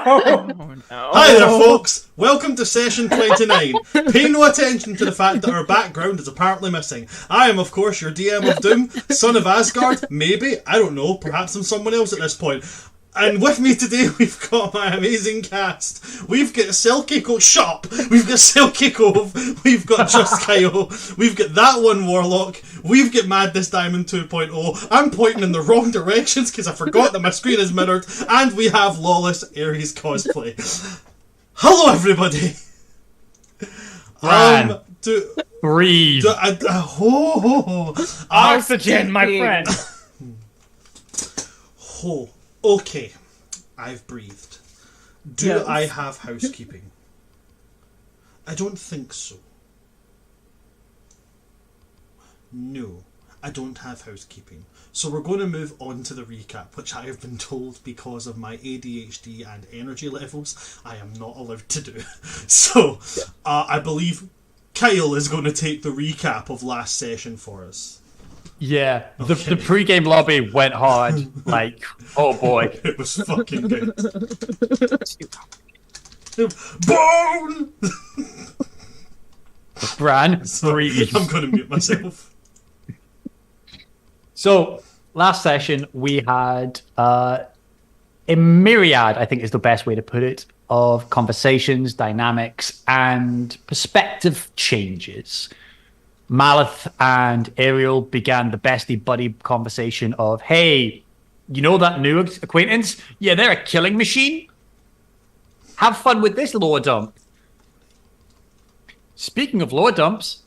Oh, no. Hi there, folks! Welcome to session 29. Pay no attention to the fact that our background is apparently missing. I am, of course, your DM of Doom, son of Asgard, maybe, I don't know, perhaps I'm someone else at this point. And with me today, we've got my amazing cast. We've got Silky Cove, shop! We've got Silky Cove, we've got Just Kyle, we've got that one Warlock, we've got Madness Diamond 2.0, I'm pointing in the wrong directions because I forgot that my screen is mirrored, and we have Lawless Ares Cosplay. Hello, everybody! Breathe. Oxygen, my friend. Okay, I've breathed. Do Yes. I have housekeeping? I don't think so. No, I don't have housekeeping. So we're going to move on to the recap, which I have been told because of my ADHD and energy levels, I am not allowed to do. So, I believe Kyle is going to take the recap of last session for us. Yeah, the pre-game lobby went hard. Like, oh boy. It was fucking good. Bone! Bran, Sorry, breathe. I'm going to mute myself. So, last session we had a myriad, I think is the best way to put it, of conversations, dynamics, and perspective changes. Maleth and Ariel began the bestie buddy conversation of, hey, you know that new acquaintance? Yeah, they're a killing machine. Have fun with this lore dump. Speaking of lore dumps,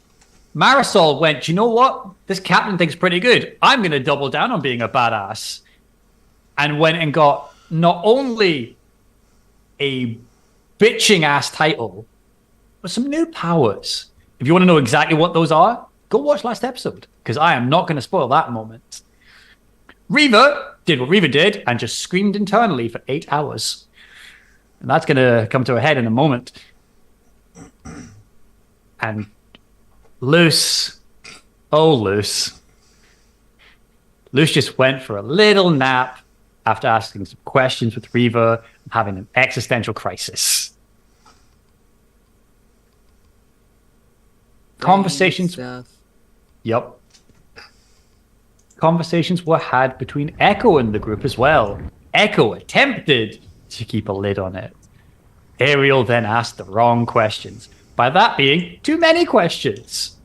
Marisol went, you know what? This captain thing's pretty good. I'm going to double down on being a badass. And went and got not only a bitching ass title, but some new powers. If you want to know exactly what those are, go watch last episode, because I am not going to spoil that moment. Reaver did what Reaver did and just screamed internally for 8 hours. And that's going to come to a head in a moment. And Luce, Luce just went for a little nap after asking some questions with Reaver and having an existential crisis. Conversations. Yep. Conversations were had between Echo and the group as well. Echo attempted to keep a lid on it. Ariel then asked the wrong questions. By that being, too many questions.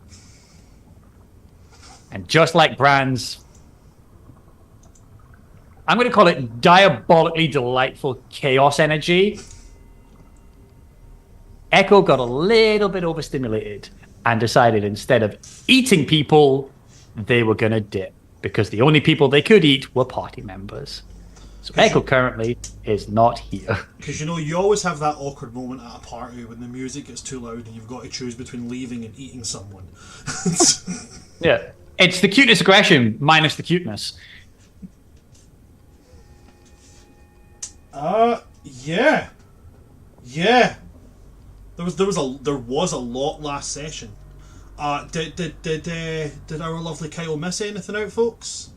And just like Bran's, I'm going to call it diabolically delightful chaos energy, Echo got a little bit overstimulated and decided instead of eating people, they were going to dip, because the only people they could eat were party members. So Echo currently is not here. Because, you always have that awkward moment at a party when the music gets too loud and you've got to choose between leaving and eating someone. Yeah. It's the cuteness aggression minus the cuteness. Yeah. Yeah. There was a lot last session. Did our lovely Kyle miss anything out, folks?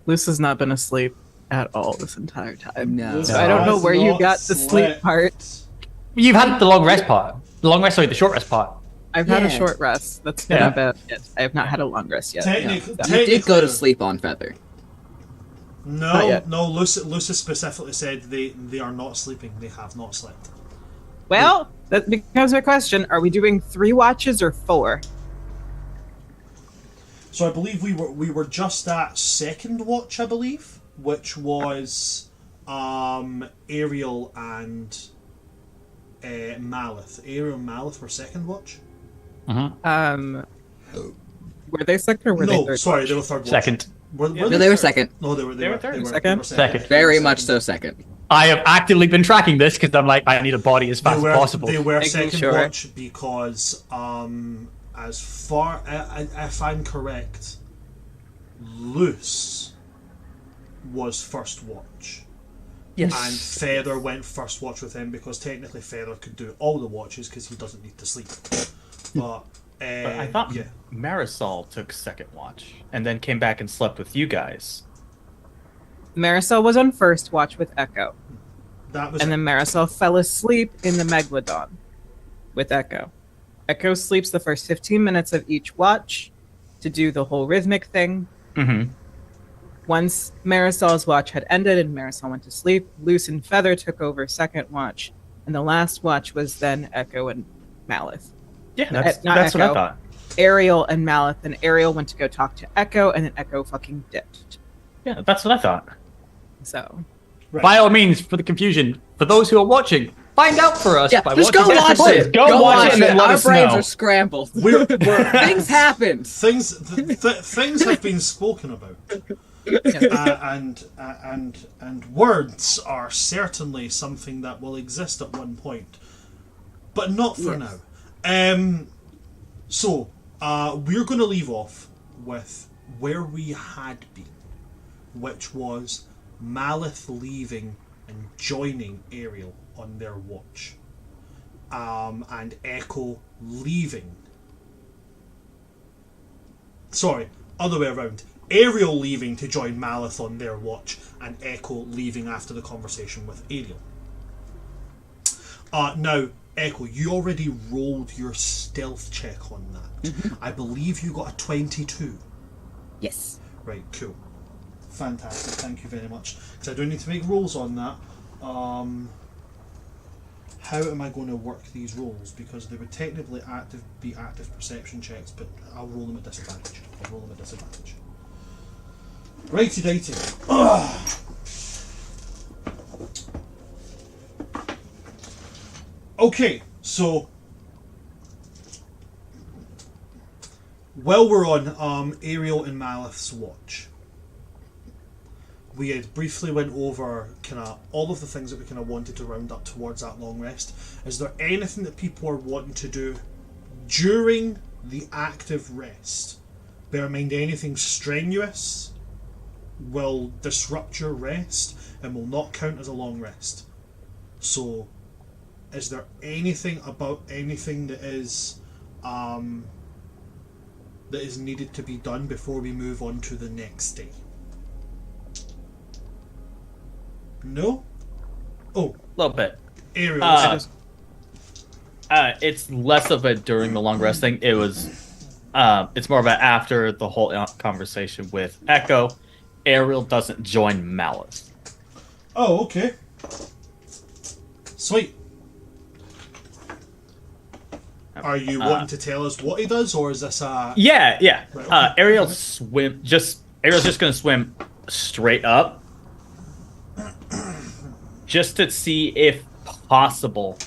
Luce has not been asleep at all this entire time. No. So I don't know where you got the sleep part. You've had the long rest part. The short rest part. I've had a short rest. That's been about it. I have not had a long rest yet. You did go to sleep on Feather. No, Lucy specifically said they are not sleeping. They have not slept. Well, that becomes my question. Are we doing 3 watches or 4? So I believe we were just at second watch, I believe, which was Ariel and Maleth. Ariel and Maleth were second watch. Were they second or were they third? No, sorry, they were third watch. Second. No, they were second. No, they were third. Second. Second. Very much so second. I have actively been tracking this because I'm like, I need a body as fast as possible. They were Making second sure. watch because, as far if I'm correct, Luce was first watch. Yes. And Feather went first watch with him because technically Feather could do all the watches because he doesn't need to sleep. But I thought Marisol took second watch and then came back and slept with you guys. Marisol was on first watch with Echo. That was And then Marisol fell asleep in the Megalodon with Echo. Echo sleeps the first 15 minutes of each watch to do the whole rhythmic thing. Mm-hmm. Once Marisol's watch had ended and Marisol went to sleep, Loose and Feather took over second watch. And the last watch was then Echo and Malith. Yeah, Not that's what I Echo. thought. Ariel and Malith, and Ariel went to go talk to Echo, and then Echo fucking dipped. Yeah, that's what I thought. So, right. By all means, for the confusion, for those who are watching, find out for us Yeah, by just watching go watch episodes. it. Go watch it and then let Our us brains know. are scrambled. We're Things happen. things have been spoken about, and words are certainly something that will exist at one point, but not for Yes. now. So we're going to leave off with where we had been, which was Malith leaving and joining Ariel on their watch, and Echo leaving. Sorry, other way around. Ariel leaving to join Malith on their watch, and Echo leaving after the conversation with Ariel. Now, Echo, you already rolled your stealth check on that. Mm-hmm. I believe you got a 22. Yes. Right, cool. Fantastic, thank you very much. Because I do need to make rolls on that. How am I going to work these rolls? Because they would technically be active perception checks, but I'll roll them at disadvantage. Righty dighty. Okay, so while we're on Ariel and Malith's watch, we had briefly went over kind of all of the things that we kind of wanted to round up towards that long rest. Is there anything that people are wanting to do during the active rest? Bear in mind, anything strenuous will disrupt your rest and will not count as a long rest. So, is there anything about anything that is needed to be done before we move on to the next day? No? Oh, A little bit. Ariel. It's less of a during the long rest thing. It was, it's more of a after the whole conversation with Echo. Ariel doesn't join Malith. Oh, okay. Sweet. Are you wanting to tell us what he does, or is this a... Yeah. Right, okay. Ariel's just gonna swim straight up, just to see if possible.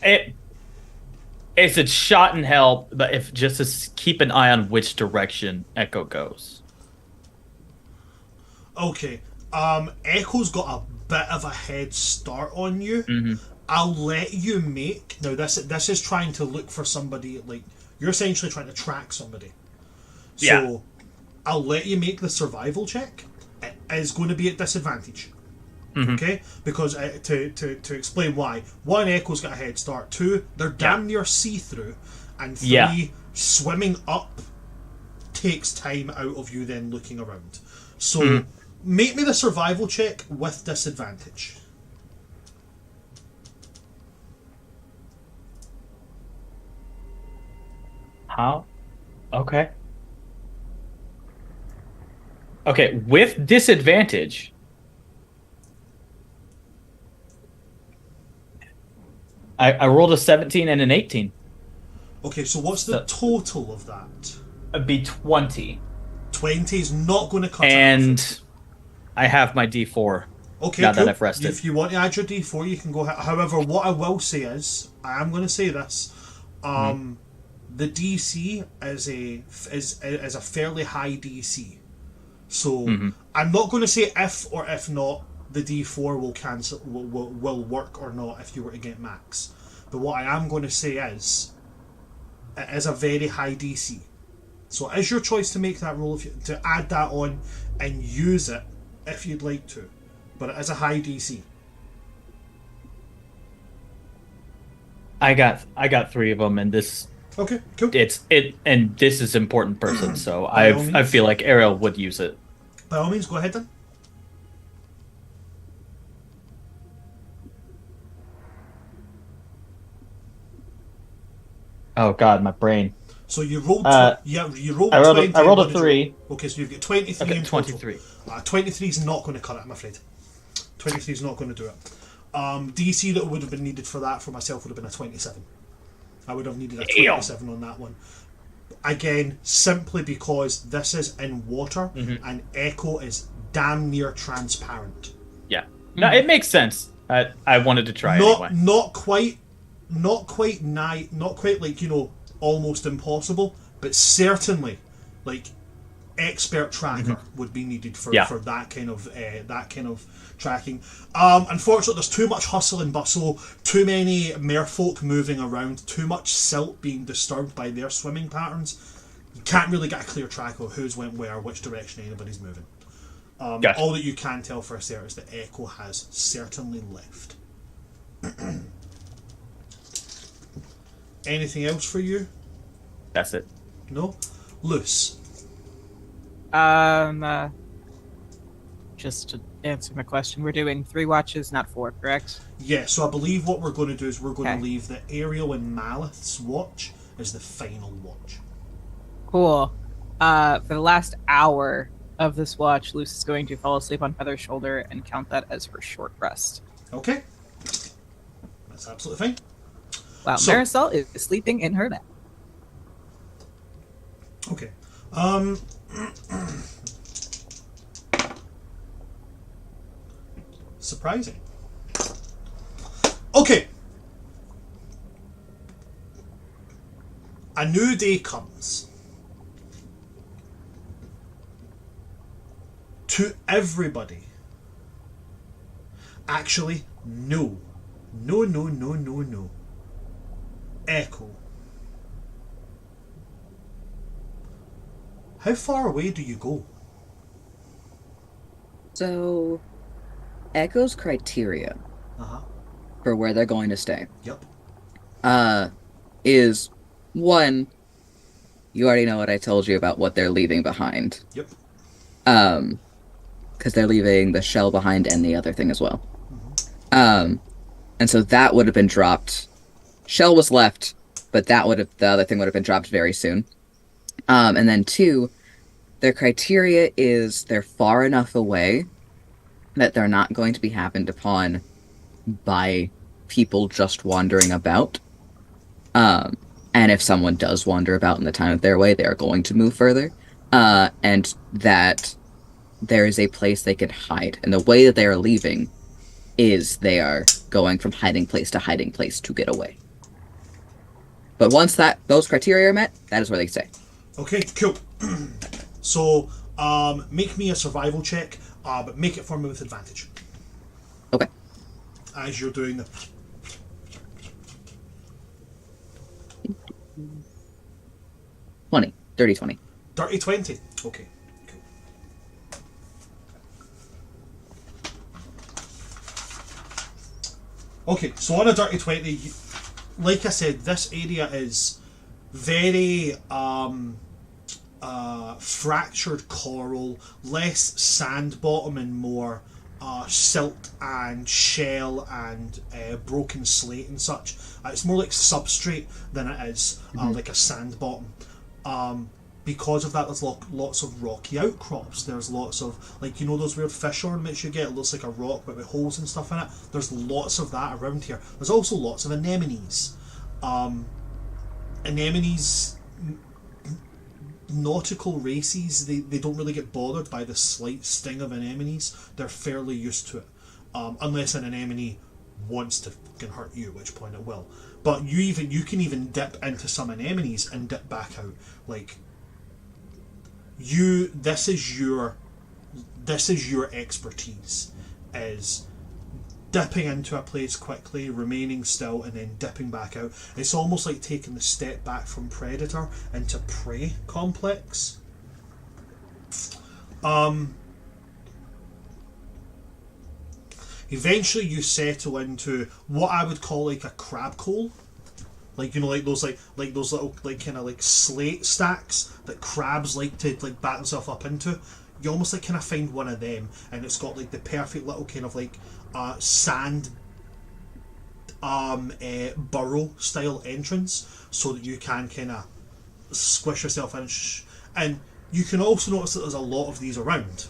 It's a shot in hell, but if just to keep an eye on which direction Echo goes. Okay. Echo's got a bit of a head start on you. Mm-hmm. I'll let you make... Now, this is trying to look for somebody, like... You're essentially trying to track somebody. So, Yeah. I'll let you make the survival check. It is going to be at disadvantage. Mm-hmm. Okay? Because, to explain why. One, Echo's got a head start. Two, they're damn near see-through. And three, Yeah. swimming up takes time out of you then looking around. So, make me the survival check with disadvantage. How? Okay. Okay, with disadvantage. I rolled a 17 and an 18. Okay, so what's the total of that? It'd be 20. 20 is not going to cut it. And I have my D4. Okay, now cool. that I've rested. If you want to add your D4, you can go. However, what I will say is, I am going to say this. The DC is a fairly high DC, so I'm not going to say if or if not the D4 will cancel will work or not if you were to get max. But what I am going to say is, it is a very high DC. So it is your choice to make that roll, to add that on and use it if you'd like to. But it is a high DC. I got 3 of them, and this Okay, cool. and this is important person, so By all I means. feel like Ariel would use it. By all means, go ahead then. Oh God, my brain. So you rolled. You rolled. I rolled 20. I rolled What a did you 3. roll? Okay, so you've got 23 Okay, in total. 23. 23 is not going to cut it, I'm afraid. 23 is not going to do it. DC that would have been needed for that for myself would have been a 27. I would have needed a 27 on that one. Again, simply because this is in water and Echo is damn near transparent. Yeah. No, it makes sense. I wanted to try anyway. Not quite like, you know, almost impossible, but certainly like expert tracker would be needed for that kind of tracking. Unfortunately, there's too much hustle and bustle, too many merfolk moving around, too much silt being disturbed by their swimming patterns. You can't really get a clear track of who's went where, which direction anybody's moving. Gotcha. All that you can tell for a certain is that Echo has certainly left. Anything else for you? That's it. No? Loose. Just to answer my question, we're doing 3 watches, not 4, correct? Yeah, so I believe what we're going to do is we're going to leave the Ariel and Malith's watch as the final watch. Cool. For the last hour of this watch, Luce is going to fall asleep on Feather's shoulder and count that as her short rest. Okay. That's absolutely fine. Wow, So- Marisol is sleeping in her lap. Okay. Surprising. Okay. A new day comes. To everybody. Actually, no. No. Echo. How far away do you go? So, Echo's criteria Uh-huh. for where they're going to stay Yep. is one, you already know what I told you about what they're leaving behind. Yep. Because they're leaving the shell behind and the other thing as well. And so that would have been dropped. Shell was left, but the other thing would have been dropped very soon. And then 2, their criteria is they're far enough away that they're not going to be happened upon by people just wandering about. And if someone does wander about in the time of their way, they are going to move further. And that there is a place they can hide. And the way that they are leaving is they are going from hiding place to get away. But once those criteria are met, that is where they stay. Okay, cool. So, make me a survival check, but make it for me with advantage. Okay. As you're doing the... 20. Dirty 20. Dirty 20. Okay, cool. Okay, so on a dirty 20, like I said, this area is very fractured coral, less sand bottom and more silt and shell and broken slate and such. It's more like substrate than it is like a sand bottom. Because of that, there's lots of rocky outcrops. There's lots of, like, you know those weird fish ornaments you get? It looks like a rock but with holes and stuff in it. There's lots of that around here. There's also lots of anemones. Anemones, nautical races, they don't really get bothered by the slight sting of anemones. They're fairly used to it. Unless an anemone wants to fucking hurt you, at which point it will. But you can even dip into some anemones and dip back out. Like, this is your expertise, is dipping into a place quickly, remaining still, and then dipping back out. It's almost like taking the step back from predator into prey complex. Eventually you settle into what I would call like a crab coal. Like, you know, like those little like kind of like slate stacks that crabs like to like back themselves up into. you almost like kind of find one of them, and it's got like the perfect little kind of like sand burrow style entrance, so that you can kind of squish yourself in. And you can also notice that there's a lot of these around.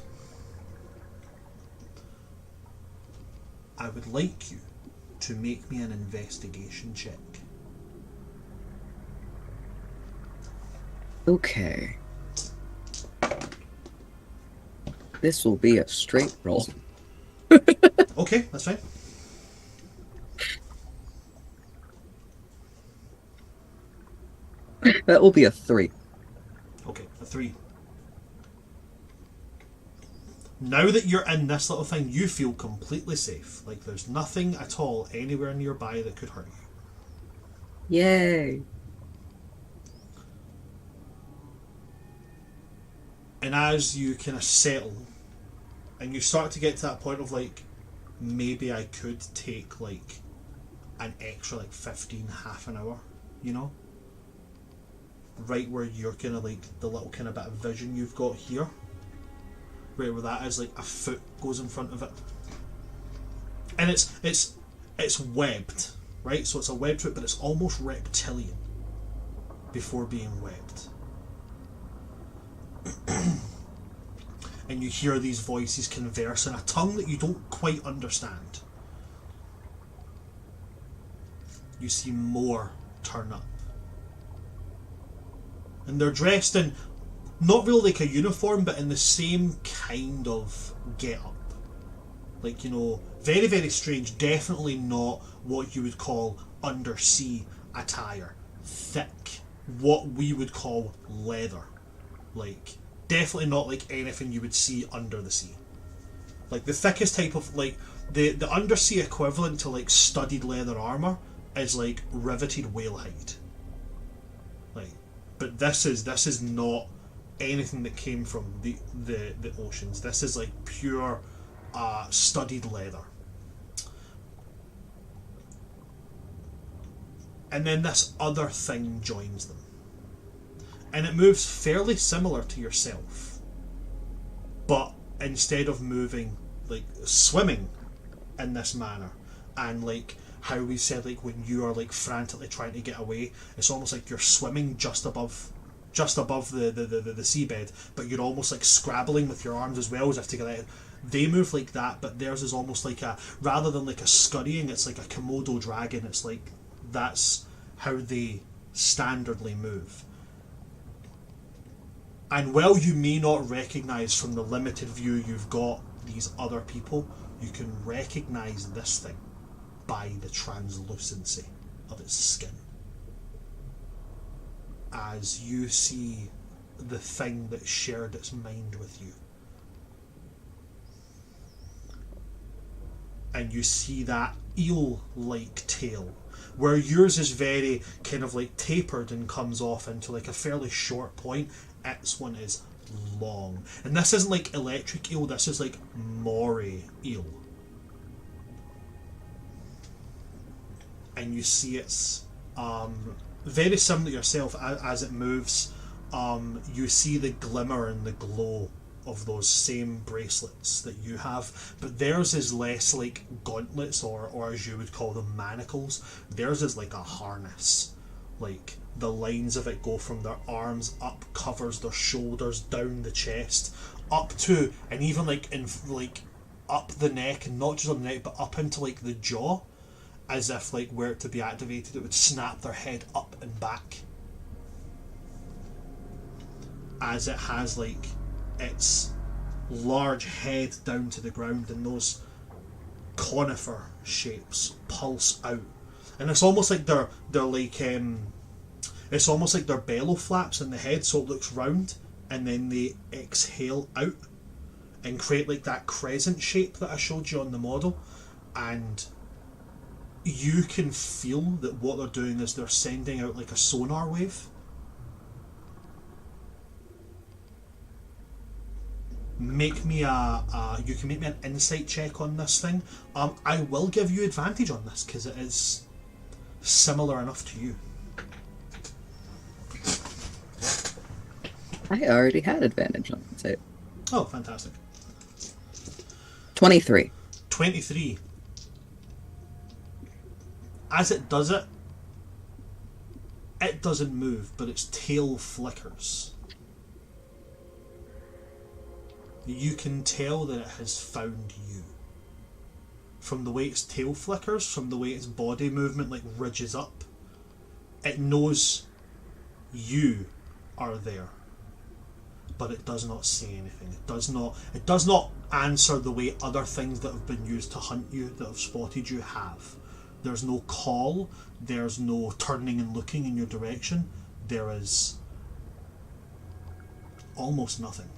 I would like you to make me an investigation check. Okay. This will be a straight roll. Okay, that's fine. That will be a 3. Okay, a 3. Now that you're in this little thing, you feel completely safe. Like there's nothing at all anywhere nearby that could hurt you. Yay. And as you kind of settle, and you start to get to that point of like, maybe I could take like an extra like 15, half an hour, you know? Right where you're kind of like the little kind of bit of vision you've got here, right where that is like a foot goes in front of it, and it's webbed, right? So it's a webbed foot, but it's almost reptilian before being webbed. And you hear these voices converse in a tongue that you don't quite understand. You see more turn up. And they're dressed in not really like a uniform, but in the same kind of get-up. Like, you know, very, very strange. Definitely not what you would call undersea attire. Thick. What we would call leather. Like, definitely not like anything you would see under the sea. Like, the thickest type of, like, the undersea equivalent to, like, studded leather armour is, like, riveted whale hide. Like, but this is not anything that came from the oceans. This is like pure studded leather. And then this other thing joins them, and it moves fairly similar to yourself, but instead of moving like swimming in this manner, and like how we said, like when you are like frantically trying to get away, it's almost like you're swimming just above the seabed, but you're almost like scrabbling with your arms as well as if to get out. They move like that, but theirs is almost like a, rather than like a scurrying, it's like a Komodo dragon. It's like that's how they standardly move. And while you may not recognise from the limited view you've got these other people, you can recognise this thing by the translucency of its skin. As you see the thing that shared its mind with you. And you see that eel-like tail, where yours is very kind of like tapered and comes off into like a fairly short point. Its one is long. And this isn't like electric eel, this is like moray eel. And you see it's very similar to yourself as it moves. You see the glimmer and the glow of those same bracelets that you have, but theirs is less like gauntlets or as you would call them manacles. Theirs is like a harness. Like the lines of it go from their arms up, covers their shoulders, down the chest, up to, and even like in like up the neck, and not just on the neck but up into like the jaw, as if like were it to be activated it would snap their head up and back, as it has like its large head down to the ground, and those conifer shapes pulse out, and it's almost like they're like it's almost like they're bellow flaps in the head, so it looks round, and then they exhale out and create like that crescent shape that I showed you on the model. And you can feel that what they're doing is they're sending out like a sonar wave. Make me you can make me an insight check on this thing. I will give you advantage on this because it is similar enough to you. I already had advantage on it. Oh, fantastic. 23. 23. As it does it, it doesn't move, but its tail flickers. You can tell that it has found you. From the way its tail flickers, from the way its body movement like ridges up, it knows you are there. But it does not say anything. It does not answer the way other things that have been used to hunt you, that have spotted you, have. There's no call, there's no turning and looking in your direction. There is almost nothing.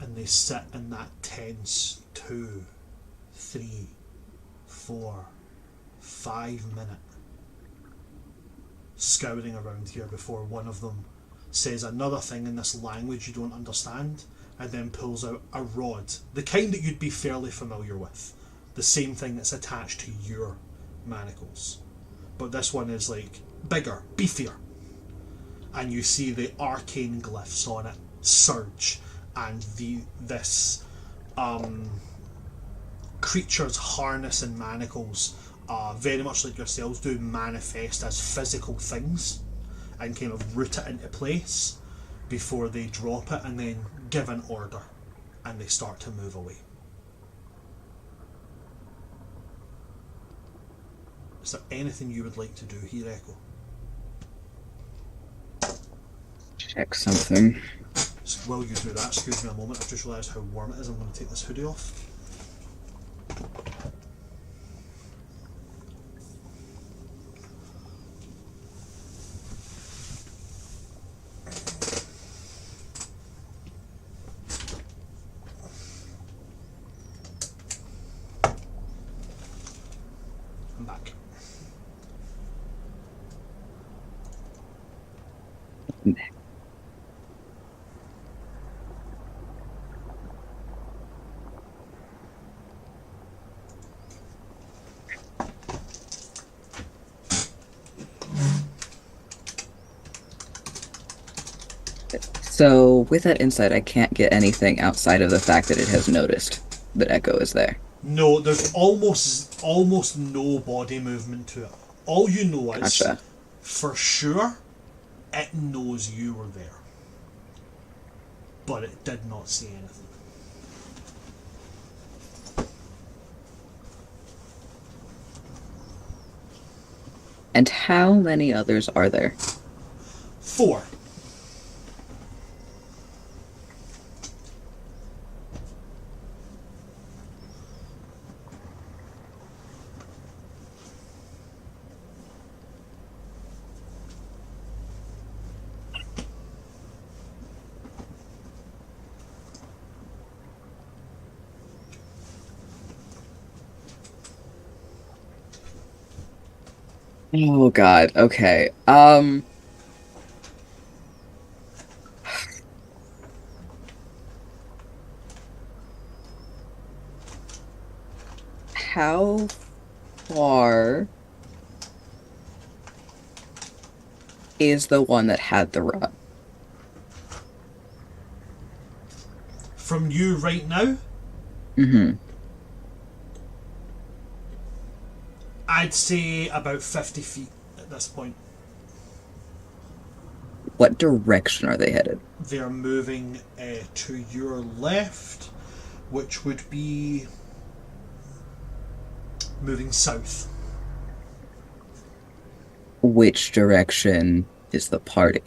And they sit in that tense 2, 3, 4, 5 minute scouring around here before one of them says another thing in this language you don't understand, and then pulls out a rod, the kind that you'd be fairly familiar with, the same thing that's attached to your manacles, but this one is like bigger, beefier, and you see the arcane glyphs on it surge, and this creature's harness and manacles, very much like yourselves do, manifest as physical things and kind of root it into place before they drop it and then give an order and they start to move away. Is there anything you would like to do here, Echo? Check something. While you do that, excuse me a moment, I've just realised how warm it is. I'm going to take this hoodie off. I'm back. So, with that insight, I can't get anything outside of the fact that it has noticed that Echo is there. No, there's almost no body movement to it. All you know is, Gotcha. for sure, it knows you were there. But it did not say anything. And how many others are there? 4. Oh god, okay. How far is the one that had the rod? From you right now, Mm-hmm. I'd say about 50 feet at this point. What direction are they headed? They're moving to your left, which would be moving south. Which direction is the party?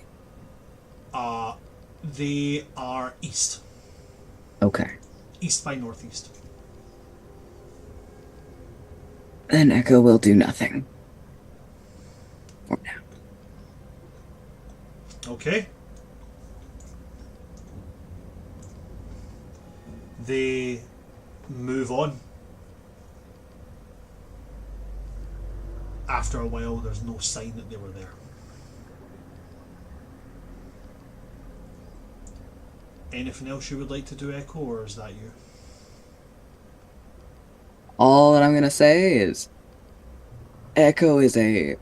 They are east. Okay. East by northeast. Then Echo will do nothing. For now. Okay. They move on. After a while, there's no sign that they were there. Anything else you would like to do, Echo, or is that you? All that I'm gonna say is Echo is a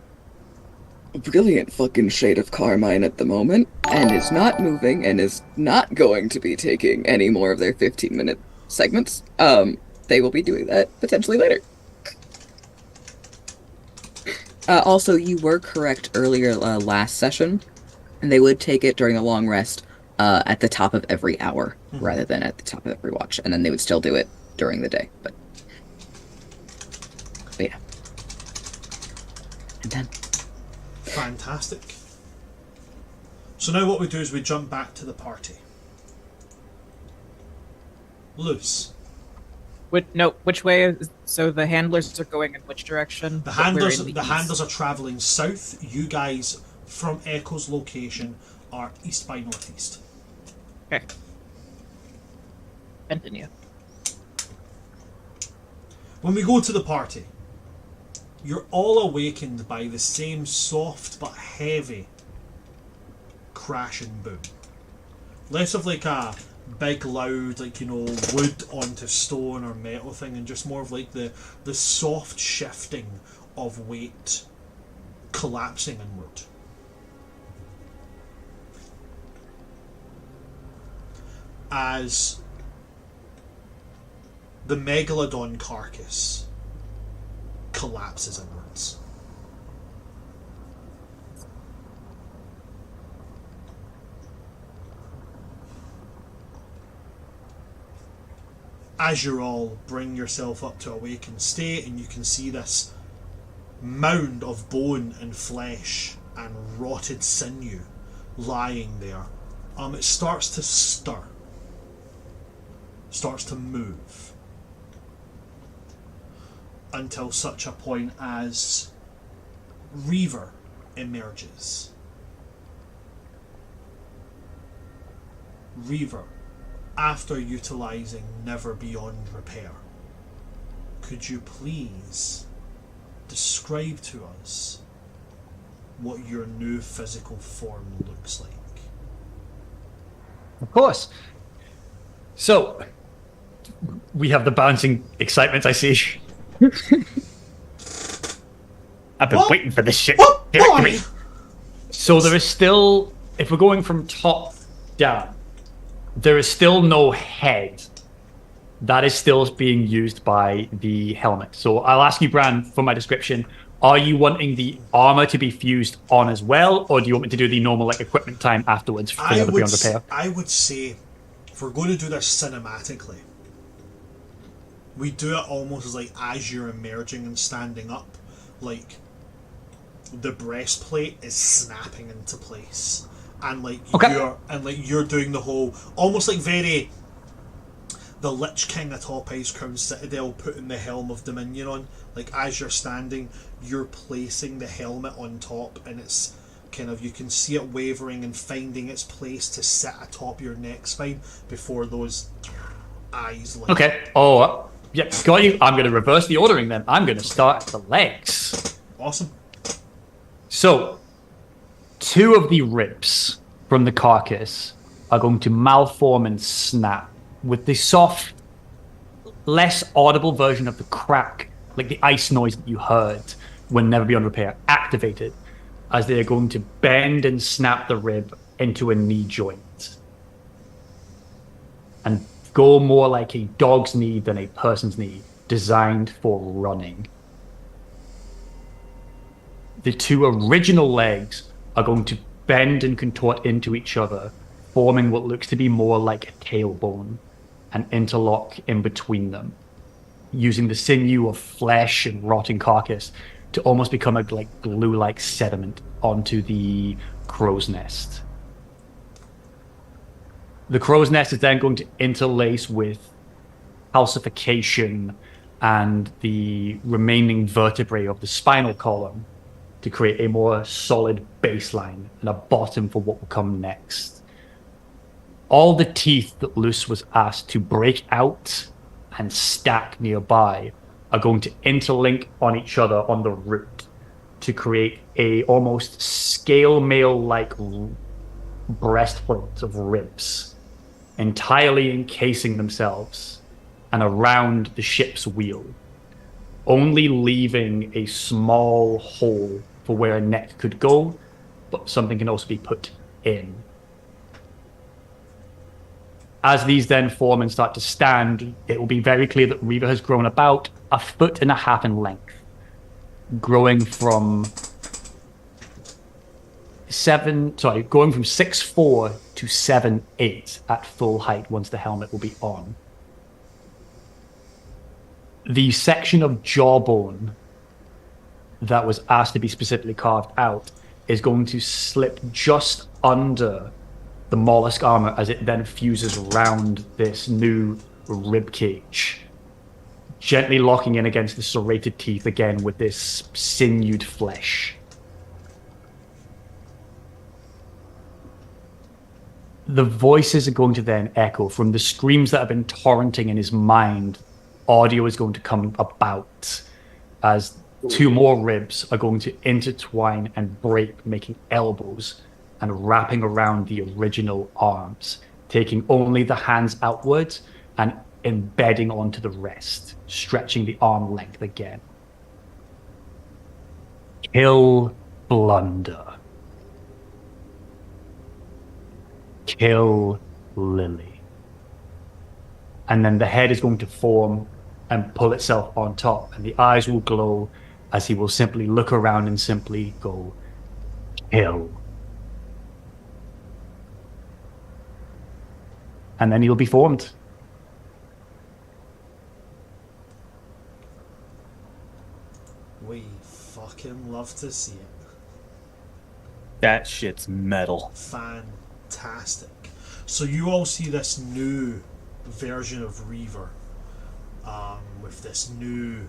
brilliant fucking shade of carmine at the moment, and is not moving and is not going to be taking any more of their 15-minute segments. They will be doing that potentially later. Also, you were correct earlier last session, and they would take it during a long rest at the top of every hour rather than at the top of every watch, and then they would still do it during the day. But yeah. And then... Fantastic. So now what we do is we jump back to the party. Loose. Which way is, so the handlers are going in which direction? The But we're handlers in the the east. handlers are travelling south. You guys from Echo's location are east by northeast. Okay. Continue. When we go to the party, you're all awakened by the same soft but heavy crash and boom. Less of like a big loud, like, you know, wood onto stone or metal thing, and just more of like the soft shifting of weight collapsing inward. As the megalodon carcass collapses inwards. As you all bring yourself up to awakened state, and you can see this mound of bone and flesh and rotted sinew lying there, it starts to stir, starts to move, until such a point as Reaver emerges. Reaver, after utilising Never Beyond Repair, could you please describe to us what your new physical form looks like? Of course. So, we have the bouncing excitement, I see. I've been waiting for this shit. What Give it to boy? me. So there is still, if we're going from top down, there is still no head. That is still being used by the helmet. So I'll ask you, Bran, for my description, are you wanting the armor to be fused on as well, or do you want me to do the normal like equipment time afterwards for Never Beyond Repair? I would say, if we're going to do this cinematically, we do it almost as like as you're emerging and standing up, like the breastplate is snapping into place, and like you're doing the whole almost like very the Lich King atop Icecrown Citadel putting the Helm of Dominion on. Like as you're standing, you're placing the helmet on top, and it's kind of, you can see it wavering and finding its place to sit atop your neck spine before those eyes light. Okay. Oh, yeah, got you. I'm going to reverse the ordering then. I'm going to start at the legs. Awesome. So, 2 of the ribs from the carcass are going to malform and snap with the soft, less audible version of the crack, like the ice noise that you heard when Never Beyond Repair activated, as they are going to bend and snap the rib into a knee joint and go more like a dog's knee than a person's knee, designed for running. The 2 original legs are going to bend and contort into each other, forming what looks to be more like a tailbone, and interlock in between them, using the sinew of flesh and rotting carcass to almost become a like glue-like sediment onto the crow's nest. The crow's nest is then going to interlace with calcification and the remaining vertebrae of the spinal column to create a more solid baseline and a bottom for what will come next. All the teeth that Luce was asked to break out and stack nearby are going to interlink on each other on the root to create a almost scale mail-like breastplate of ribs, entirely encasing themselves and around the ship's wheel, only leaving a small hole for where a neck could go, but something can also be put in. As these then form and start to stand, it will be very clear that Reaver has grown about 1.5 feet in length, growing from 6'4" to 7'8" at full height once the helmet will be on. The section of jawbone that was asked to be specifically carved out is going to slip just under the mollusk armor as it then fuses around this new rib cage, gently locking in against the serrated teeth again with this sinewed flesh. The voices are going to then echo from the screams that have been torrenting in his mind. Audio is going to come about as 2 more ribs are going to intertwine and break, making elbows and wrapping around the original arms, taking only the hands outwards and embedding onto the rest, stretching the arm length again. Kill Blunder. Kill Lily. And then the head is going to form and pull itself on top, and the eyes will glow as he will simply look around and simply go, kill. And then he'll be formed. We fucking love to see it. That shit's metal. Fantastic. So you all see this new version of Reaver, with this new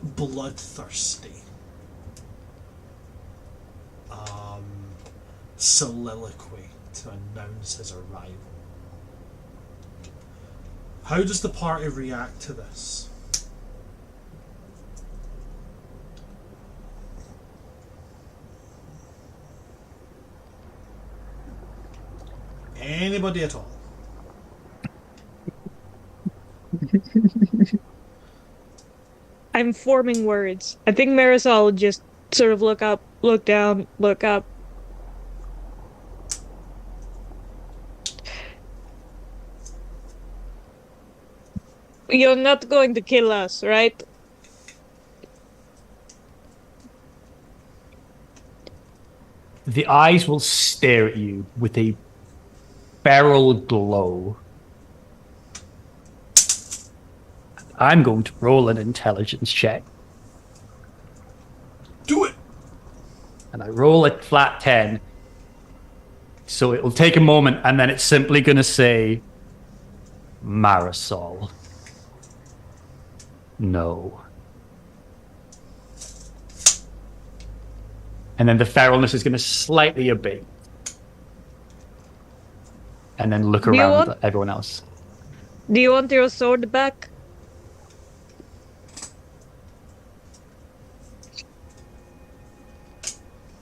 bloodthirsty soliloquy to announce his arrival. How does the party react to this? Anybody at all? I'm forming words. I think Marisol would just sort of look up, look down, look up. You're not going to kill us, right? The eyes will stare at you with a feral glow. I'm going to roll an intelligence check. Do it! And I roll a flat 10. So it will take a moment, and then it's simply going to say, Marisol. No. And then the feralness is going to slightly abate. And then look around at everyone else. Do you want your sword back?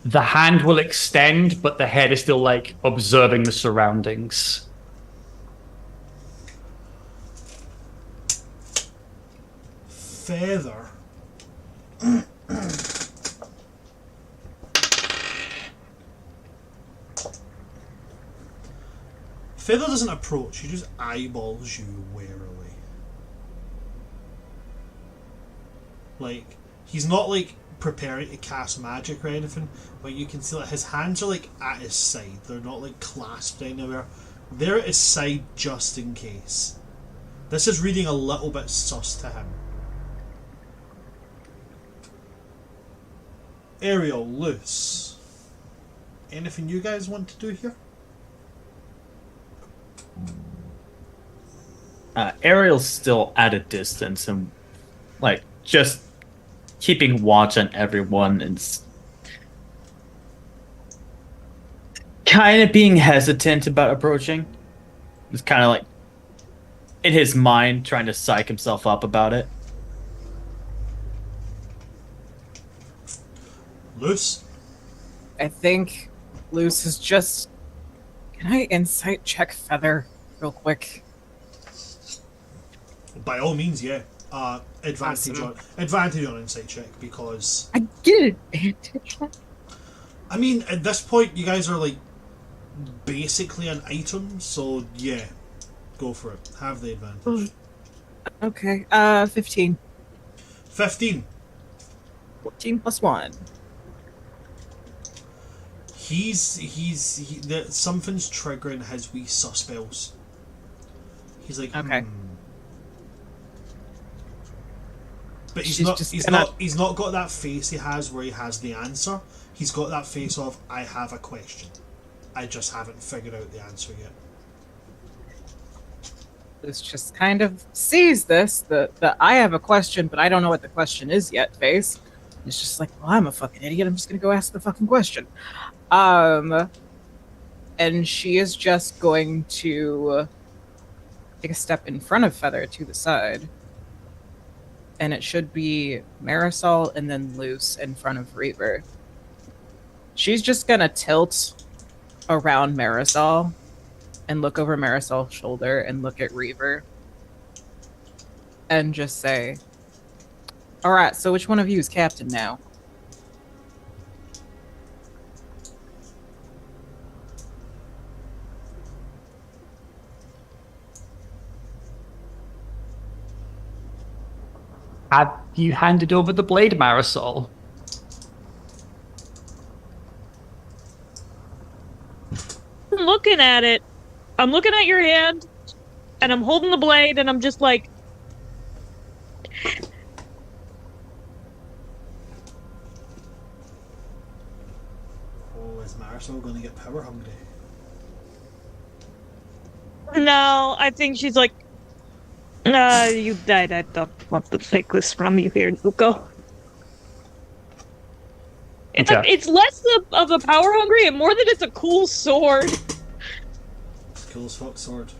The hand will extend, but the head is still like observing the surroundings. Feather. Feather doesn't approach, he just eyeballs you warily. Like, he's not like preparing to cast magic or anything, but you can see that his hands are like at his side. They're not like clasped anywhere. They're at his side just in case. This is reading a little bit sus to him. Ariel, Luce. Anything you guys want to do here? Ariel's still at a distance and like just keeping watch on everyone and kind of being hesitant about approaching. It's kind of like in his mind trying to psych himself up about it. Luce? I think Luce is just... Can I insight check Feather real quick? By all means, yeah. Advantage Awesome. on insight check because I get advantage. I mean at this point you guys are like basically an item, so yeah, go for it. Have the advantage. Okay. 15. 15. 14 plus 1. Something's triggering his wee sus spells. He's like, Okay. But he's She's not. just He's gonna- not. He's not got that face he has where he has the answer. He's got that face of I have a question. I just haven't figured out the answer yet. This just kind of sees this, the I have a question, but I don't know what the question is yet face. It's just like, well, I'm a fucking idiot. I'm just gonna go ask the fucking question. And she is just going to take a step in front of Feather to the side. And it should be Marisol and then Luce in front of Reaver. She's just gonna tilt around Marisol and look over Marisol's shoulder and look at Reaver and just say, all right, so which one of you is captain now? Have you handed over the blade, Marisol? I'm looking at it. I'm looking at your hand, and I'm holding the blade, and I'm just like, Oh, is Marisol going to get power hungry? no, I think she's like, you died. I don't want to take this from you here, Nuko. It's Okay. like, it's less of a power hungry and more that it's a cool sword. Cool as fuck sword.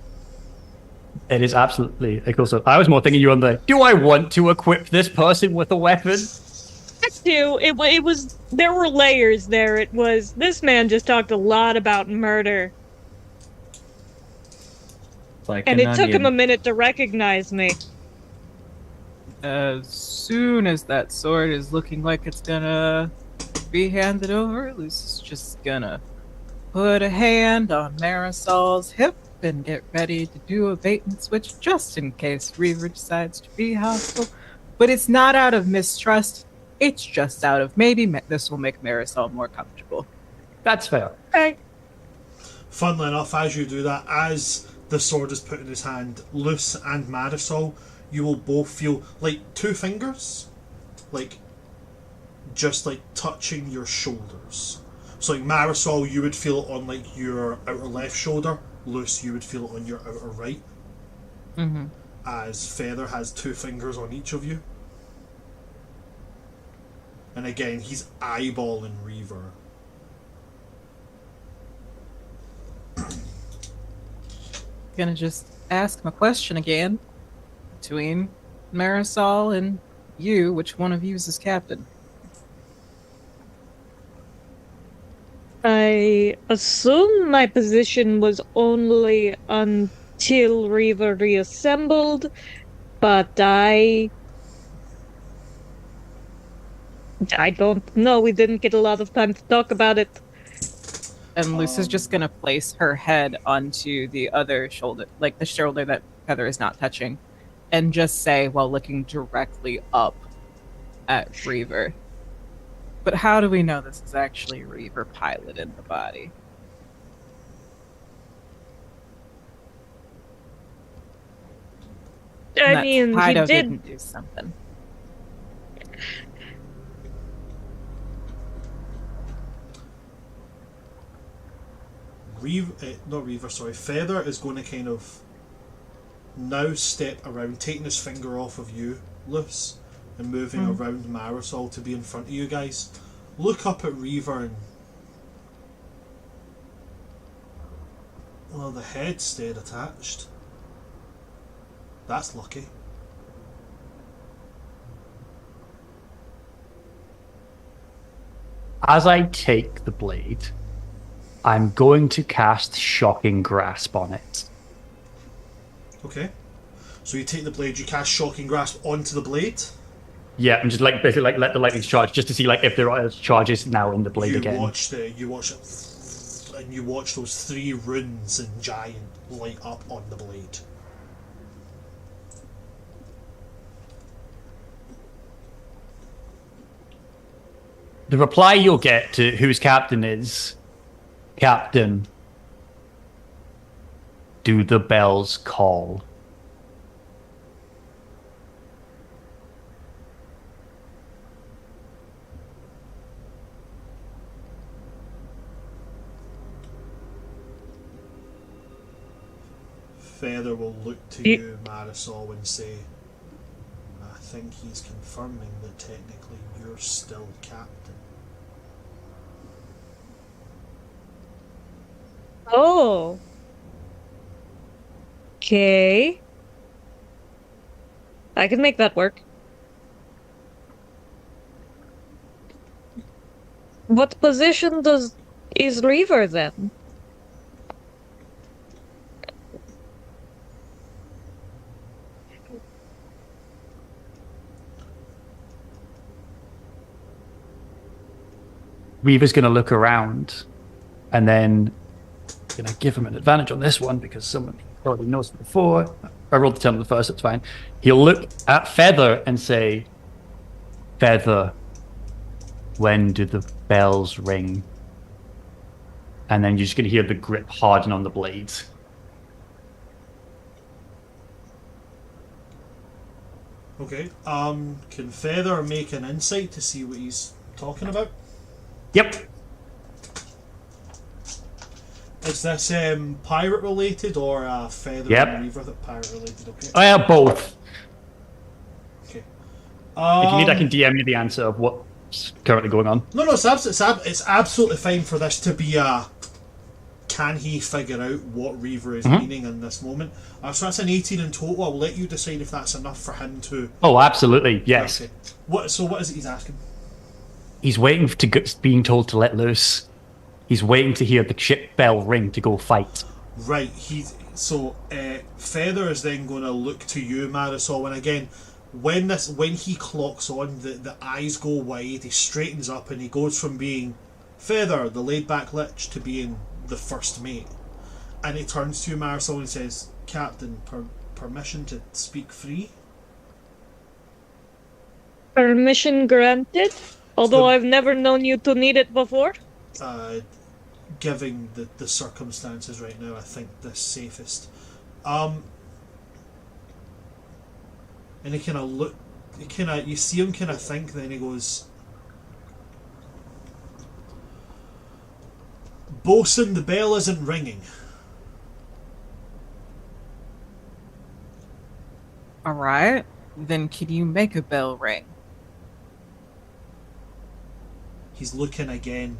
It is absolutely a cool sword. I was more thinking you were on the, do I want to equip this person with a weapon? Too. It was there were layers there. It was this man just talked a lot about murder, It's like and an it took him a onion. minute to recognize me. As soon as that sword is looking like it's gonna be handed over, Luce is just gonna put a hand on Marisol's hip and get ready to do a bait and switch just in case Reaver decides to be hostile. But it's not out of mistrust, it's just out of maybe this will make Marisol more comfortable. That's fair. Okay. Funnily enough, as you do that, as the sword is put in his hand, Luce and Marisol, you will both feel like two fingers, like just like touching your shoulders. So like Marisol, you would feel it on like your outer left shoulder. Luce, you would feel it on your outer right. Mm-hmm. As Feather has two fingers on each of you. And again, he's eyeballing Reaver. Gonna just ask my question again. Between Marisol and you, which one of you is captain? I assume my position was only until Reaver reassembled, but I don't know. We didn't get a lot of time to talk about it. And Luce is just gonna place her head onto the other shoulder, like the shoulder that Feather is not touching, and just say while looking directly up at Reaver. But how do we know this is actually Reaver piloted the body? And I that mean, he Fido did. didn't do something. Feather is going to kind of now step around, taking his finger off of you, Luce, and moving around Marisol to be in front of you guys. Look up at Reaver and... Well, the head stayed attached. That's lucky. As I take the blade, I'm going to cast Shocking Grasp on it. Okay. So you take the blade, you cast Shocking Grasp onto the blade. Yeah, and just like basically like let the lightning charge just to see like if there are charges now in the blade You again. watch it, and you watch those 3 runes in giant light up on the blade. The reply you'll get to whose captain is, Captain, do the bells call? Feather will look to you, Marisol, and say, I think he's confirming that technically you're still captain. Oh. Okay. I can make that work. What position is Reaver then? Reaver's going to look around and then going to give him an advantage on this one because someone already knows it before. I rolled the 10 on the first, that's fine. He'll look at Feather and say, Feather, when do the bells ring? And then you're just going to hear the grip harden on the blades. Okay. Can Feather make an insight to see what he's talking about? Yep. Is this pirate related or Feather and Reaver that pirate related? Okay. I have both. Okay. If you need, I can DM you the answer of what's currently going on. No, it's absolutely fine for this to be a. Can he figure out what Reaver is meaning in this moment? So that's an 18 in total. I'll let you decide if that's enough for him to. Oh, absolutely, yes. Okay. What is it he's asking? He's waiting being told to let loose. He's waiting to hear the ship bell ring to go fight. Right. Feather is then going to look to you, Marisol, and again, when he clocks on, the eyes go wide. He straightens up and he goes from being Feather, the laid-back lich, to being the first mate. And he turns to you, Marisol, and says, "Captain, permission to speak free." Permission granted. Although I've never known you to need it before. Given the circumstances right now, I think the safest. And he kind of look, you see him kind of think, then he goes, "Bosun, the bell isn't ringing." All right. Then can you make a bell ring? He's looking again,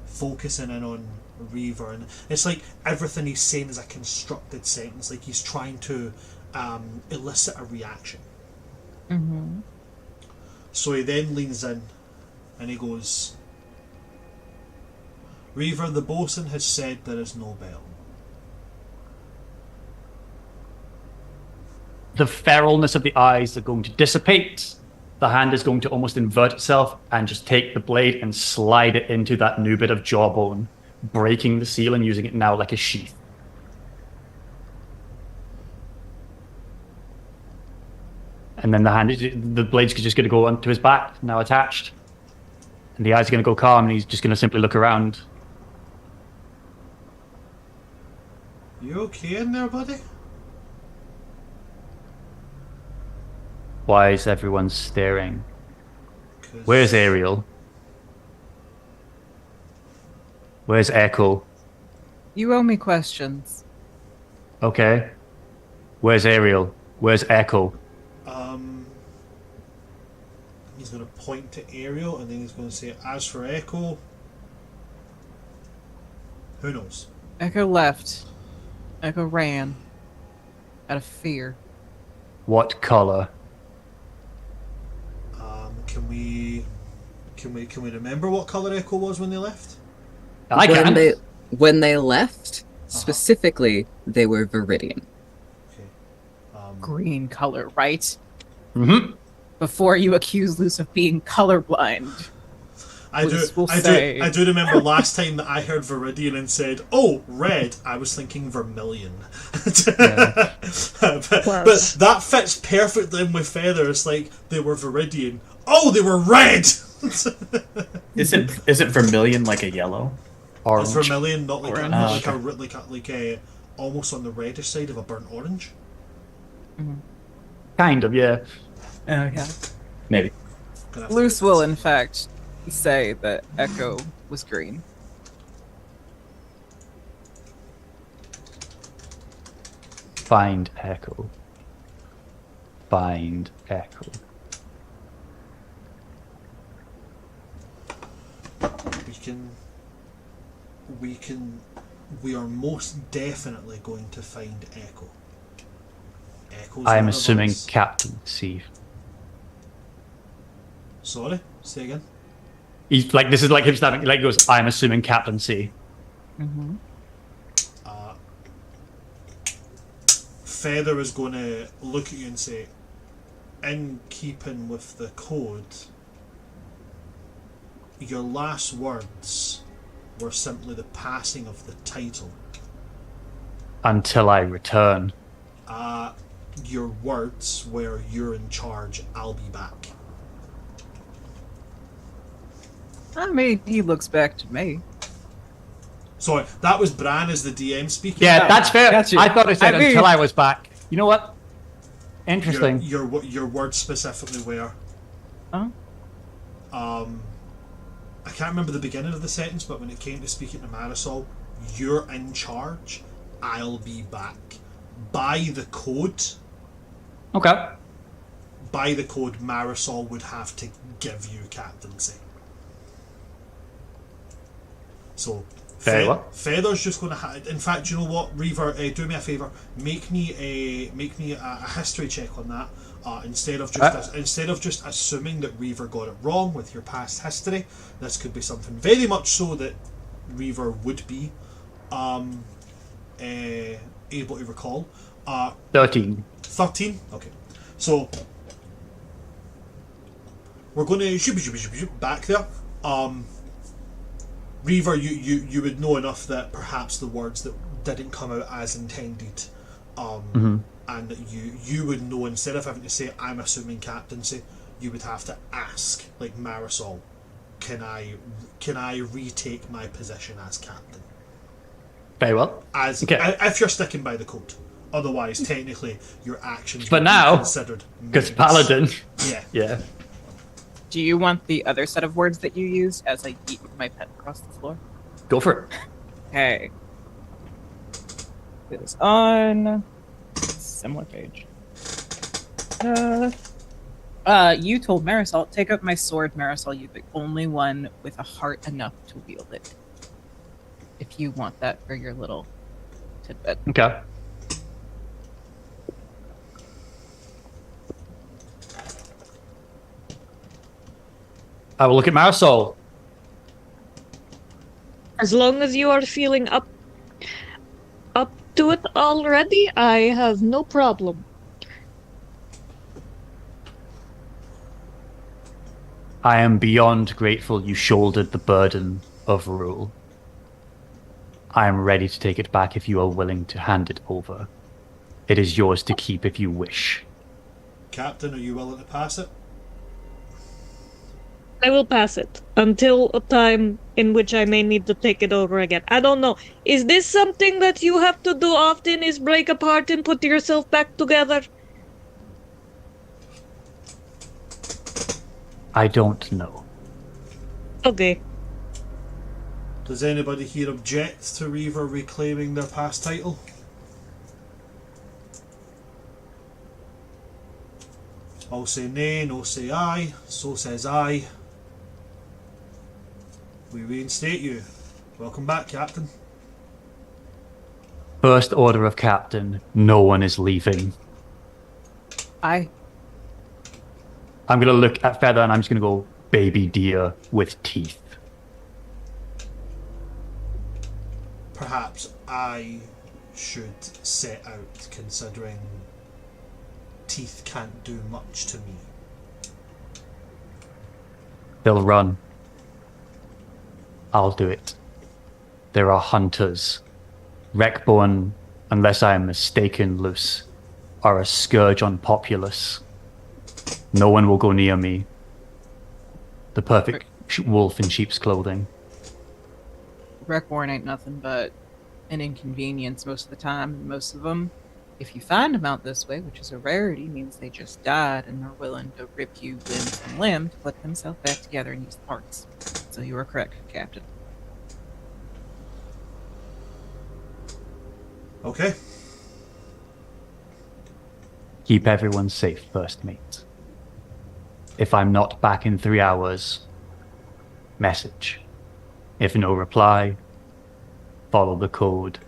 focusing in on Reaver, and it's like everything he's saying is a constructed sentence, like he's trying to elicit a reaction. Mm-hmm. So he then leans in and he goes, "Reaver, the bosun has said there is no bell." The feralness of the eyes are going to dissipate. The hand is going to almost invert itself and just take the blade and slide it into that new bit of jawbone, breaking the seal and using it now like a sheath. And then the blade's just going to go onto his back, now attached. And the eyes are going to go calm and he's just going to simply look around. "You okay in there, buddy?" Why is everyone staring? Where's Ariel? Where's Echo? You owe me questions. Okay. Where's Ariel? Where's Echo? He's going to point to Ariel and then he's going to say, "As for Echo, who knows?" Echo left. Echo ran. Out of fear. What color? Can we remember what color Echo was when they left? I can. When they left, specifically, they were Viridian. Okay. green color, right? Mm-hmm. Before you accuse Luce of being colorblind. I do remember last time that I heard Viridian and said, "Oh, red." I was thinking vermilion. Yeah. but that fits perfectly in with Feathers. Like they were Viridian. Oh, they were red. Is it vermilion like a yellow? Orange. It's vermilion, not like Orange. like a almost on the reddish side of a burnt orange. Kind of, yeah. Okay. Maybe. Luce will, in fact, say that Echo was green. Find Echo. Find Echo. We are most definitely going to find Echo. Echo's I am one of assuming us. Captain C. Sorry, say again. He's like, this is like him standing, like he goes, I'm assuming Captain C. Mm-hmm. Feather is going to look at you and say, in keeping with the code, your last words were simply the passing of the title. Until I return. Your words were, "You're in charge, I'll be back." I mean, he looks back to me. Sorry, that was Bran as the DM speaking. Yeah, that's fair. Gotcha. I thought it said I mean- until I was back. You know what? Interesting. Your words specifically were. Huh? I can't remember the beginning of the sentence, but when it came to speaking to Marisol, "You're in charge, I'll be back." By the code, Okay. Marisol would have to give you captaincy. So, Very well. Feather's just going to. In fact, you know what, Reaver, do me a favour. Make me a history check on that. Instead of just assuming that Reaver got it wrong with your past history, this could be something very much so that Reaver would be able to recall. 13. 13. Okay, so we're going to back there. Reaver, you would know enough that perhaps the words that didn't come out as intended, and that you would know, instead of having to say "I'm assuming captaincy," you would have to ask, like Marisol, can I retake my position as captain? Very well. If you're sticking by the code. Otherwise, technically, your actions But would now, be considered because means. Paladin. Yeah. Yeah. Do you want the other set of words that you used as I eat my pet across the floor? Go for it. Okay. It is on similar page. You told Marisol, take up my sword, Marisol. You're the only one with a heart enough to wield it. If you want that for your little tidbit. Okay. I will look at Marisol. As long as you are feeling up to it already, I have no problem. I am beyond grateful you shouldered the burden of rule. I am ready to take it back if you are willing to hand it over. It is yours to keep if you wish. Captain, are you willing to pass it? I will pass it until a time in which I may need to take it over again. I don't know. Is this something that you have to do often, is break apart and put yourself back together? I don't know. Okay. Does anybody here object to Reaver reclaiming their past title? All say nay, no say aye, so says aye. We reinstate you. Welcome back, Captain. First order of captain, no one is leaving. I'm going to look at Feather and I'm just going to go, baby deer with teeth. Perhaps I should set out, considering teeth can't do much to me. They'll run. I'll do it. There are hunters. Wreckborn, unless I am mistaken, Luce, are a scourge on populace. No one will go near me. The perfect wolf in sheep's clothing. Wreckborn ain't nothing but an inconvenience most of the time. Most of them, if you find them out this way, which is a rarity, means they just died and are willing to rip you limb from limb to put themselves back together and use the parts. So you are correct, Captain. Okay. Keep everyone safe, first mate. If I'm not back in 3 hours, message. If no reply, follow the code.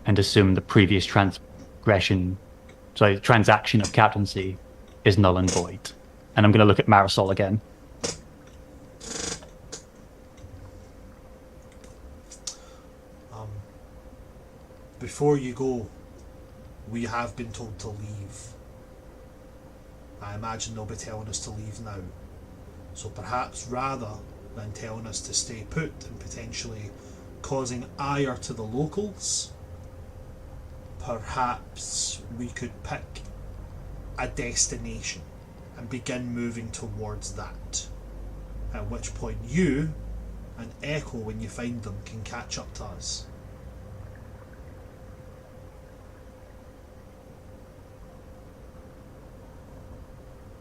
And assume the previous transaction of captaincy is null and void. And I'm going to look at Marisol again. Before you go, we have been told to leave. I imagine they'll be telling us to leave now. So perhaps rather than telling us to stay put and potentially causing ire to the locals, perhaps we could pick a destination and begin moving towards that. At which point you and Echo, when you find them, can catch up to us.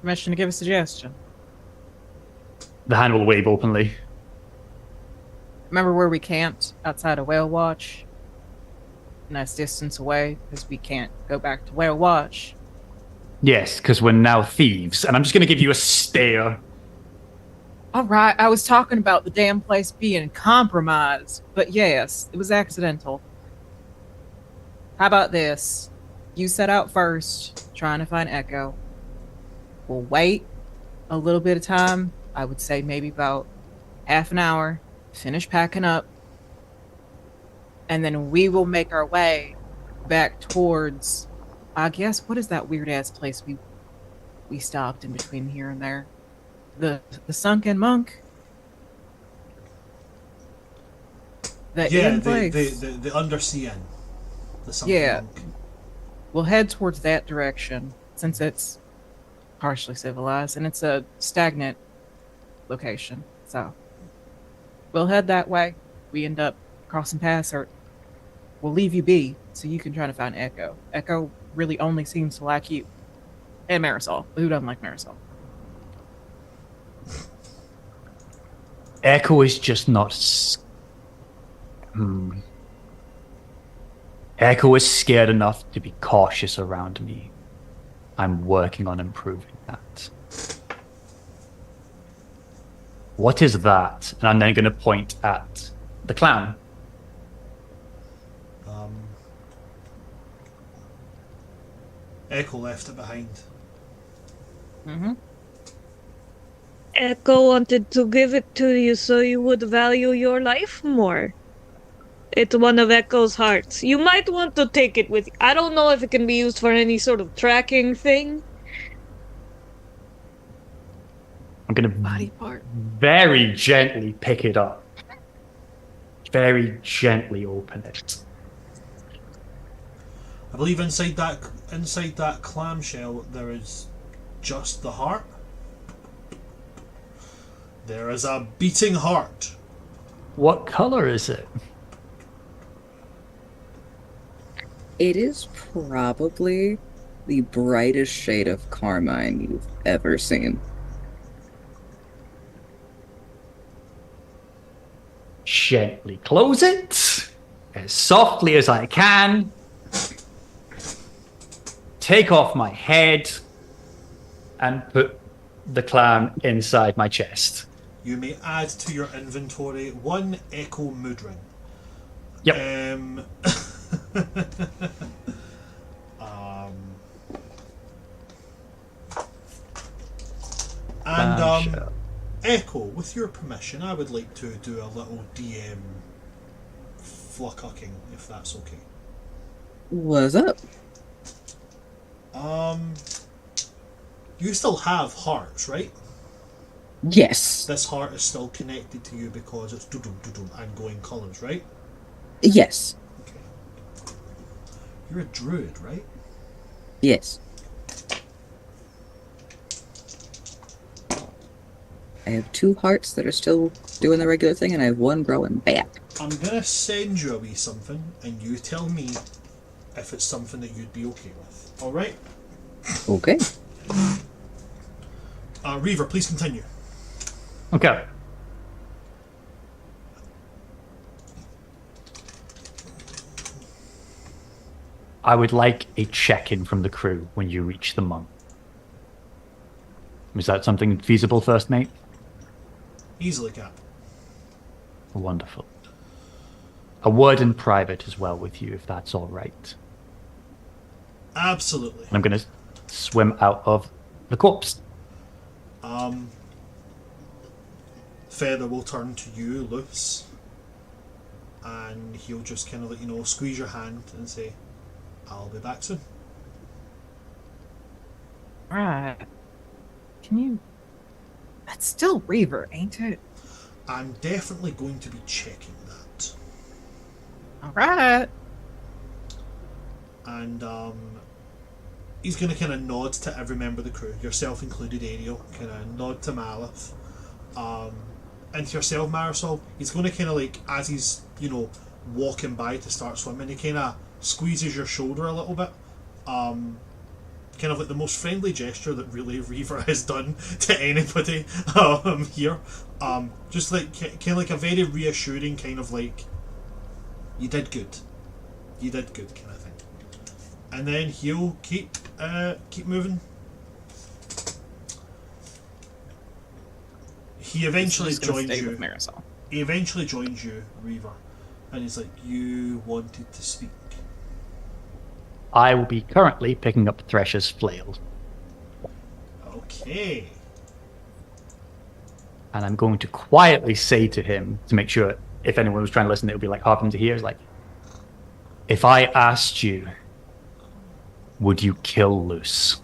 Permission to give a suggestion. The hand will wave openly. Remember where we camped outside of Whale Watch? Nice distance away, because we can't go back to Whale Watch. Yes, because we're now thieves, and I'm just going to give you a stare. All right, I was talking about the damn place being compromised, but yes, it was accidental. How about this? You set out first, trying to find Echo. We'll wait a little bit of time. I would say maybe about half an hour. Finish packing up. And then we will make our way back towards, I guess, what is that weird-ass place we stopped in between here and there? The Sunken Monk? That inn place? The Undersea Inn. The Sunken Monk. We'll head towards that direction, since it's partially civilized, and it's a stagnant location. So, we'll head that way. We end up crossing paths, or we'll leave you be, so you can try to find Echo. Echo really only seems to like you. And Marisol. Who doesn't like Marisol? Echo is just not... Echo is scared enough to be cautious around me. I'm working on improving that. What is that? And I'm then going to point at the clown. Echo left it behind. Mm-hmm. Echo wanted to give it to you so you would value your life more. It's one of Echo's hearts. You might want to take it with you. I don't know if it can be used for any sort of tracking thing. I'm going to very gently pick it up. Very gently open it. I believe inside that clamshell there is just the heart. There is a beating heart. What color is it? It is probably the brightest shade of carmine you've ever seen. Gently close it as softly as I can. Take off my head and put the clown inside my chest. You may add to your inventory 1 Echo mood ring. Yep. Echo, with your permission, I would like to do a little DM fluckucking, if that's okay. What's up? You still have hearts, right? Yes. This heart is still connected to you because it's doo-dum, doo-dum, and glowing colours, right? Yes. Okay. You're a druid, right? Yes. I have 2 hearts that are still doing the regular thing, and I have 1 growing back. I'm gonna send you a wee something, and you tell me if it's something that you'd be okay with. Alright? Okay. Reaver, please continue. Okay. I would like a check-in from the crew when you reach the monk. Is that something feasible, First Mate? Easily, Cap. Wonderful. A word in private as well with you, if that's all right. Absolutely. I'm going to swim out of the corpse. Feather will turn to you, Luce, and he'll just kind of let you know, squeeze your hand and say, I'll be back soon. Right. Can you... That's still Reaver, ain't it? I'm definitely going to be checking that. Alright. And he's going to kind of nod to every member of the crew, yourself included, Ariel, kind of nod to Malith. And to yourself, Marisol, he's going to kind of like, as he's, you know, walking by to start swimming, he kind of squeezes your shoulder a little bit. Kind of like the most friendly gesture that really Reaver has done to anybody here. Just like, kind of like a very reassuring kind of like, you did good. You did good kind of thing. And then he'll keep moving. He eventually joins you. He eventually joins you, Reaver, and he's like, "You wanted to speak." I will be currently picking up Thresher's flail. Okay. And I'm going to quietly say to him, to make sure if anyone was trying to listen, it would be like hard for them to hear, is like, if I asked you, would you kill Luce?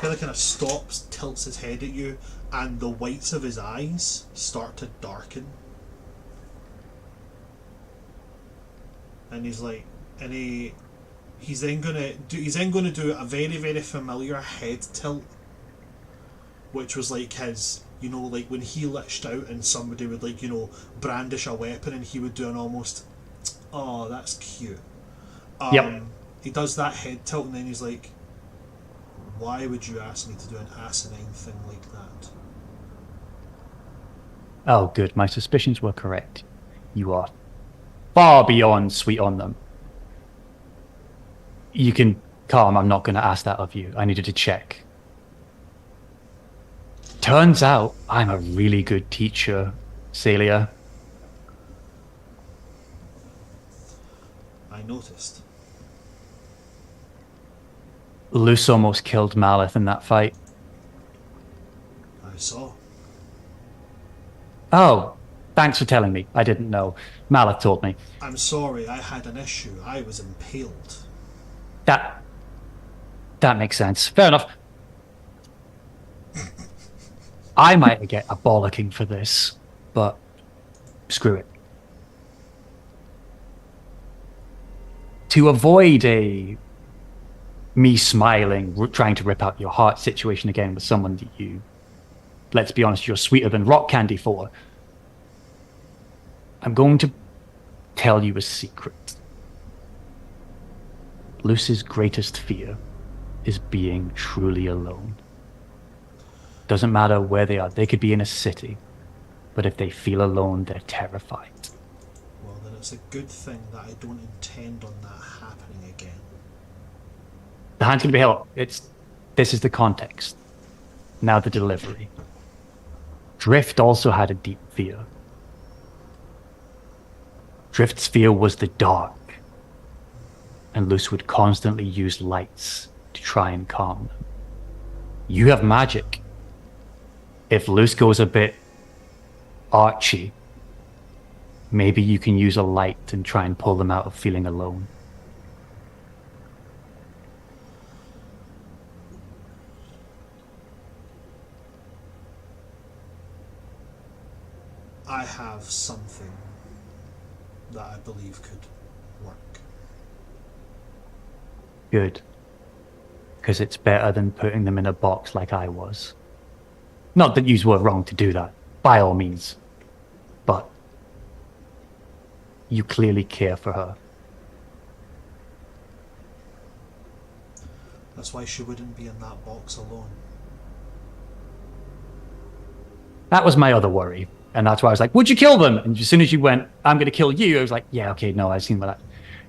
He kind of stops, tilts his head at you, and the whites of his eyes start to darken. And he's like, and he's then gonna do a very, very familiar head tilt, which was like his, you know, like when he liched out and somebody would, like, you know, brandish a weapon and he would do an almost, oh, that's cute. Yep. He does that head tilt and then he's like, why would you ask me to do an asinine thing like that? Oh, good. My suspicions were correct. You are far beyond sweet on them. You can calm. I'm not going to ask that of you. I needed to check. Turns out I'm a really good teacher, Celia. I noticed. Luce almost killed Malith in that fight. I saw. Oh, thanks for telling me. I didn't know. Malith told me. I'm sorry, I had an issue. I was impaled. That makes sense. Fair enough. I might get a bollocking for this, but screw it. To avoid me smiling, trying to rip out your heart situation again with someone that you, let's be honest, you're sweeter than rock candy for, I'm going to tell you a secret. Luce's greatest fear is being truly alone. Doesn't matter where they are. They could be in a city, but if they feel alone, they're terrified. Well, then it's a good thing that I don't intend on that happening again. The hand's going to be held. This is the context. Now the delivery. Drift also had a deep fear. Drift's fear was the dark, and Luce would constantly use lights to try and calm them. You have magic. If Luce goes a bit Archie, maybe you can use a light and try and pull them out of feeling alone. I have something that I believe could work. Good. Because it's better than putting them in a box like I was. Not that you were wrong to do that, by all means. But you clearly care for her. That's why she wouldn't be in that box alone. That was my other worry. And that's why I was like, would you kill them? And as soon as you went, I'm going to kill you, I was like, yeah, okay, no, I've seen that.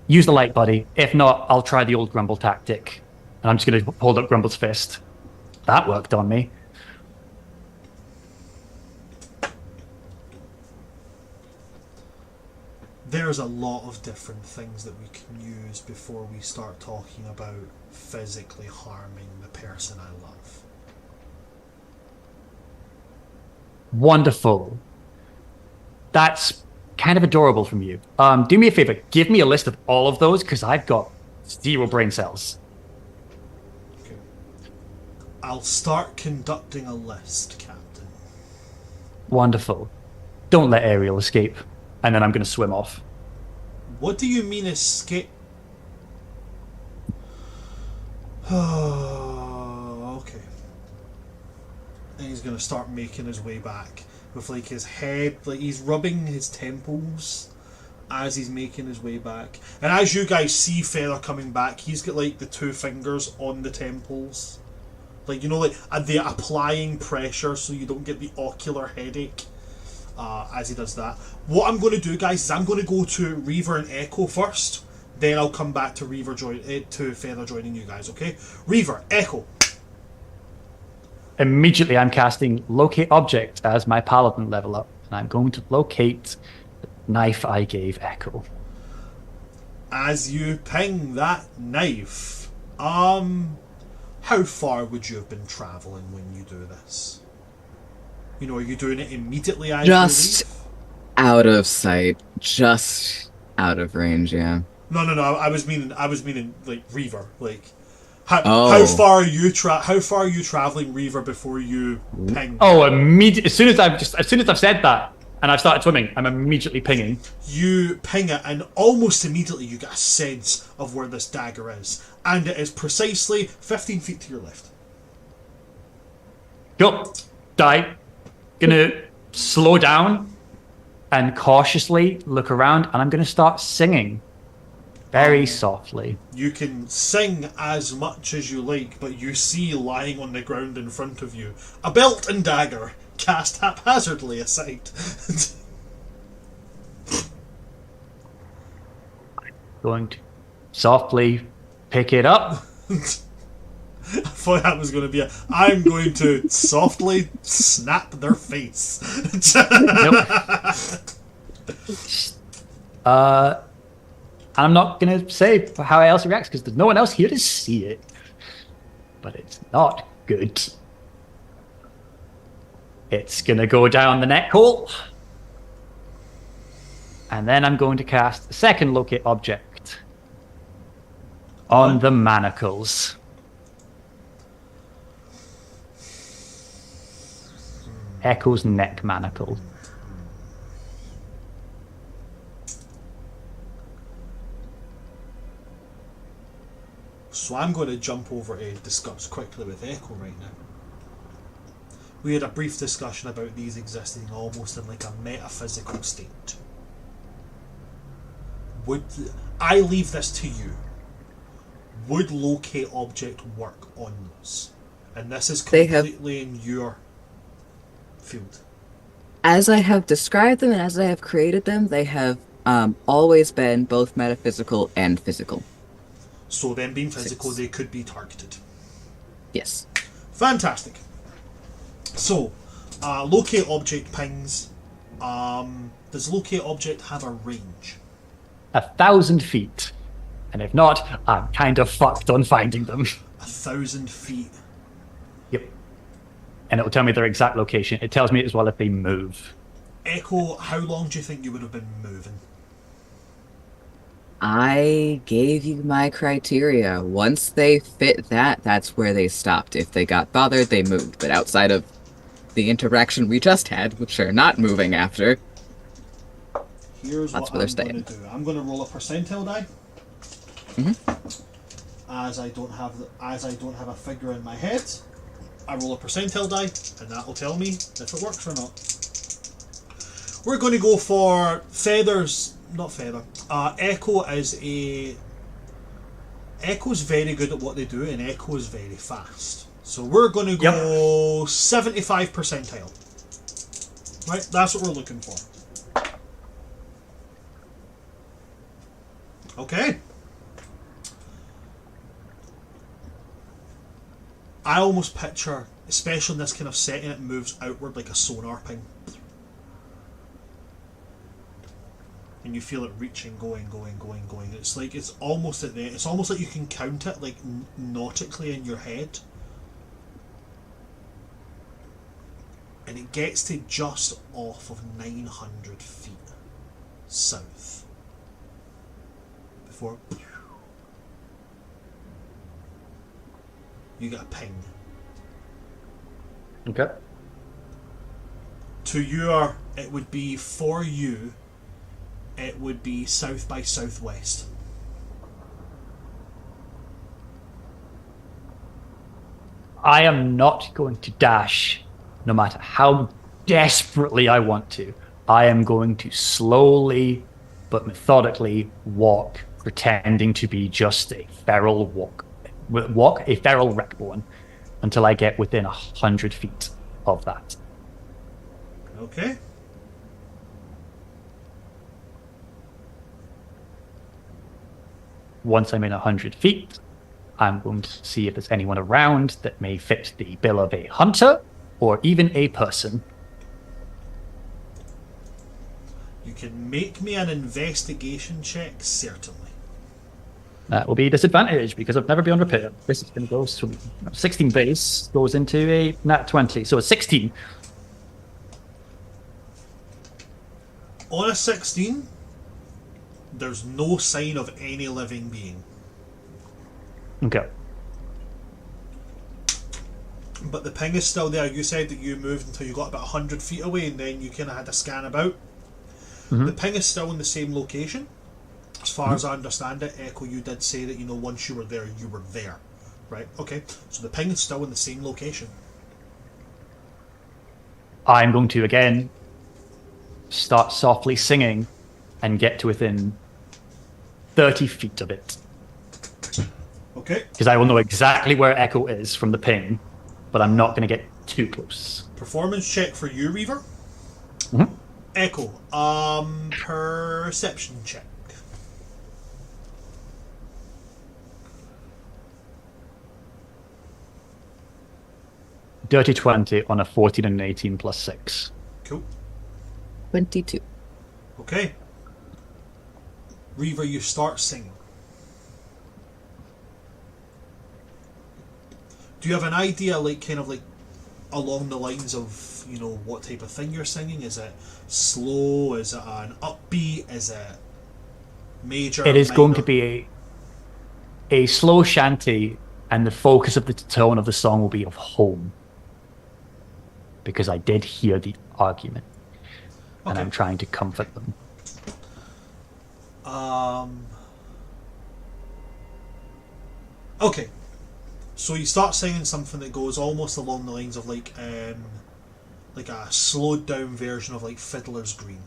Use the light, buddy. If not, I'll try the old Grumble tactic. And I'm just going to hold up Grumble's fist. That worked on me. There's a lot of different things that we can use before we start talking about physically harming the person I love. Wonderful. That's kind of adorable from you. Do me a favor. Give me a list of all of those, because I've got 0 brain cells. Okay. I'll start conducting a list, Captain. Wonderful. Don't let Ariel escape. And then I'm going to swim off. What do you mean escape? Okay. And he's going to start making his way back. With like his head, like he's rubbing his temples as he's making his way back. And as you guys see Feather coming back, he's got like the 2 fingers on the temples. Like, you know, like the applying pressure so you don't get the ocular headache as he does that. What I'm going to do, guys, is I'm going to go to Reaver and Echo first. Then I'll come back to to Feather joining you guys, okay? Reaver, Echo. Immediately, I'm casting Locate Object as my Paladin level up. And I'm going to locate the knife I gave Echo. As you ping that knife, how far would you have been travelling when you do this? You know, are you doing it immediately as Just you leave? out of sight. Just out of range, yeah. No. I was meaning like Reaver. Like, how far are you traveling, Reaver, before you ping? Oh, immediately. As soon as I've said that and I've started swimming, I'm immediately pinging. You ping it, and almost immediately you get a sense of where this dagger is, and it is precisely 15 feet to your left. Go. Die. Gonna slow down and cautiously look around, and I'm gonna start singing. Very softly. You can sing as much as you like, but you see lying on the ground in front of you a belt and dagger cast haphazardly aside. Going to softly pick it up. I thought that was going to be I'm going to softly snap their face. Nope. I'm not going to say how else it reacts because there's no one else here to see it. But it's not good. It's going to go down the neck hole. And then I'm going to cast the second Locate Object on the manacles. Echo's neck manacle. So I'm going to jump over to discuss quickly with Echo right now. We had a brief discussion about these existing almost in like a metaphysical state. I leave this to you. Would Locate Object work on those? And this is completely in your field. As I have described them and as I have created them, they have always been both metaphysical and physical. So them being physical, they could be targeted. Yes. Fantastic. So, Locate Object pings. Does Locate Object have a range? 1,000 feet. And if not, I'm kind of fucked on finding them. 1,000 feet. Yep. And it will tell me their exact location. It tells me as well if they move. Echo, how long do you think you would have been moving? I gave you my criteria. Once they fit that, that's where they stopped. If they got bothered, they moved. But outside of the interaction we just had, which are not moving after, Here's that's what where they're I'm going staying. to do. I'm going to roll a percentile die. As I don't have a figure in my head, I roll a percentile die, and that will tell me if it works or not. We're going to go for feathers, not feather. Echo's very good at what they do, and Echo is very fast. So we're going to go 75 percentile. Right, that's what we're looking for. Okay. I almost picture, especially in this kind of setting, it moves outward like a sonar ping. And you feel it reaching, going. It's like it's almost at the. It's almost like you can count it like nautically in your head. And it gets to just off of 900 feet south. Before you get a ping. Okay. To your, it would be for you. It would be south by southwest. I am not going to dash, no matter how desperately I want to. I am going to slowly but methodically walk, pretending to be just a feral a feral wreckborn, until I get within 100 feet of that. Okay. Once I'm in 100 feet, I'm going to see if there's anyone around that may fit the bill of a hunter or even a person. You can make me an investigation check, certainly. That will be a disadvantage because I've never been repaired. This is going to go to 16 base, goes into a nat 20, so a 16. On a 16, there's no sign of any living being. Okay. But the ping is still there. You said that you moved until you got about 100 feet away and then you kind of had to scan about. Mm-hmm. The ping is still in the same location. As far as I understand it, Echo, you did say that, once you were there, you were there. Right? Okay. So the ping is still in the same location. I'm going to, again, start softly singing and get to within 30 feet of it. Okay. Because I will know exactly where Echo is from the ping, but I'm not going to get too close. Performance check for you, Reaver. Mm-hmm. Echo, perception check. Dirty 20 on a 14 and an 18 plus 6. Cool. 22. Okay. Reaver, you start singing. Do you have an idea, along the lines of, what type of thing you're singing? Is it slow? Is it an upbeat? Is it major? It is minor? going to be a slow shanty, and the focus of the tone of the song will be of home. Because I did hear the argument. And Okay. I'm trying to comfort them. Okay. So you start singing something that goes almost along the lines of like a slowed down version of like Fiddler's Green.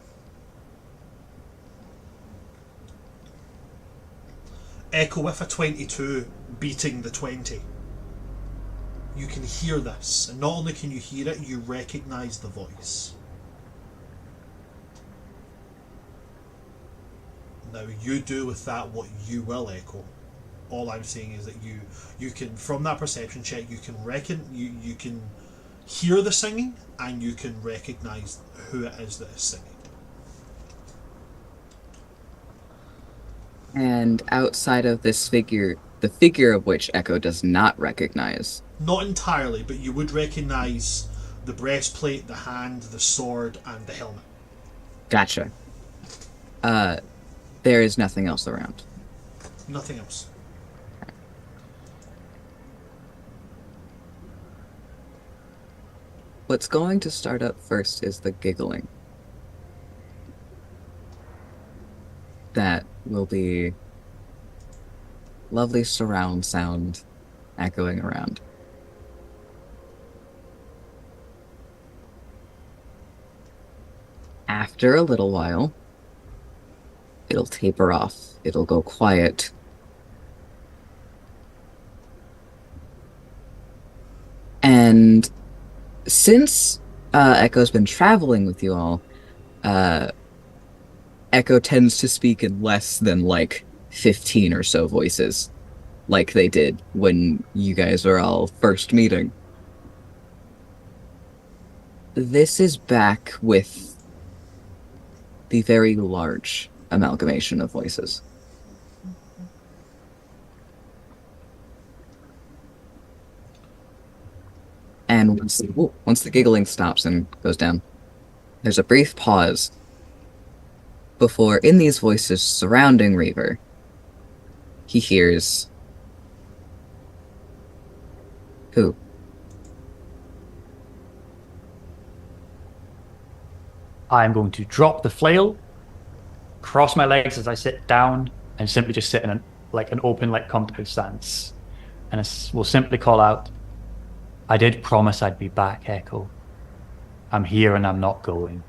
Echo with a 22 beating the 20. You can hear this, and not only can you hear it, you recognise the voice. Now you do with that what you will, Echo. All I'm saying is that you can, from that perception check, you can hear the singing, and you can recognise who it is that is singing. And outside of this figure, the figure of which Echo does not recognize. Not entirely, but you would recognise the breastplate, the hand, the sword, and the helmet. Gotcha. There is nothing else around. Nothing else. What's going to start up first is the giggling. That will be lovely surround sound echoing around. After a little while, it'll taper off. It'll go quiet. And since Echo's been traveling with you all, Echo tends to speak in less than, like, 15 or so voices, like they did when you guys were all first meeting. This is back with the very large amalgamation of voices. And once the giggling stops and goes down, there's a brief pause before, in these voices surrounding Reaver, he hears... Who? I'm going to drop the flail, cross my legs as I sit down, and simply just sit in an open, comfortable stance. And we'll simply call out, I did promise I'd be back, Echo. I'm here and I'm not going.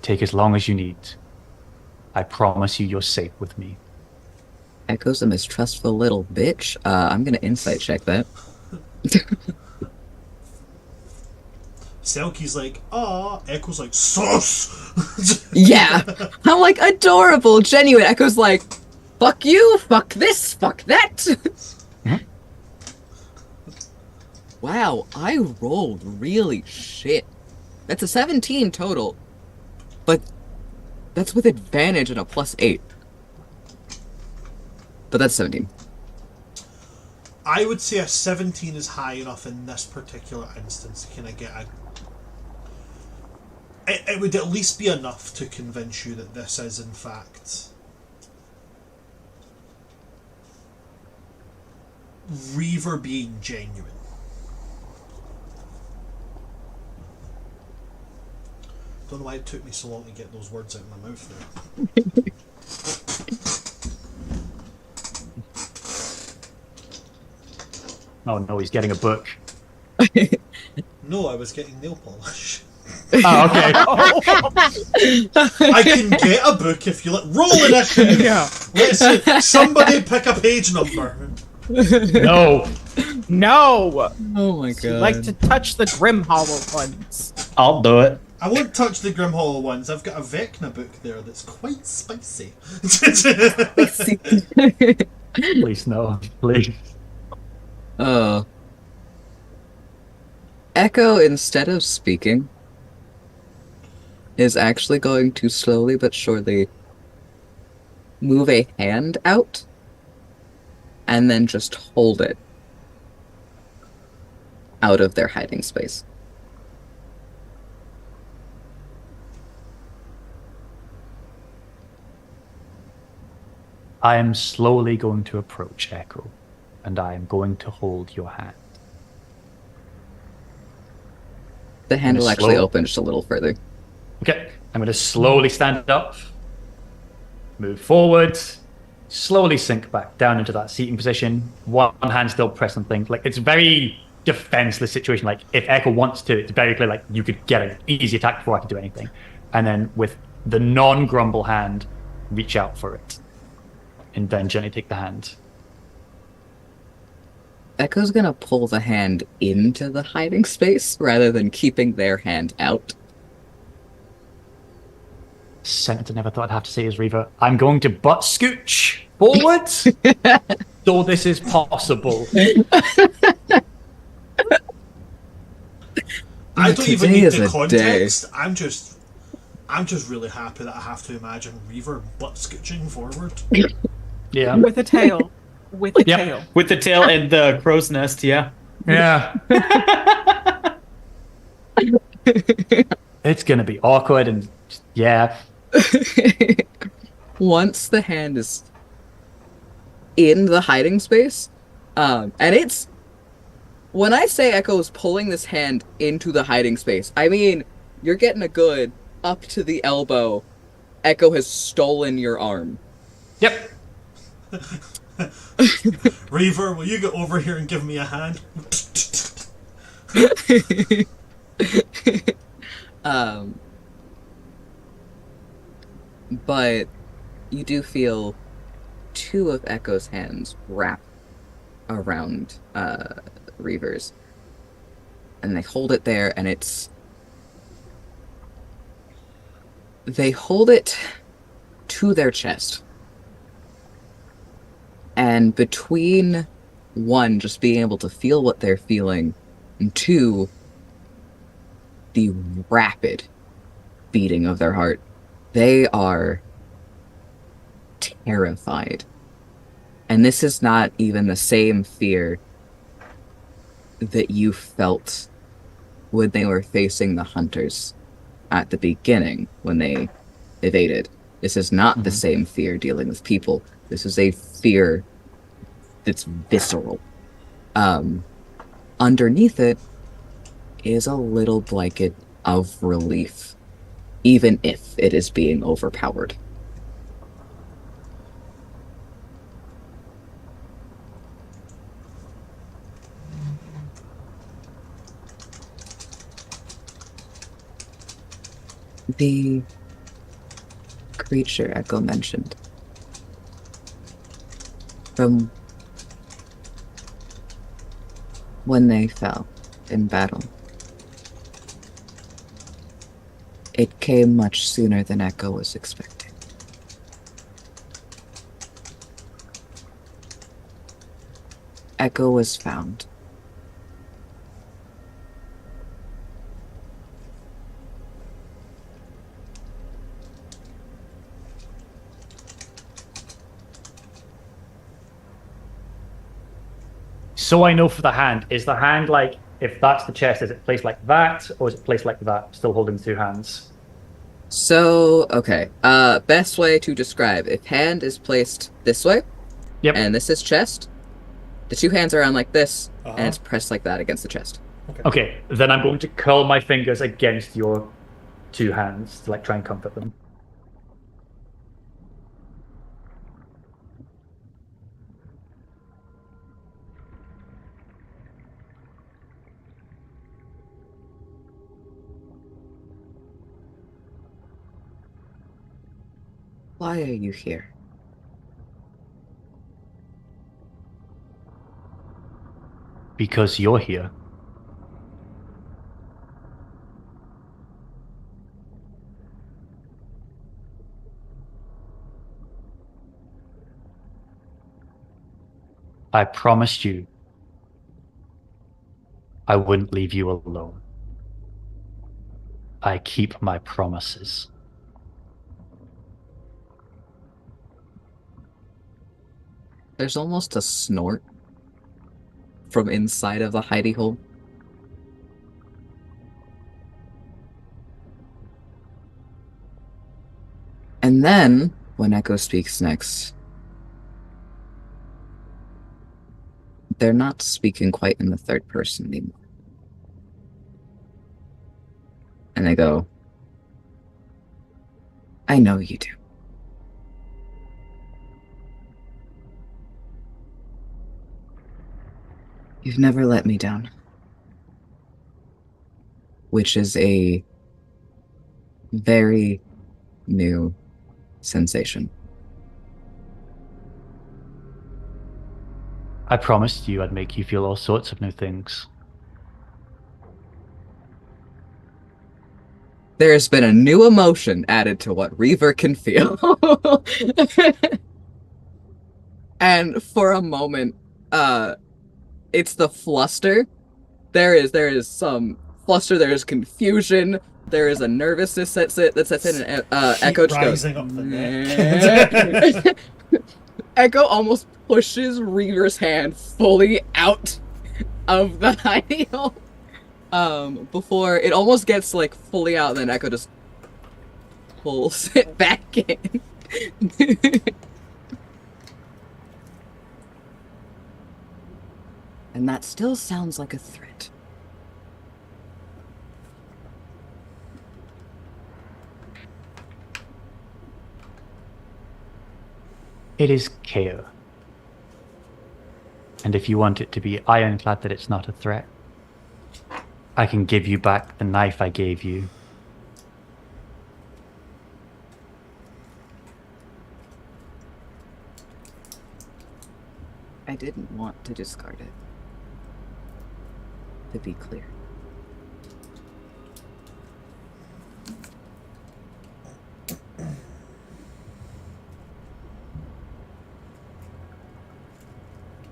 Take as long as you need. I promise you you're safe with me. Echo's a mistrustful little bitch. I'm gonna insight check that. Selkie's like, ah. Echo's like, sus! Yeah! I'm like, adorable, genuine. Echo's like, fuck you, fuck this, fuck that! Wow, I rolled really shit. That's a 17 total. But that's with advantage and a +8. But that's 17. I would say a 17 is high enough in this particular instance to kind of get a... It would at least be enough to convince you that this is, in fact, Reaver being genuine. Don't know why it took me so long to get those words out of my mouth there. Oh no, he's getting a book. No, I was getting nail polish. Oh, okay. I can get a book if you let roll initiative. Yeah. Let's see. Somebody pick a page number. No. No! Oh my I god. like to touch the Grim Hollow ones. I'll do it. I won't touch the Grim Hollow ones. I've got a Vecna book there that's quite spicy. Please, no. Please. Echo, instead of speaking, is actually going to slowly but surely move a hand out and then just hold it out of their hiding space. I am slowly going to approach Echo, and I am going to hold your hand. The hand will actually slow- open just a little further. Okay, I'm going to slowly stand up, move forward, slowly sink back down into that seating position. One hand still pressed on things. Like, it's a very defenseless situation. Like, if Echo wants to, it's very clear, like, you could get an easy attack before I can do anything. And then with the non-grumble hand, reach out for it. And then gently take the hand. Echo's gonna pull the hand into the hiding space rather than keeping their hand out. Sentence I never thought I'd have to say is Reaver. I'm going to butt scooch forward, so this is possible. I don't even Today need is the a context. I'm just really happy that I have to imagine Reaver butt scooching forward. Yeah. With a tail. With a Yep. tail. With the tail and the crow's nest, yeah. Yeah. It's gonna be awkward and yeah. Once the hand is in the hiding space, and it's when I say Echo is pulling this hand into the hiding space, I mean you're getting a good up to the elbow. Echo has stolen your arm. Yep. Reaver, will you get over here and give me a hand? But you do feel two of Echo's hands wrap around Reaver's. And they hold it there, and they hold it to their chest. And between one, just being able to feel what they're feeling, and two, the rapid beating of their heart, they are terrified. And this is not even the same fear that you felt when they were facing the hunters at the beginning when they evaded. This is not the same fear dealing with people. This is a fear that's visceral. Underneath it is a little blanket of relief, even if it is being overpowered. The creature Echo mentioned, from when they fell in battle, it came much sooner than Echo was expecting. Echo was found. So I know for the hand, is the hand like, if that's the chest, is it placed like that, or is it placed like that, still holding the two hands? So, okay. Best way to describe, if hand is placed this way, Yep. and this is chest, the two hands are on like this, and it's pressed like that against the chest. Okay, then I'm going to curl my fingers against your two hands to like try and comfort them. Why are you here? Because you're here. I promised you I wouldn't leave you alone. I keep my promises. There's almost a snort from inside of the hidey hole. And then, when Echo speaks next, they're not speaking quite in the third person anymore. And they go, I know you do. You've never let me down. Which is a very new sensation. I promised you I'd make you feel all sorts of new things. There's been a new emotion added to what Reaver can feel. And for a moment, it's the fluster. There is some fluster, there is confusion, there is a nervousness that sets in, and Echo just goes, rising up the neck. Echo almost pushes Reaver's hand fully out of the hidey hole. before it almost gets like fully out, and then Echo just pulls it back in. And that still sounds like a threat. It is Keo. And if you want it to be ironclad that it's not a threat, I can give you back the knife I gave you. I didn't want to discard it. To be clear.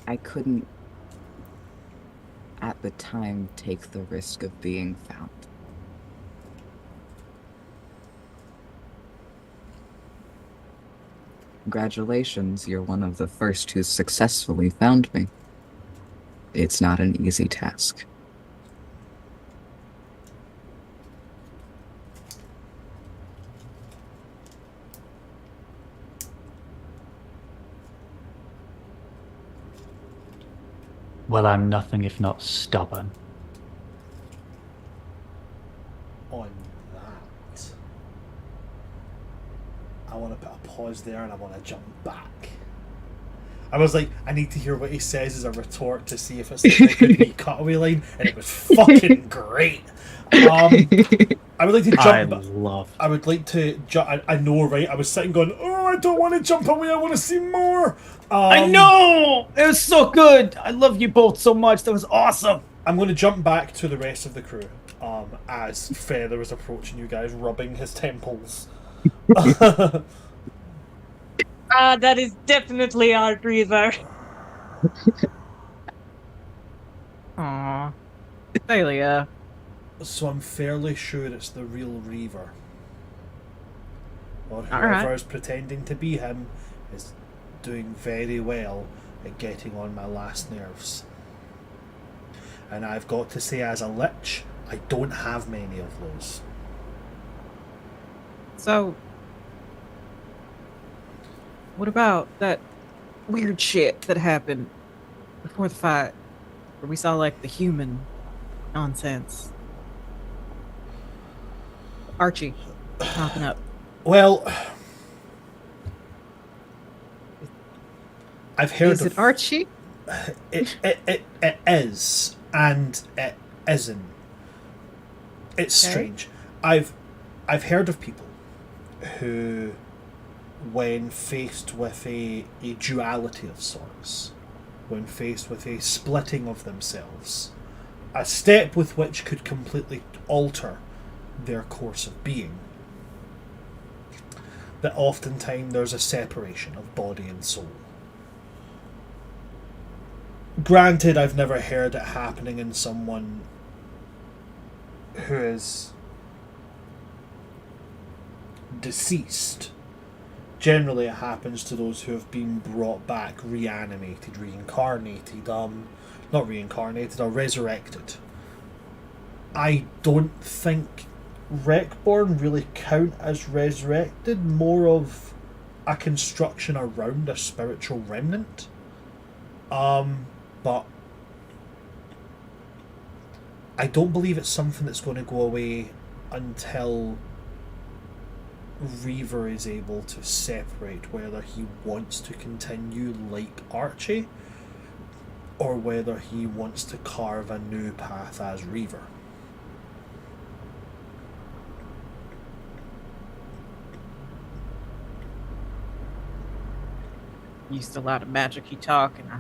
I couldn't, at the time, take the risk of being found. Congratulations, you're one of the first who successfully found me. It's not an easy task. Well, I'm nothing if not stubborn. On that, I want to put a pause there and I want to jump back. I was like, I need to hear what he says as a retort to see if it's like a good wee cutaway line, and it was fucking great. I would like to jump. I would like to jump. I know, right? I was sitting going, oh, I don't want to jump away. I want to see more. I know! It was so good! I love you both so much. That was awesome! I'm going to jump back to the rest of the crew as Feather is approaching you guys, rubbing his temples. That is definitely our Reaver. Aww. Thalia. So I'm fairly sure it's the real Reaver. Or Alright. whoever's pretending to be him is doing very well at getting on my last nerves. And I've got to say, as a lich, I don't have many of those. So, what about that weird shit that happened before the fight? Where we saw, like, the human nonsense. Archie popping up. Well, I've heard Is it Archie? It is, and it isn't. It's Okay. strange. I've heard of people who, when faced with a duality of sorts, when faced with a splitting of themselves, a step with which could completely alter their course of being, that oftentimes there's a separation of body and soul. Granted, I've never heard it happening in someone who is deceased. Generally, it happens to those who have been brought back, reanimated, reincarnated, not reincarnated, or resurrected. I don't think Wreckborn really count as resurrected, more of a construction around a spiritual remnant. But I don't believe it's something that's going to go away until Reaver is able to separate whether he wants to continue like Archie or whether he wants to carve a new path as Reaver. Used a lot of magic-y talk, and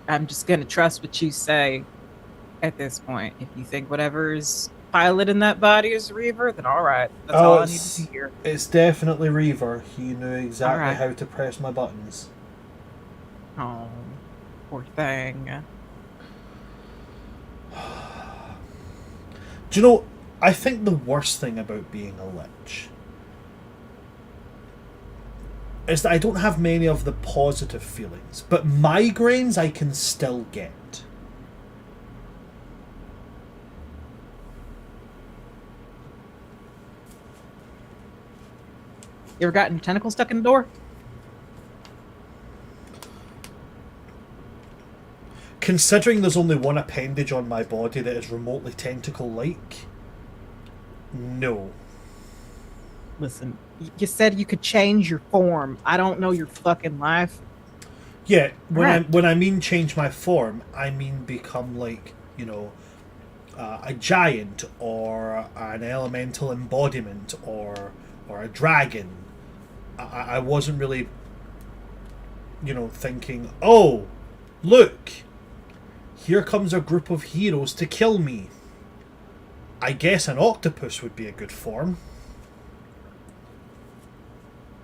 I'm just gonna trust what you say at this point. If you think whatever is piloting that body is Reaver, then alright. That's all I need to hear. It's definitely Reaver. He knew exactly Alright. how to press my buttons. Oh, poor thing. Do you know, I think the worst thing about being a lich is that I don't have many of the positive feelings, but migraines I can still get. You ever gotten tentacle stuck in the door? Considering there's only one appendage on my body that is remotely tentacle-like, no. Listen, you said you could change your form. I don't know your fucking life. Yeah, Right. when I mean change my form, I mean become like, a giant or an elemental embodiment or a dragon. I wasn't really, thinking, oh, look, here comes a group of heroes to kill me. I guess an octopus would be a good form.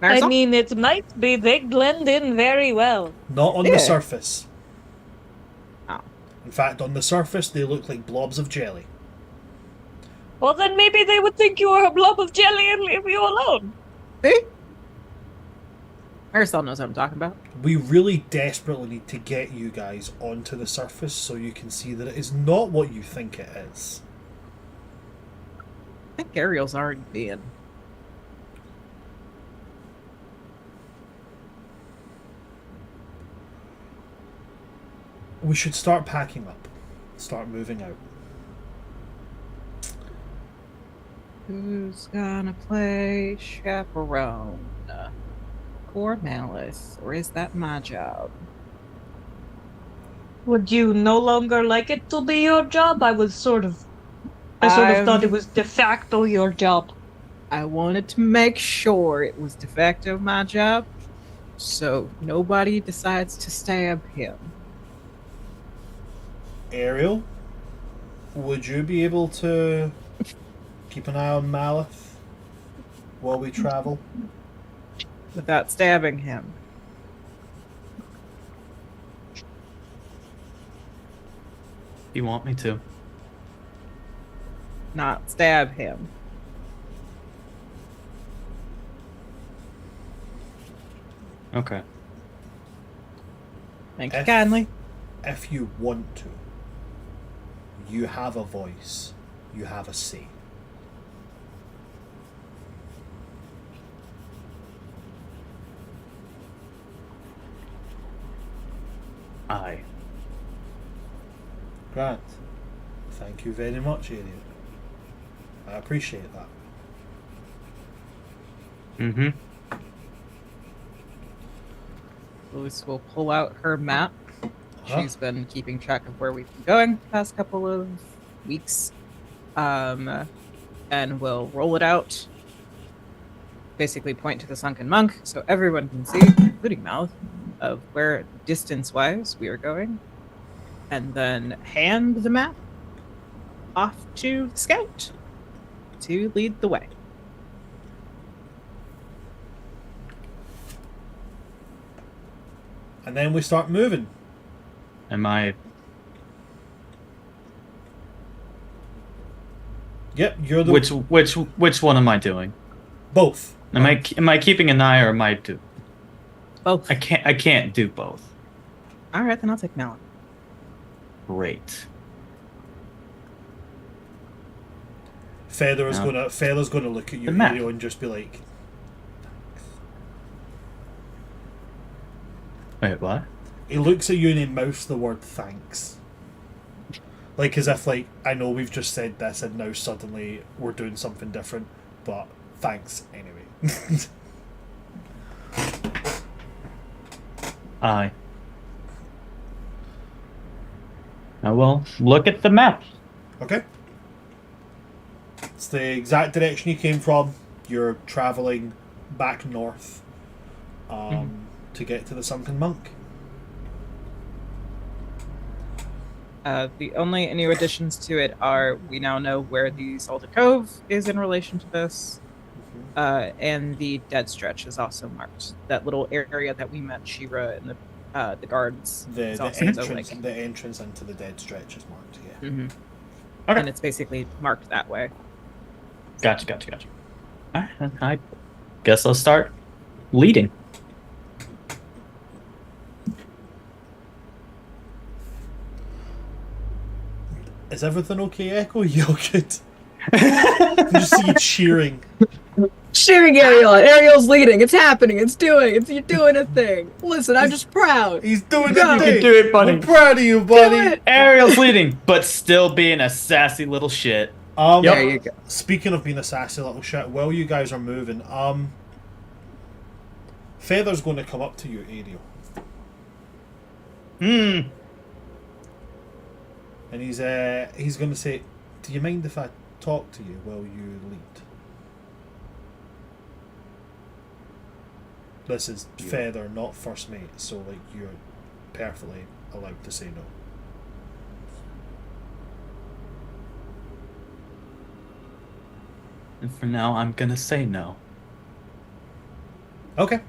I Marisol? mean, it might be. They blend in very well. Not on Yeah. the surface. Oh. In fact, on the surface, they look like blobs of jelly. Well, then maybe they would think you were a blob of jelly and leave you alone. See? Marisol knows what I'm talking about. We really desperately need to get you guys onto the surface so you can see that it is not what you think it is. I think Ariel's already been. We should start packing up. Start moving out. Who's gonna play chaperone? Or Malice? Or is that my job? Would you no longer like it to be your job? I sort of thought it was de facto your job. I wanted to make sure it was de facto my job, so nobody decides to stab him. Ariel, would you be able to keep an eye on Malith while we travel? Without stabbing him. You want me to? Not stab him. Okay. Thank you If- kindly. If you want to, you have a voice. You have a say. Aye. Grant, thank you very much, Ariel. I appreciate that. Mm-hmm. Luce will pull out her map. Huh? She's been keeping track of where we've been going the past couple of weeks. And we'll roll it out. Basically point to the sunken monk so everyone can see, including Mouth, of where distance-wise we are going. And then hand the map off to the scout to lead the way. And then we start moving. Am I? Yep, you're the Which one am I doing? both. Am I keeping an eye or am I do? Both. I can't do both. All right, then I'll take Malin. Great. Feather's No. gonna look at you, The map. Ariel, and just be like, Wait, what? he looks at you and he mouths the word thanks. Like as if like, I know we've just said this and now suddenly we're doing something different, but thanks anyway. Aye. Now, well, look at the map. Okay. It's the exact direction you came from. You're travelling back north to get to the Sunken Monk. The only new additions to it are we now know where the Salted Cove is in relation to this, and the Dead Stretch is also marked. That little area that we met Shira and the guards. is The also entrance, like, the entrance into the Dead Stretch is marked. Yeah. Mhm. Okay. And it's basically marked that way. Gotcha. Alright, then I guess I'll start leading. Is everything okay, Echo? You all good? You just see you cheering. Cheering Ariel. Ariel's leading. It's happening. You're doing a thing. Listen, I'm just proud. He's doing Go. the You thing. can do it, buddy. I'm proud of you, buddy. Ariel's leading, but still being a sassy little shit. There you go. Speaking of being a sassy little shit, while you guys are moving, Feather's going to come up to you, Ariel. And he's going to say, "Do you mind if I talk to you while you lead?" This is Feather, not first mate, so like you're perfectly allowed to say no. And for now, I'm gonna say no. Okay.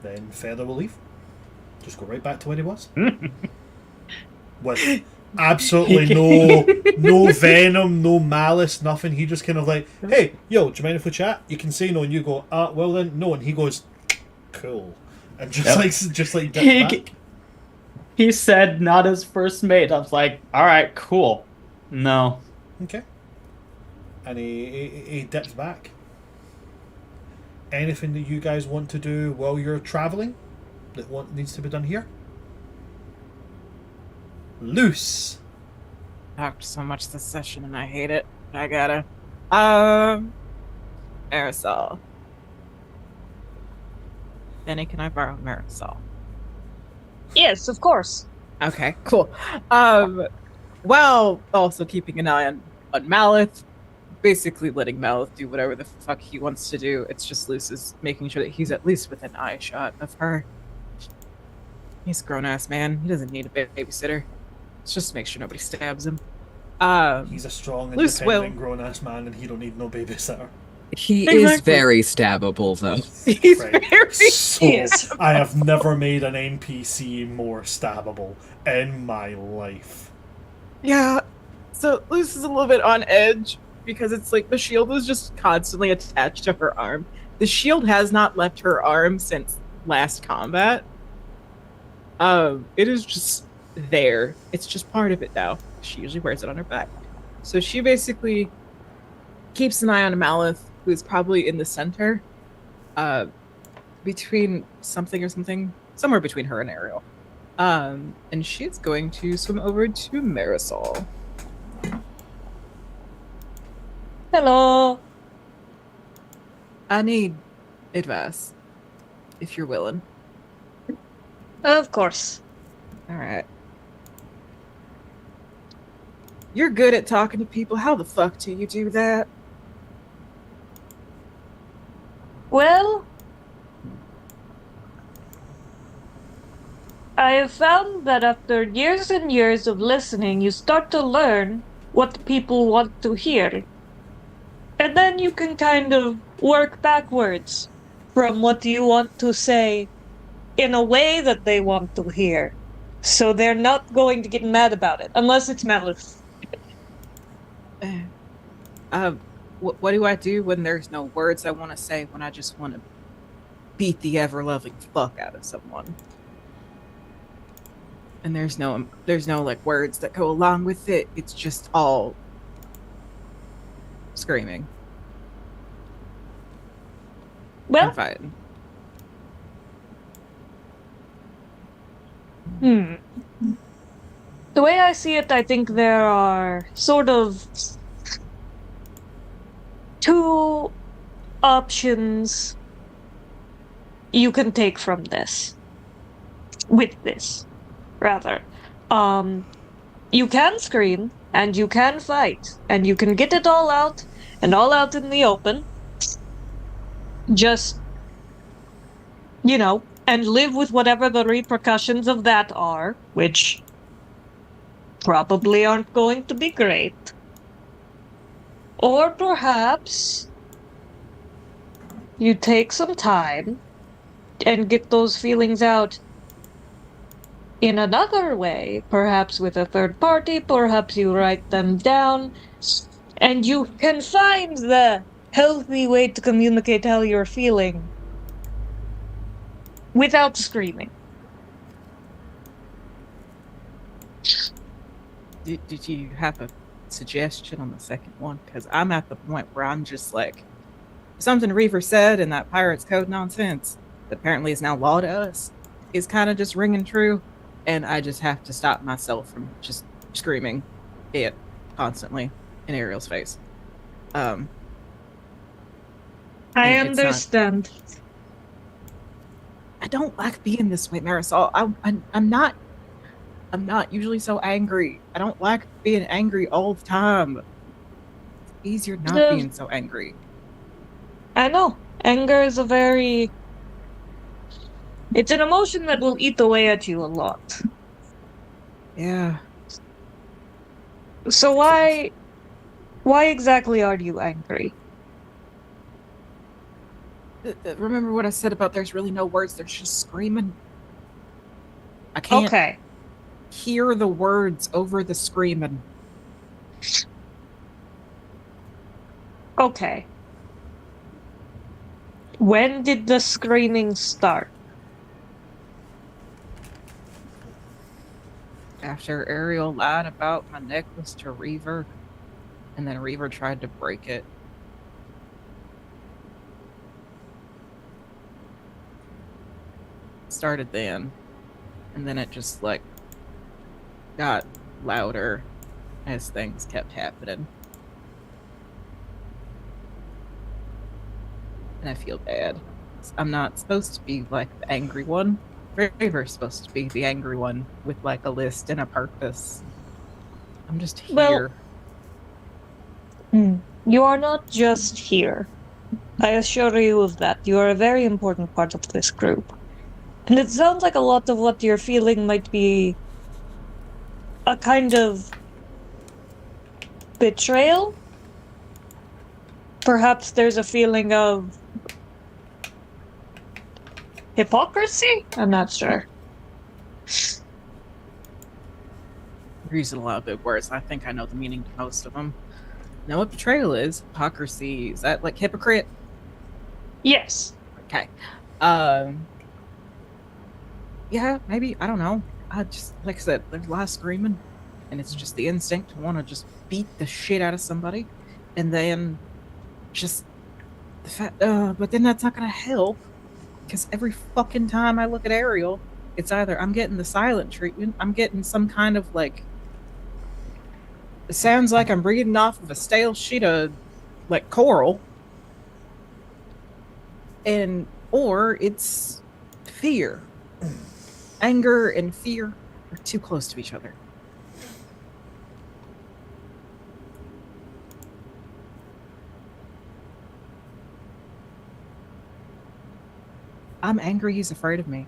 Then Feather will leave. Just go right back to where he was. With absolutely no venom, no malice, nothing. He just kind of like, "Hey, yo, do you mind if we chat?" You can say no, and you go, well then, no, and he goes, "Cool," and just like dips back. He said not his first mate. I was like, all right, cool. No. Okay. And he dips back. Anything that you guys want to do while you're traveling that needs to be done here? Loose. Talked so much this session and I hate it. I gotta. Marisol. Benny, can I borrow Marisol? Yes, of course. Okay, cool. While also keeping an eye on Malith, basically letting Malith do whatever the fuck he wants to do. It's just Luce is making sure that he's at least within eye shot of her. He's a grown-ass man. He doesn't need a babysitter. It's just to make sure nobody stabs him. He's a strong, Luce independent, grown-ass man, and he don't need no babysitter. He is very stabbable, though. He's Right. very So, I have never made an NPC more stabbable in my life. Yeah. So Luce is a little bit on edge because it's like the shield is just constantly attached to her arm. The shield has not left her arm since last combat. It is just there. It's just part of it now. She usually wears it on her back. So she basically keeps an eye on Malith, who is probably in the center, between something or something, somewhere between her and Ariel. And she's going to swim over to Marisol. Hello. I need advice, if you're willing. Of course. All right. You're good at talking to people. How the fuck do you do that? Well, I have found that after years and years of listening, you start to learn what people want to hear. And then you can kind of work backwards from what you want to say in a way that they want to hear. So they're not going to get mad about it, unless it's malice. What do I do when there's no words I want to say, when I just want to beat the ever-loving fuck out of someone? And there's no like words that go along with it. It's just all screaming Well, and fighting. The way I see it, I think there are sort of two options you can take from this. With this, rather. You can scream, and you can fight, and you can get it all out, and all out in the open. Just, and live with whatever the repercussions of that are, which probably aren't going to be great. Or perhaps you take some time and get those feelings out in another way, perhaps with a third party, perhaps you write them down, and you can find the healthy way to communicate how you're feeling without screaming. Did you have a suggestion on the second one? Because I'm at the point where I'm just like, something Reaver said in that Pirates Code nonsense that apparently is now law to us is kind of just ringing true, and I just have to stop myself from just screaming it constantly in Ariel's face. I And it's not- understand. I don't like being this way, Marisol. I'm not usually so angry. I don't like being angry all the time. It's easier not Yeah. being so angry. I know. Anger is it's an emotion that will eat away at you a lot. Yeah. So why exactly are you angry? Remember what I said about there's really no words, there's just screaming? I can't Okay. hear the words over the screaming. Okay. When did the screaming start? After Ariel lied about my necklace to Reaver, and then Reaver tried to break it. Started then, and then it just like got louder as things kept happening. And I feel bad. I'm not supposed to be like the angry one. Reaver's supposed to be the angry one with like a list and a purpose. I'm just here. Well, you are not just here. I assure you of that. You are a very important part of this group. And it sounds like a lot of what you're feeling might be a kind of betrayal. Perhaps there's a feeling of hypocrisy? I'm not sure. You're using a lot of big words. I think I know the meaning to most of them. Know what betrayal is? Hypocrisy. Is that like hypocrite? Yes. Okay. Yeah, maybe. I don't know. I just, like I said, there's a lot of screaming, and it's just the instinct to want to just beat the shit out of somebody, and then just the fact. But then that's not gonna help, because every fucking time I look at Ariel, it's either I'm getting the silent treatment, I'm getting some kind of like. It sounds like I'm reading off of a stale sheet of like coral, or it's fear. Anger and fear are too close to each other. I'm angry he's afraid of me.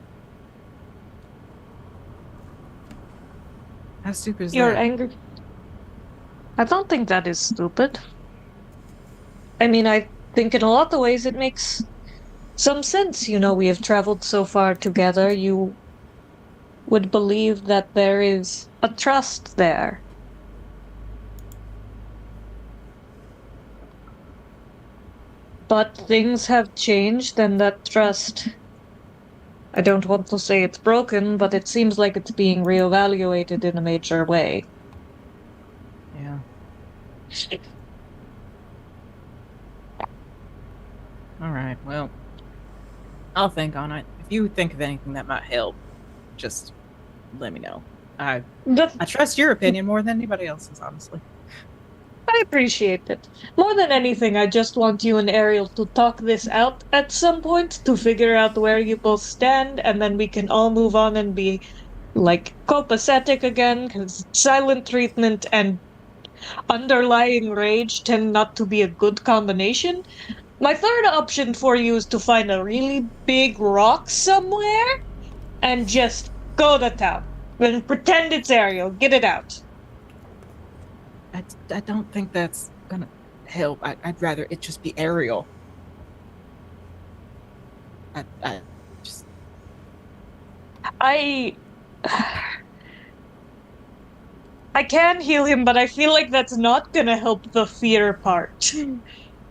How stupid is You're that? angry. I don't think that is stupid. I mean, I think in a lot of ways it makes some sense. You know, we have traveled so far together. You would believe that there is a trust there. But things have changed, and that trust. I don't want to say it's broken, but it seems like it's being reevaluated in a major way. Yeah. All right. Well, I'll think on it. If you think of anything that might help, just let me know. I trust your opinion more than anybody else's, honestly. I appreciate it. More than anything, I just want you and Ariel to talk this out at some point to figure out where you both stand, and then we can all move on and be, like, copacetic again, because silent treatment and underlying rage tend not to be a good combination. My third option for you is to find a really big rock somewhere and just go to town. And pretend it's Ariel. Get it out. I don't think that's gonna help. I'd rather it just be Ariel. I just. I can heal him, but I feel like that's not gonna help the fear part.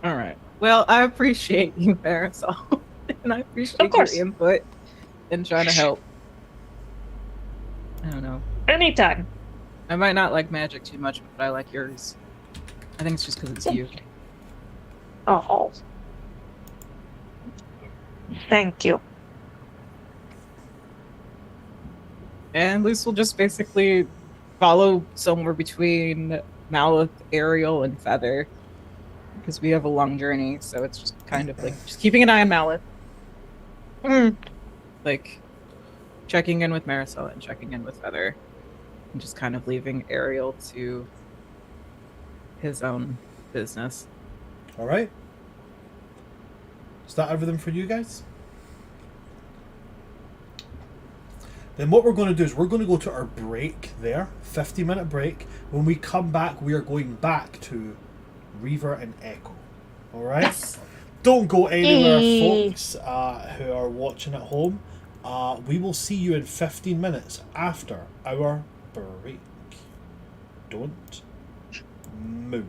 All right. Well, I appreciate you, Marisol, and I appreciate Of course. your input in trying to help. I don't know. Anytime. I might not like magic too much, but I like yours. I think it's just because it's you. Oh, thank you. And Luce will just basically follow somewhere between Malith, Ariel, and Feather because we have a long journey. So it's just kind of like just keeping an eye on Malith, Mm. like checking in with Marisol and checking in with Feather, and just kind of leaving Ariel to his own business. All right. Is that everything for you guys? Then what we're going to do is we're going to go to our break there, 50-minute break. When we come back, we are going back to Reaver and Echo. All right? Yes. Don't go anywhere, Eee. folks who are watching at home. We will see you in 15 minutes after our break. Don't move.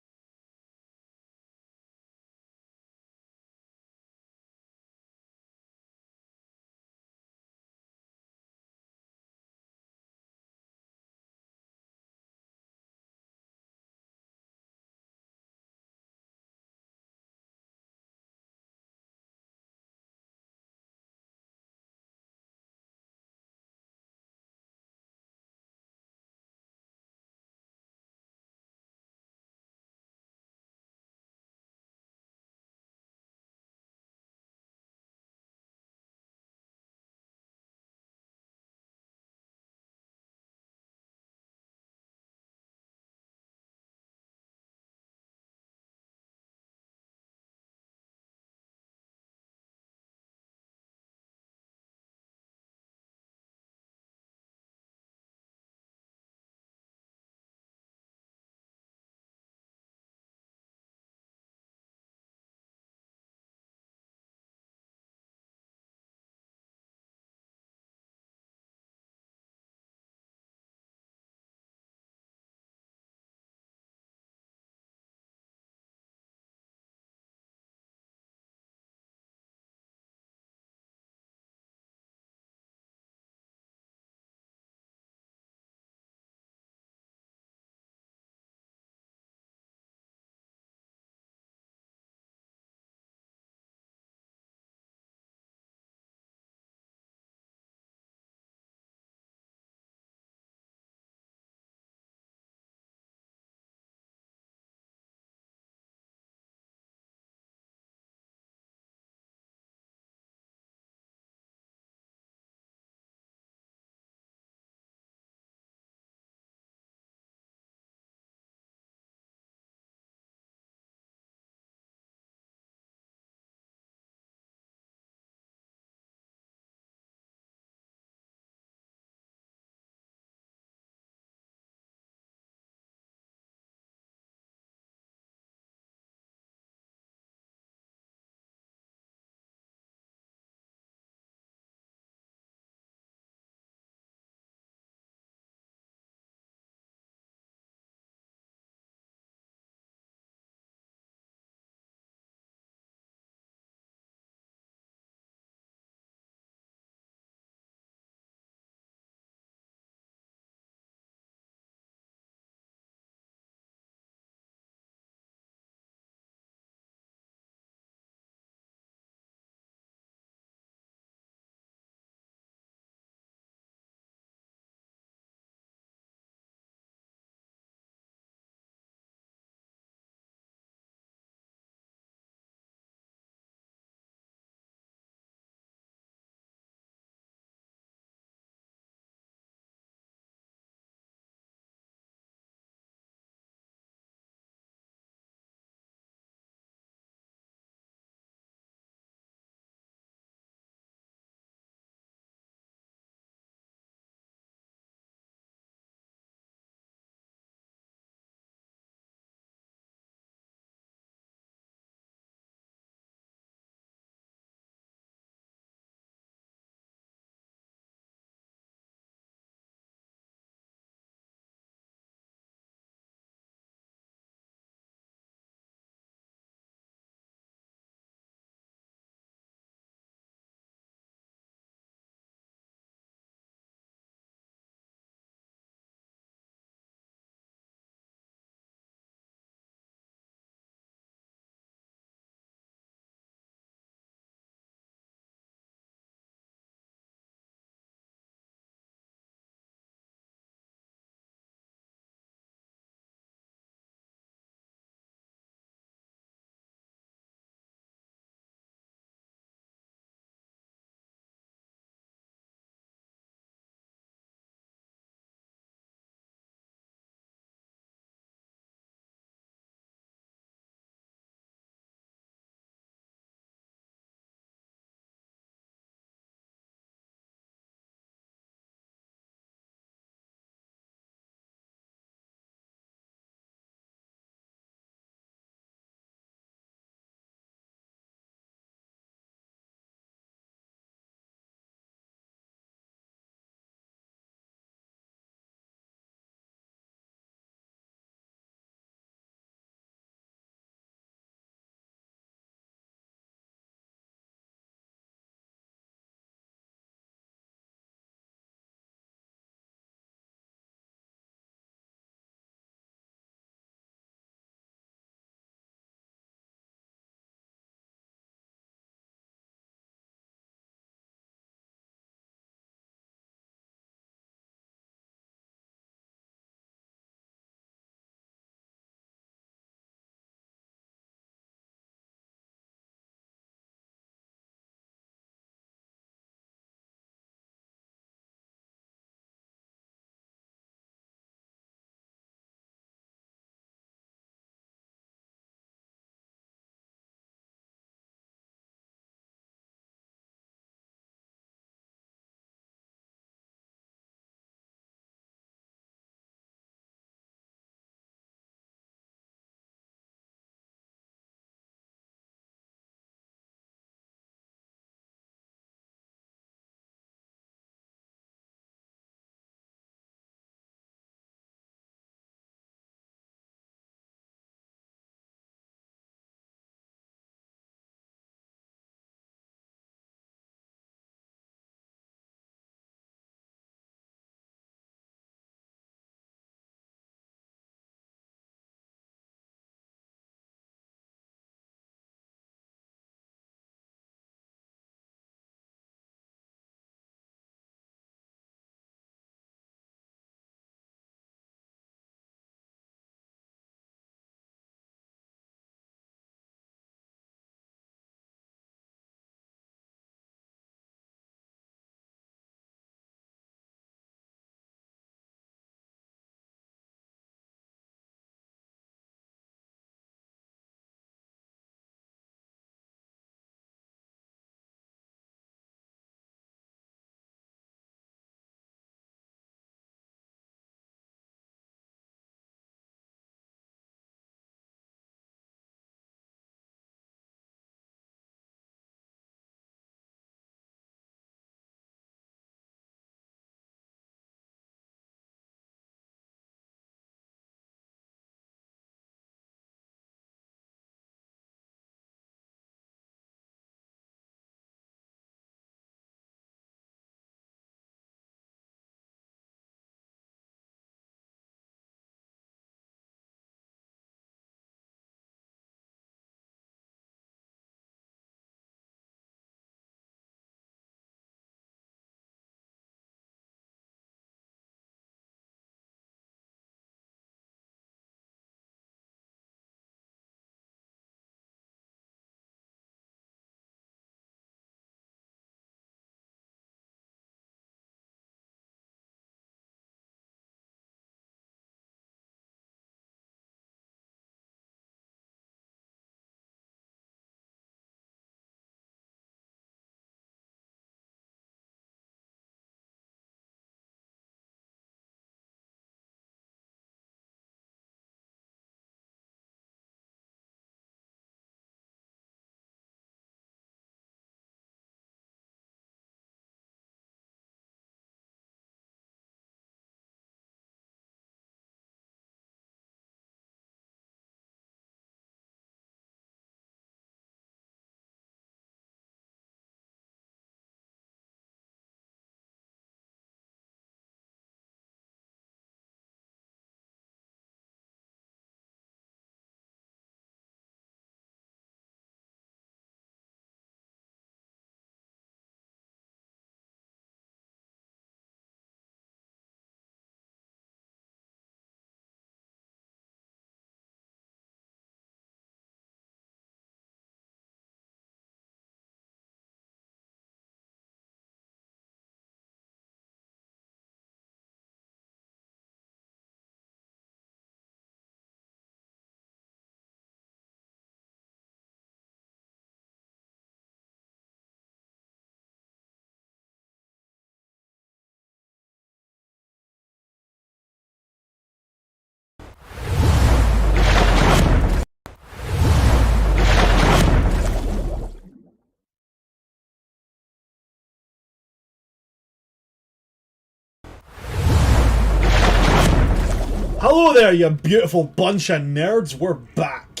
Hello there, you beautiful bunch of nerds. We're back.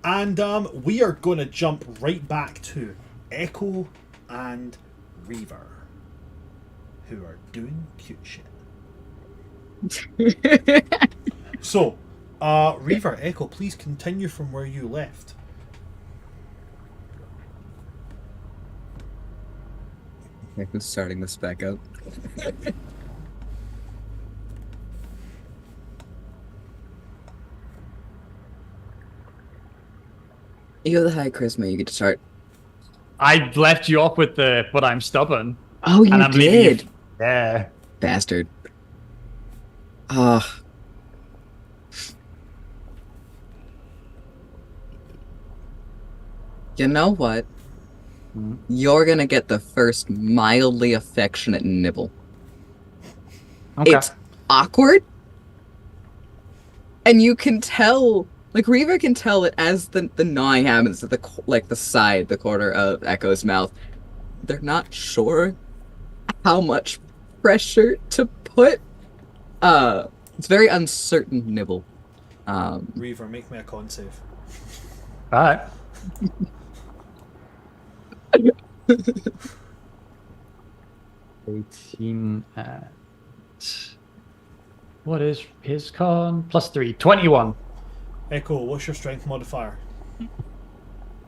And we are going to jump right back to Echo and Reaver, who are doing cute shit. So, Reaver, Echo, please continue from where you left. Echo's starting this back up. You have the high charisma, you get to start. I left you off with the but I'm stubborn. Oh, you and I'm leaving did? you. Yeah. Bastard. You know what? You're gonna get the first mildly affectionate nibble. Okay. It's awkward. And you can tell, like, Reaver can tell it as the gnawing happens at the corner of Echo's mouth. They're not sure how much pressure to put. It's very uncertain nibble. Reaver, make me a con save. All right. 18 at... What is his con? +3. 21. Echo, what's your strength modifier?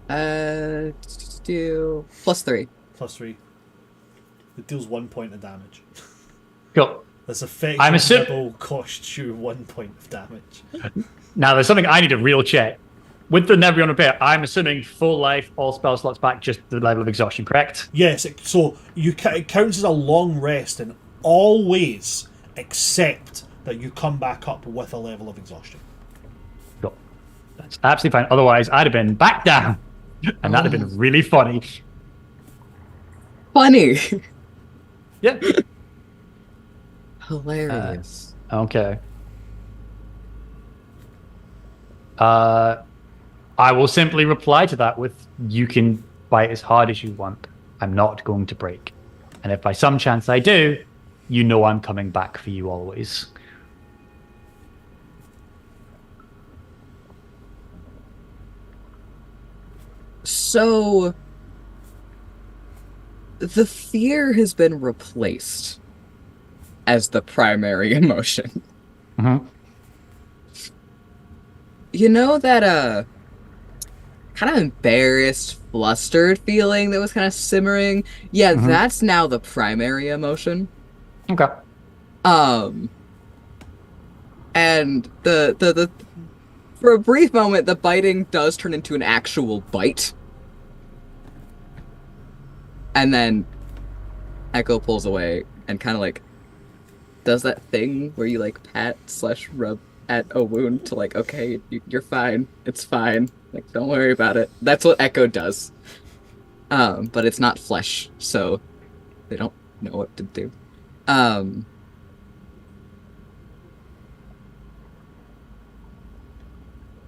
Do +3. +3. It deals 1 point of damage. Cool. This effective I'm nibble costs you 1 point of damage. Now, there's something I need to real check. With the Never on repair, I'm assuming full life, all spell slots back, just the level of exhaustion, correct? Yes, so it counts as a long rest in all ways, except that you come back up with a level of exhaustion. Cool. That's absolutely fine. Otherwise, I'd have been back down. And that'd have been really funny. Funny. Yeah. Hilarious. Okay. I will simply reply to that with, you can fight as hard as you want. I'm not going to break. And if by some chance I do, you know I'm coming back for you always. So, the fear has been replaced as the primary emotion. Mm-hmm. You know that, kind of embarrassed, flustered feeling that was kind of simmering? Yeah, that's now the primary emotion. Okay. And the for a brief moment, the biting does turn into an actual bite. And then Echo pulls away and kind of like does that thing where you like pat/rub at a wound to like, okay, you're fine. It's fine. Like, don't worry about it. That's what Echo does. But it's not flesh, so they don't know what to do.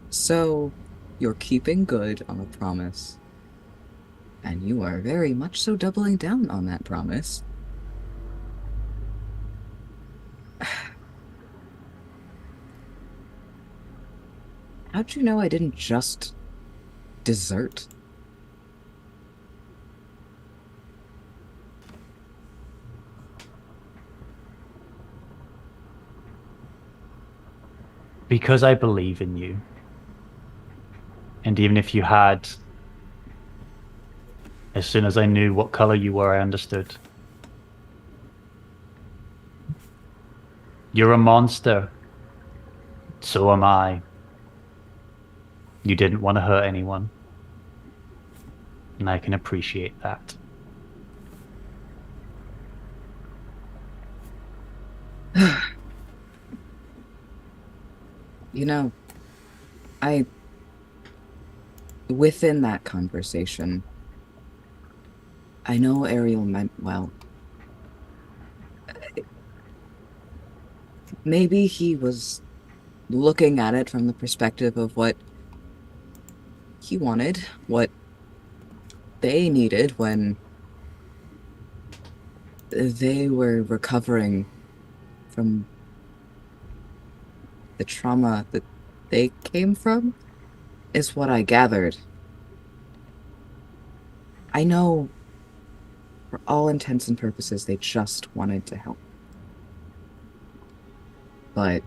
So, you're keeping good on a promise. And you are very much so doubling down on that promise. How'd you know I didn't just desert? Because I believe in you. And even if you had, as soon as I knew what color you were, I understood. You're a monster. So am I. You didn't want to hurt anyone. And I can appreciate that. You know, within that conversation, I know Ariel meant well. Maybe he was looking at it from the perspective of what he wanted, what they needed when they were recovering from the trauma that they came from is what I gathered. I know, for all intents and purposes, they just wanted to help. But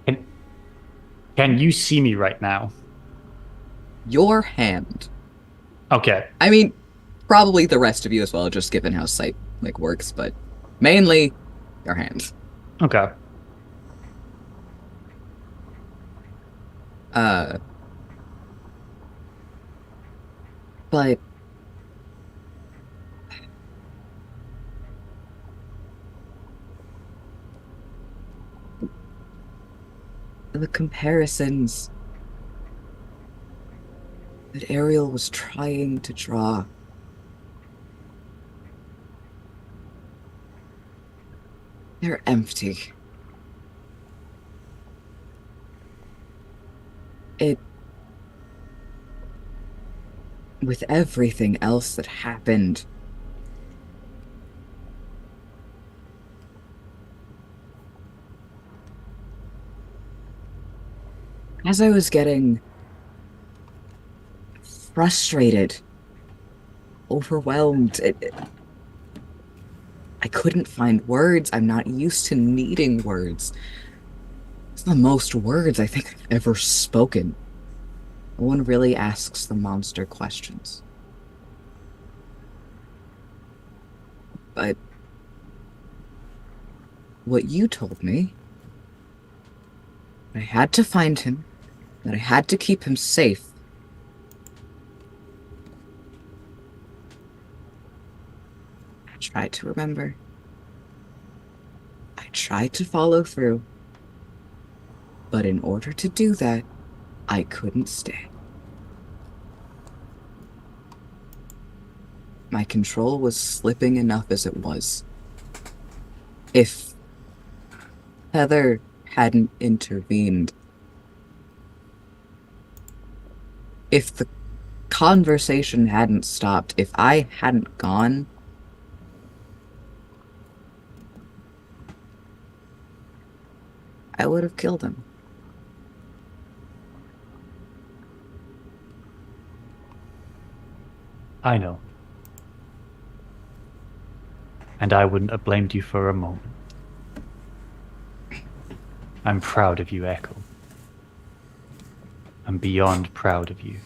Can you see me right now? your hand, Okay. I mean, probably the rest of you as well, just given how sight works, but mainly your hand. Okay. But the comparisons that Ariel was trying to draw, they're empty. With everything else that happened, as I was getting frustrated, overwhelmed, I couldn't find words. I'm not used to needing words. It's the most words I think I've ever spoken. No one really asks the monster questions. But what you told me, I had to find him, that I had to keep him safe. I tried to remember. I tried to follow through. But in order to do that, I couldn't stay. My control was slipping enough as it was. If Heather hadn't intervened, if the conversation hadn't stopped, if I hadn't gone, I would have killed him. I know. And I wouldn't have blamed you for a moment. I'm proud of you, Echo. I'm beyond proud of you.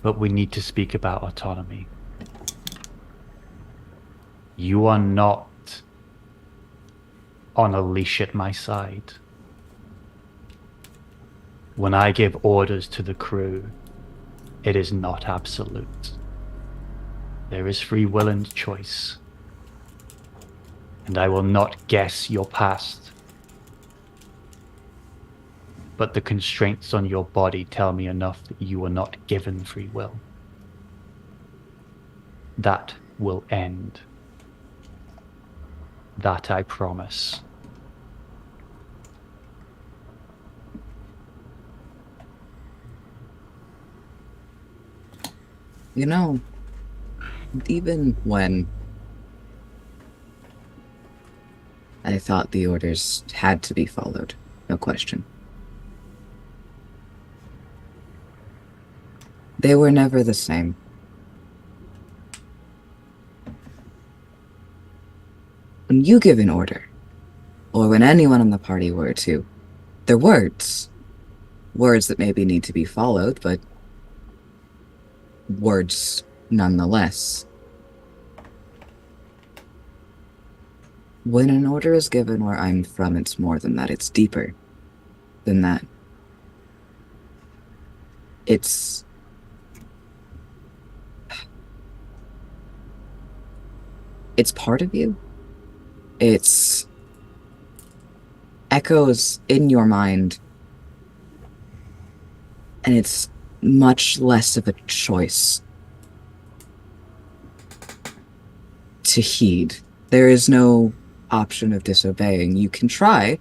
But we need to speak about autonomy. You are not on a leash at my side. When I give orders to the crew, it is not absolute. There is free will and choice. And I will not guess your past. But the constraints on your body tell me enough that you were not given free will. That will end. That I promise. You know, even when I thought the orders had to be followed, no question, they were never the same. When you give an order, or when anyone in the party were to, they're words. Words that maybe need to be followed, but words nonetheless. When an order is given where I'm from, it's more than that. It's deeper than that. It's part of you. It's echoes in your mind, and it's much less of a choice to heed. There is no option of disobeying. You can try.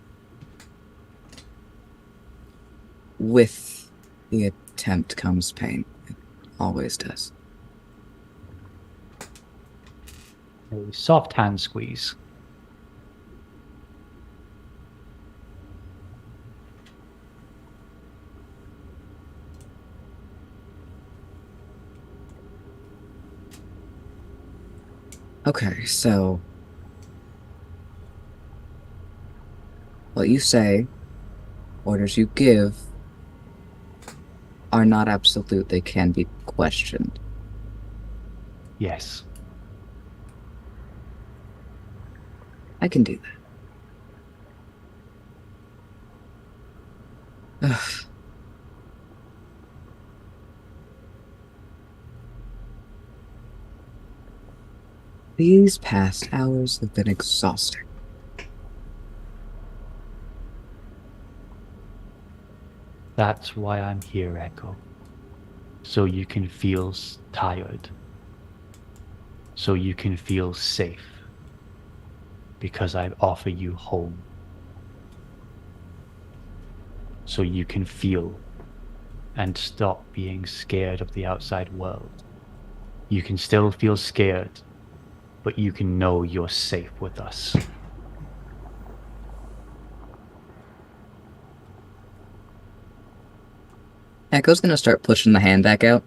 With the attempt comes pain. It always does. A soft hand squeeze. Okay, so what you say, orders you give, are not absolute. They can be questioned. Yes. I can do that. Ugh. These past hours have been exhausting. That's why I'm here, Echo. So you can feel tired. So you can feel safe. Because I offer you home. So you can feel and stop being scared of the outside world. You can still feel scared, but you can know you're safe with us. Echo's gonna start pushing the hand back out,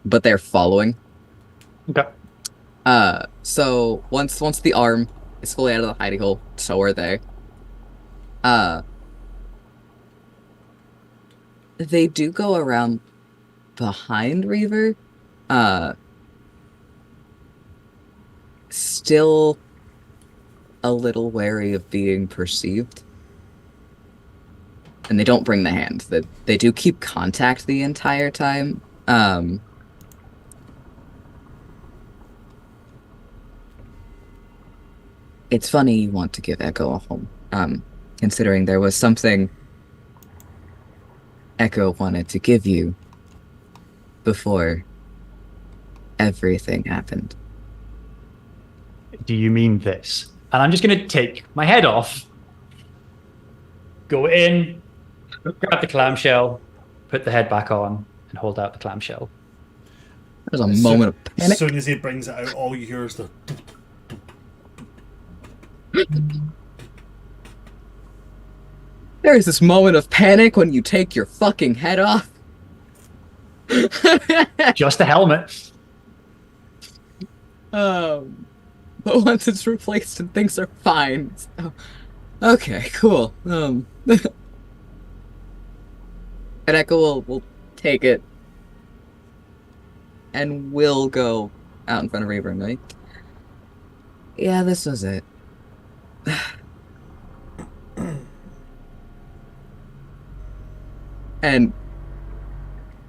but they're following. Okay. So once the arm is fully out of the hidey hole, so are they. They do go around behind Reaver. Still a little wary of being perceived. And they don't bring the hand. They do keep contact the entire time. It's funny you want to give Echo a home. Considering there was something Echo wanted to give you before everything happened. Do you mean this? And I'm just going to take my head off, go in, grab the clamshell, put the head back on, and hold out the clamshell. There's a moment of panic. As soon as he brings it out, all you hear is the... There is this moment of panic when you take your fucking head off. Just a helmet. But once it's replaced and things are fine. So, okay, cool. And Echo will take it and will go out in front of Reaver and be like, yeah, this was it. And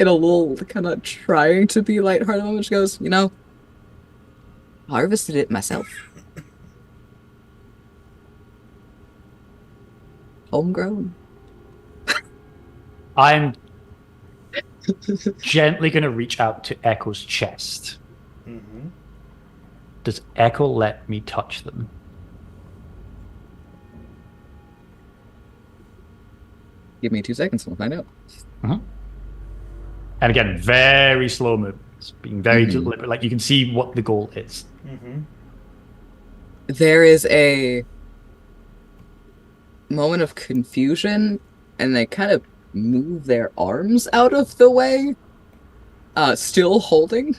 in a little kind of trying to be lighthearted moment, she goes, you know, harvested it myself. Homegrown. I'm gently going to reach out to Echo's chest. Mm-hmm. Does Echo let me touch them? Give me 2 seconds and we'll find out. Mm-hmm. And again, very slow movements, being very deliberate. Like you can see what the goal is. Mm-hmm. There is a moment of confusion, and they kind of move their arms out of the way, still holding,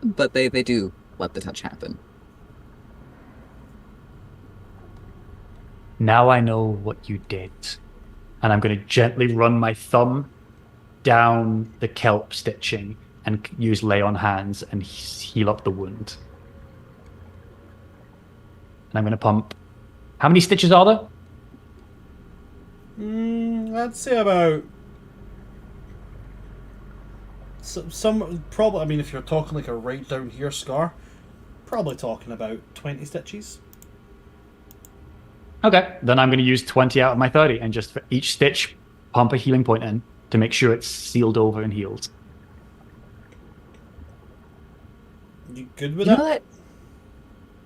but they do let the touch happen. Now I know what you did. And I'm going to gently run my thumb down the kelp stitching and use lay on hands and heal up the wound. And I'm going to pump. How many stitches are there? I'd say about some probably. I mean, if you're talking like a right down here scar, probably talking about 20 stitches. Okay, then I'm going to use 20 out of my 30 and just for each stitch, pump a healing point in to make sure it's sealed over and healed. You good with You that? know that?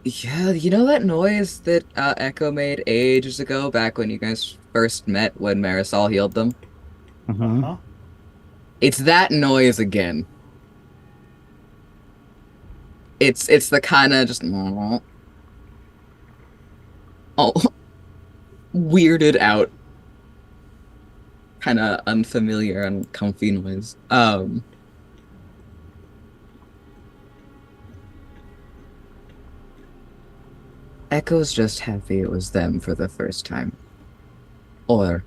Yeah, you know that noise that Echo made ages ago, back when you guys first met, when Marisol healed them? Mm-hmm. Huh? It's that noise again. It's the kind of just all weirded out, kind of unfamiliar, uncomfy noise. Echo's just happy it was them for the first time. Or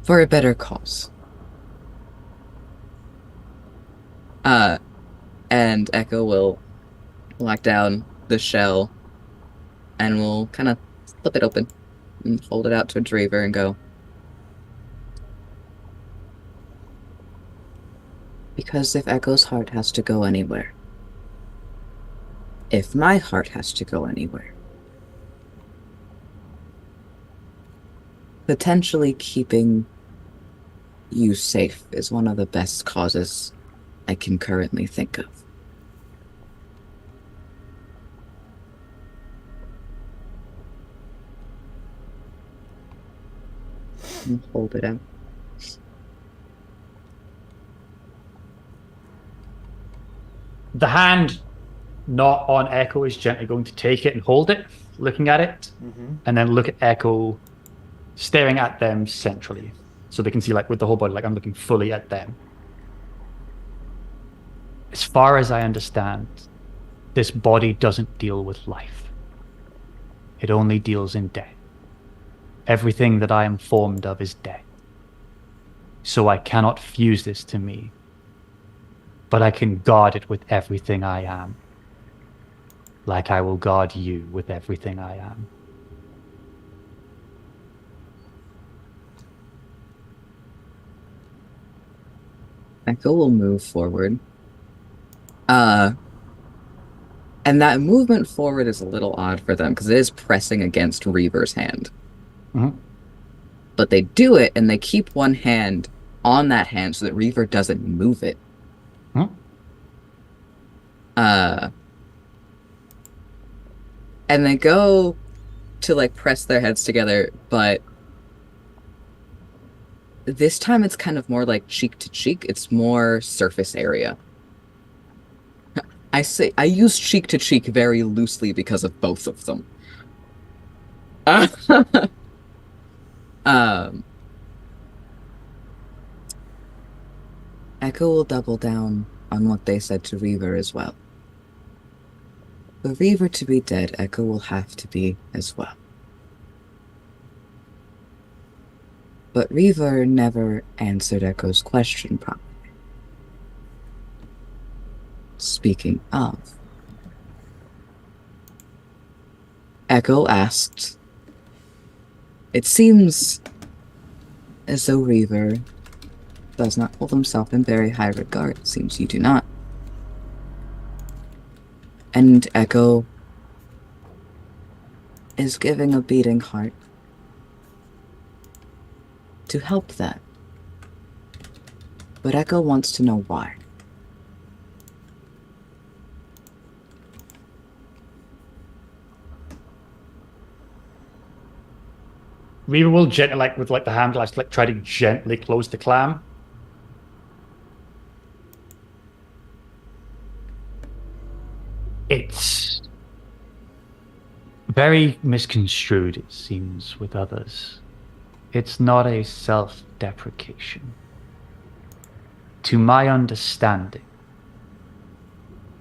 for a better cause. And Echo will lock down the shell and will kind of flip it open and hold it out to Reaver and go, because if Echo's heart has to go anywhere, if my heart has to go anywhere, potentially keeping you safe is one of the best causes I can currently think of. Hold it out. The hand not on Echo is gently going to take it and hold it, looking at it, and then look at Echo, staring at them centrally. So they can see, like, with the whole body, like, I'm looking fully at them. As far as I understand, this body doesn't deal with life. It only deals in death. Everything that I am formed of is death. So I cannot fuse this to me, but I can guard it with everything I am, like I will guard you with everything I am. Echo will move forward. And that movement forward is a little odd for them because it is pressing against Reaver's hand. Mm-hmm. But they do it and they keep one hand on that hand so that Reaver doesn't move it. Mm-hmm. And they go to, like, press their heads together, but this time it's kind of more like cheek to cheek. It's more surface area. I use cheek to cheek very loosely because of both of them. Echo will double down on what they said to Reaver as well. For Reaver to be dead, Echo will have to be as well. But Reaver never answered Echo's question properly. Speaking of, Echo asked, it seems as though Reaver does not hold himself in very high regard. It seems you do not. And Echo is giving a beating heart to help that. But Echo wants to know why. Reaver will gently, like, with, like, the hand, like, try to gently close the clam. It's very misconstrued, it seems, with others. It's not a self-deprecation. To my understanding,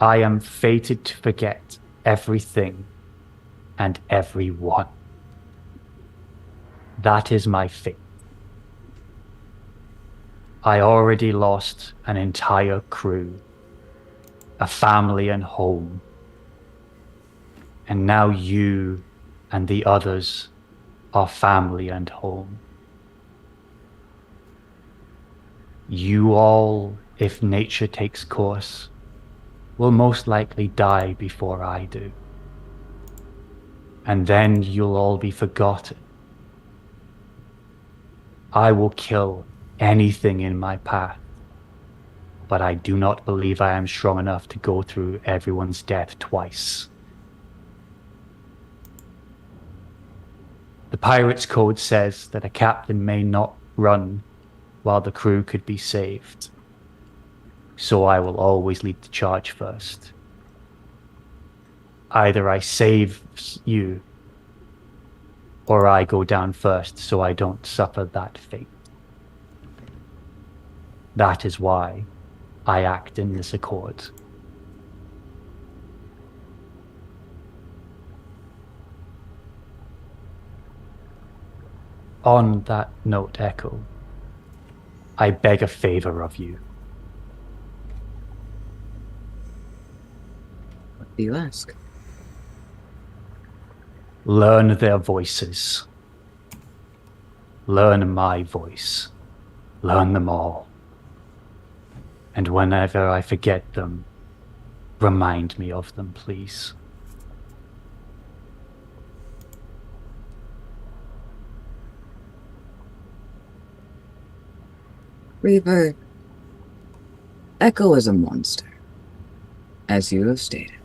I am fated to forget everything and everyone. That is my fate. I already lost an entire crew, a family and home. And now you and the others are family and home. You all, if nature takes course, will most likely die before I do. And then you'll all be forgotten. I will kill anything in my path, but I do not believe I am strong enough to go through everyone's death twice. The Pirate's Code says that a captain may not run while the crew could be saved. So I will always lead the charge first. Either I save you, or I go down first so I don't suffer that fate. That is why I act in this accord. On that note, Echo, I beg a favor of you. What do you ask? Learn their voices. Learn my voice. Learn them all. And whenever I forget them, remind me of them, please. Reaver, Echo is a monster, as you have stated.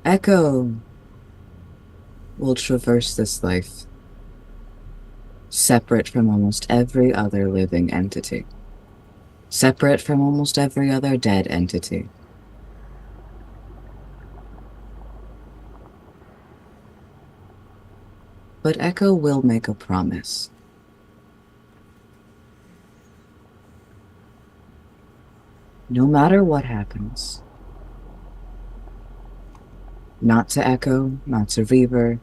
Echo will traverse this life separate from almost every other living entity, separate from almost every other dead entity. But Echo will make a promise. No matter what happens, not to Echo, not to Reaver,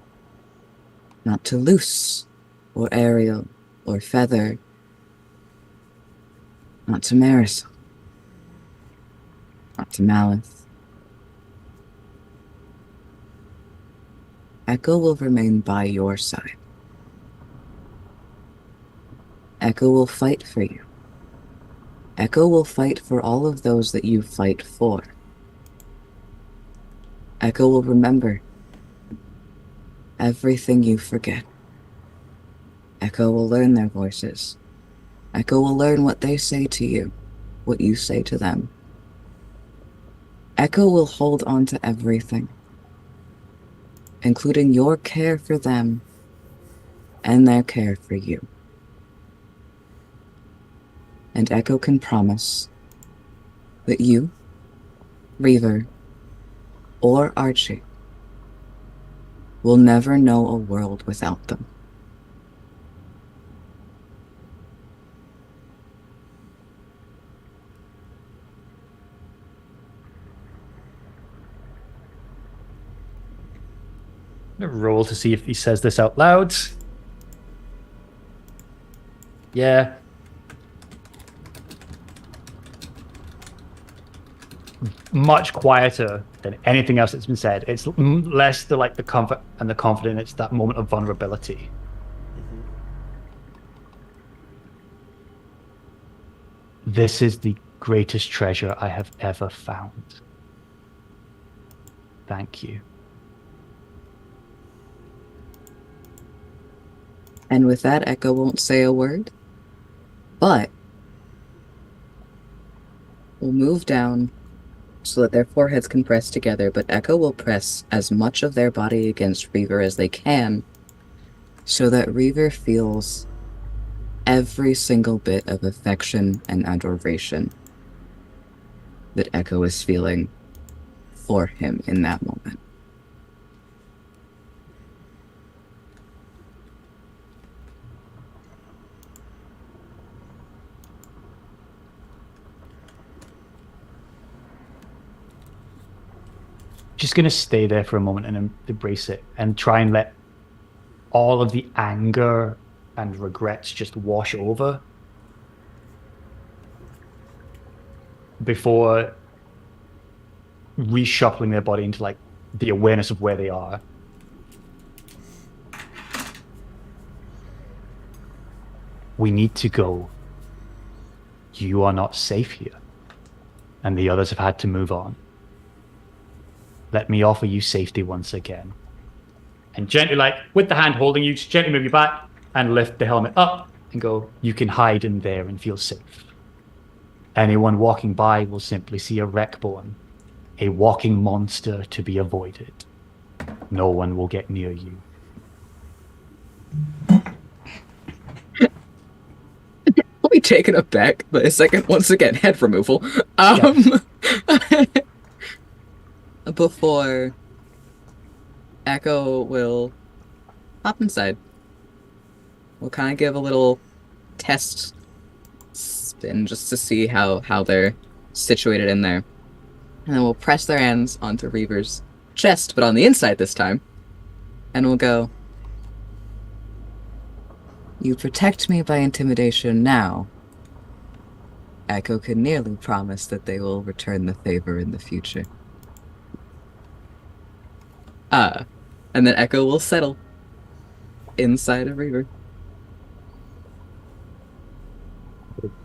not to Luce, or Ariel, or Feather, not to Marisol, not to Malith. Echo will remain by your side. Echo will fight for you. Echo will fight for all of those that you fight for. Echo will remember everything you forget. Echo will learn their voices. Echo will learn what they say to you, what you say to them. Echo will hold on to everything, including your care for them and their care for you. And Echo can promise that you, Reaver, or Archie will never know a world without them. I'm gonna roll to see if he says this out loud. Yeah. Much quieter than anything else that's been said. It's less the like the comfort and the confidence. It's that moment of vulnerability. This is the greatest treasure I have ever found. Thank you. And with that, Echo won't say a word, but will move down so that their foreheads can press together, but Echo will press as much of their body against Reaver as they can so that Reaver feels every single bit of affection and adoration that Echo is feeling for him in that moment. Just going to stay there for a moment and embrace it and try and let all of the anger and regrets just wash over before reshuffling their body into like the awareness of where they are. We need to go. You are not safe here. And the others have had to move on. Let me offer you safety once again. And gently, like, with the hand holding you, just gently move you back and lift the helmet up and go, you can hide in there and feel safe. Anyone walking by will simply see a wreckborn, a walking monster to be avoided. No one will get near you. Let me taken aback by a second, once again, head removal. Before Echo will hop inside. We'll kind of give a little test spin just to see how they're situated in there. And then we'll press their hands onto Reaver's chest, but on the inside this time. And we'll go, "You protect me by intimidation now. Echo can nearly promise that they will return the favor in the future." And then Echo will settle inside of Reaver.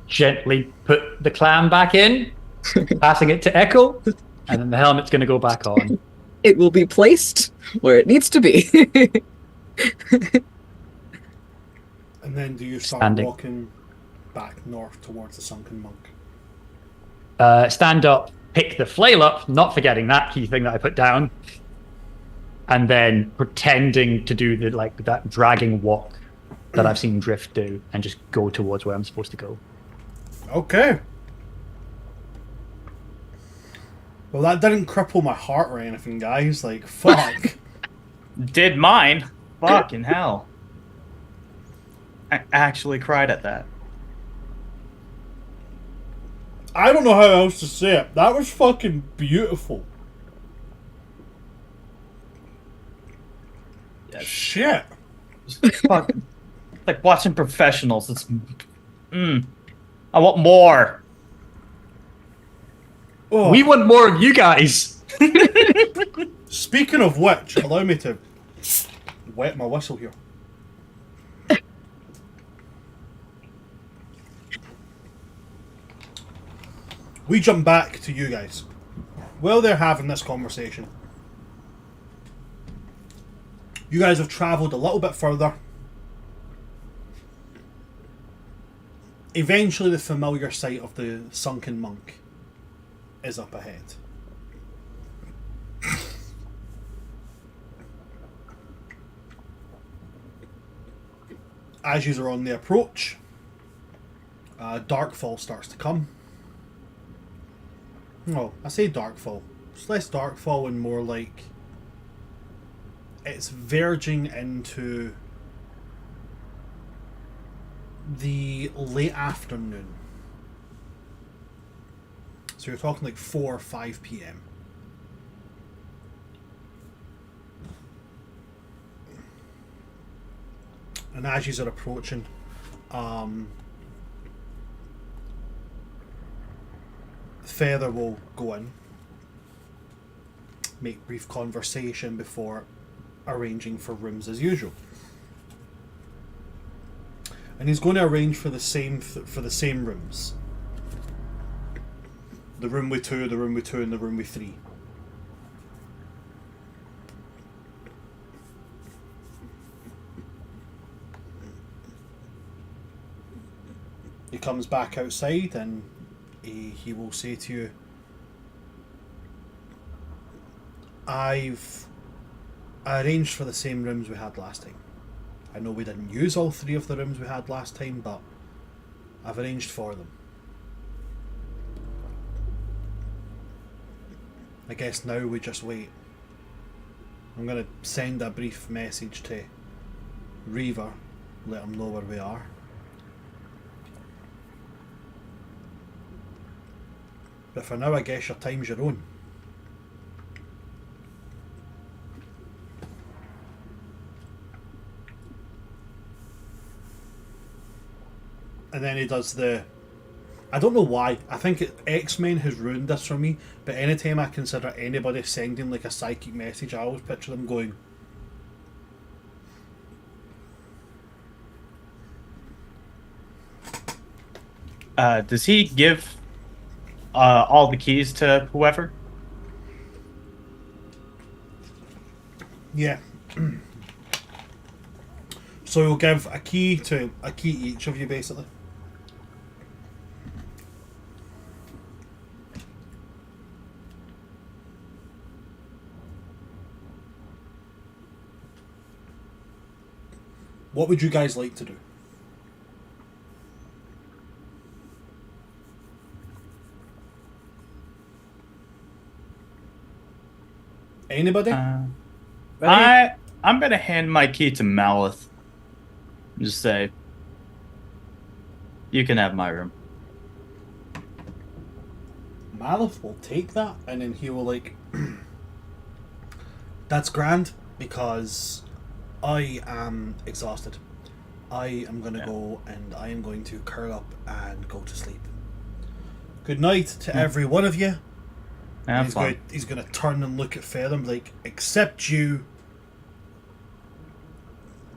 Gently put the clam back in, passing it to Echo, and then the helmet's going to go back on. It will be placed where it needs to be. And then do you start Standing. walking back north towards the sunken monk? Stand up, pick the flail up, not forgetting that key thing that I put down, and then pretending to do that dragging walk that I've seen Drift do, and just go towards where I'm supposed to go. Okay. Well, that didn't cripple my heart or anything, guys. Like, fuck. Did mine? Fucking hell. I actually cried at that. I don't know how else to say it. That was fucking beautiful. Yes. Shit. Fuck. Like watching professionals. It's. I want more. Oh. We want more of you guys. Speaking of which, allow me to wet my whistle here. We jump back to you guys. While they're having this conversation, you guys have travelled a little bit further. Eventually the familiar sight of the sunken monk is up ahead. As you are on the approach, darkfall starts to come. No, I say darkfall. It's less darkfall and more like it's verging into the late afternoon. So you're talking like 4 or 5 p.m. And as you are approaching, Feather will go in, make brief conversation before arranging for rooms as usual. And he's going to arrange for the same rooms. The room with 2, the room with 2, and the room with 3. He comes back outside and he will say to you, I arranged for the same rooms we had last time. I know we didn't use all 3 of the rooms we had last time, but I've arranged for them. I guess now we just wait. I'm going to send a brief message to Reaver, let him know where we are. But for now, I guess your time's your own. And then he does the... I don't know why. I think X-Men has ruined this for me, but anytime I consider anybody sending like a psychic message, I always picture them going... Does he give all the keys to whoever? Yeah. So he'll give a key each of you, basically. What would you guys like to do? Anybody? I'm gonna hand my key to Malith. And just say, you can have my room. Malith will take that, and then he will like, that's grand, because I am exhausted. I am going to go, and I am going to curl up and go to sleep. Good night to every one of you. He's going to turn and look at Fathom, like, except you.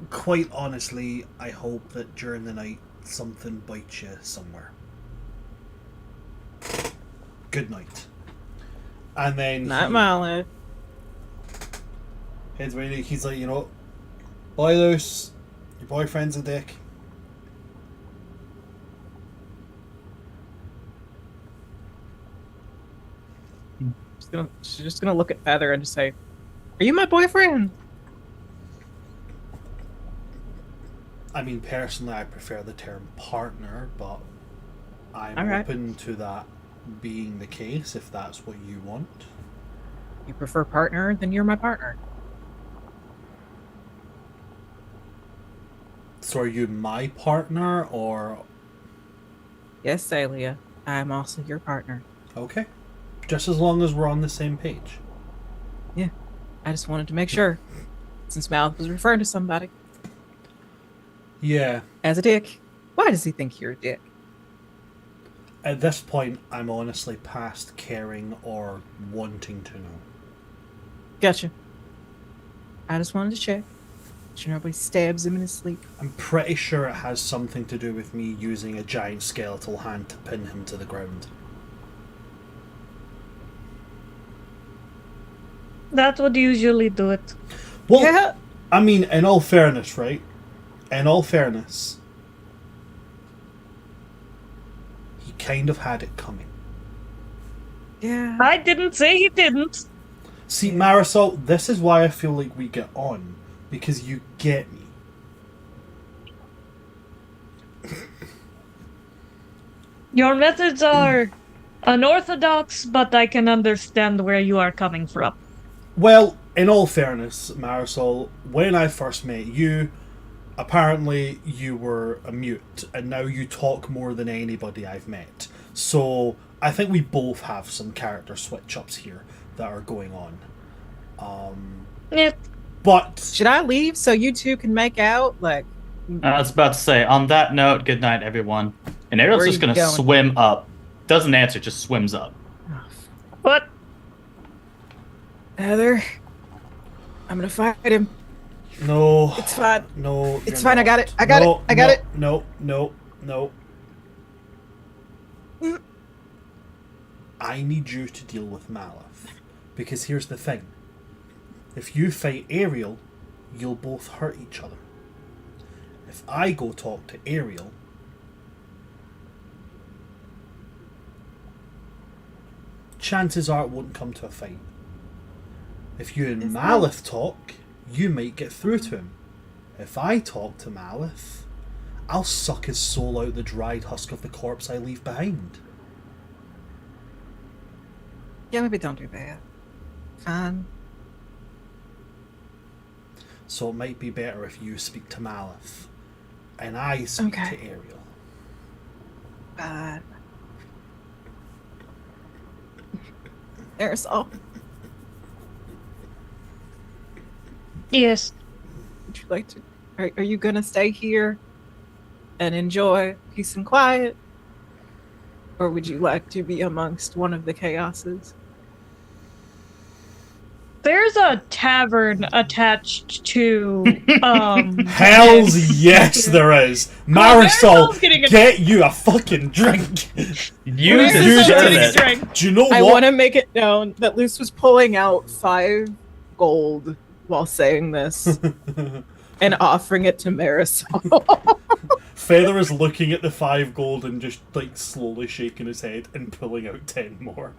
Quite honestly, I hope that during the night something bites you somewhere. Good night. And then Not Mallet. He's like, you know, bye, Luce. Your boyfriend's a dick. She's just gonna look at Feather and just say, "Are you my boyfriend?" I mean, personally, I prefer the term partner, but I'm Alright. open to that being the case if that's what you want. You prefer partner, then you're my partner. So are you my partner, or... Yes, Celia, I am also your partner. Okay. Just as long as we're on the same page. Yeah, I just wanted to make sure, since Mouth was referring to somebody Yeah. as a dick. Why does he think you're a dick? At this point, I'm honestly past caring or wanting to know. Gotcha. I just wanted to check. Sure nobody stabs him in his sleep. I'm pretty sure it has something to do with me using a giant skeletal hand to pin him to the ground. That would usually do it. Well, Yeah. I mean, in all fairness, right? In all fairness, he kind of had it coming. Yeah. I didn't say he didn't. See, Marisol, this is why I feel like we get on. Because you get me. Your methods are unorthodox, but I can understand where you are coming from. Well, in all fairness, Marisol, when I first met you, apparently you were a mute, and now you talk more than anybody I've met. So, I think we both have some character switch-ups here that are going on. Yeah. But... Should I leave so you two can make out? Like, I was about to say, on that note, good night, everyone. And Ariel's Where are just you going to going? swim up. Doesn't answer, just swims up. What? Heather, I'm gonna fight him. No. It's fine. No. It's you're fine. I got not. it. I got No, it. I got no, it. No. Mm. I need you to deal with Malith. Because here's the thing. If you fight Ariel, you'll both hurt each other. If I go talk to Ariel, chances are it won't come to a fight. If you and Malith talk, you might get through to him. If I talk to Malith, I'll suck his soul out the dried husk of the corpse I leave behind. Yeah, maybe don't do that. Fine. So it might be better if you speak to Malith and I speak Okay. to Ariel. Fine. There's all. Yes. Would you like to? Are you gonna stay here and enjoy peace and quiet, or would you like to be amongst one of the chaoses? There's a tavern attached to Hells yes, there is. Marisol's Marisol, getting a- get you a fucking drink. You Where's you this deserve getting getting it. a drink? Do you know I what? want to make it known that Luce was pulling out 5 gold while saying this and offering it to Marisol. Feather is looking at the 5 gold and just like slowly shaking his head and pulling out 10 more.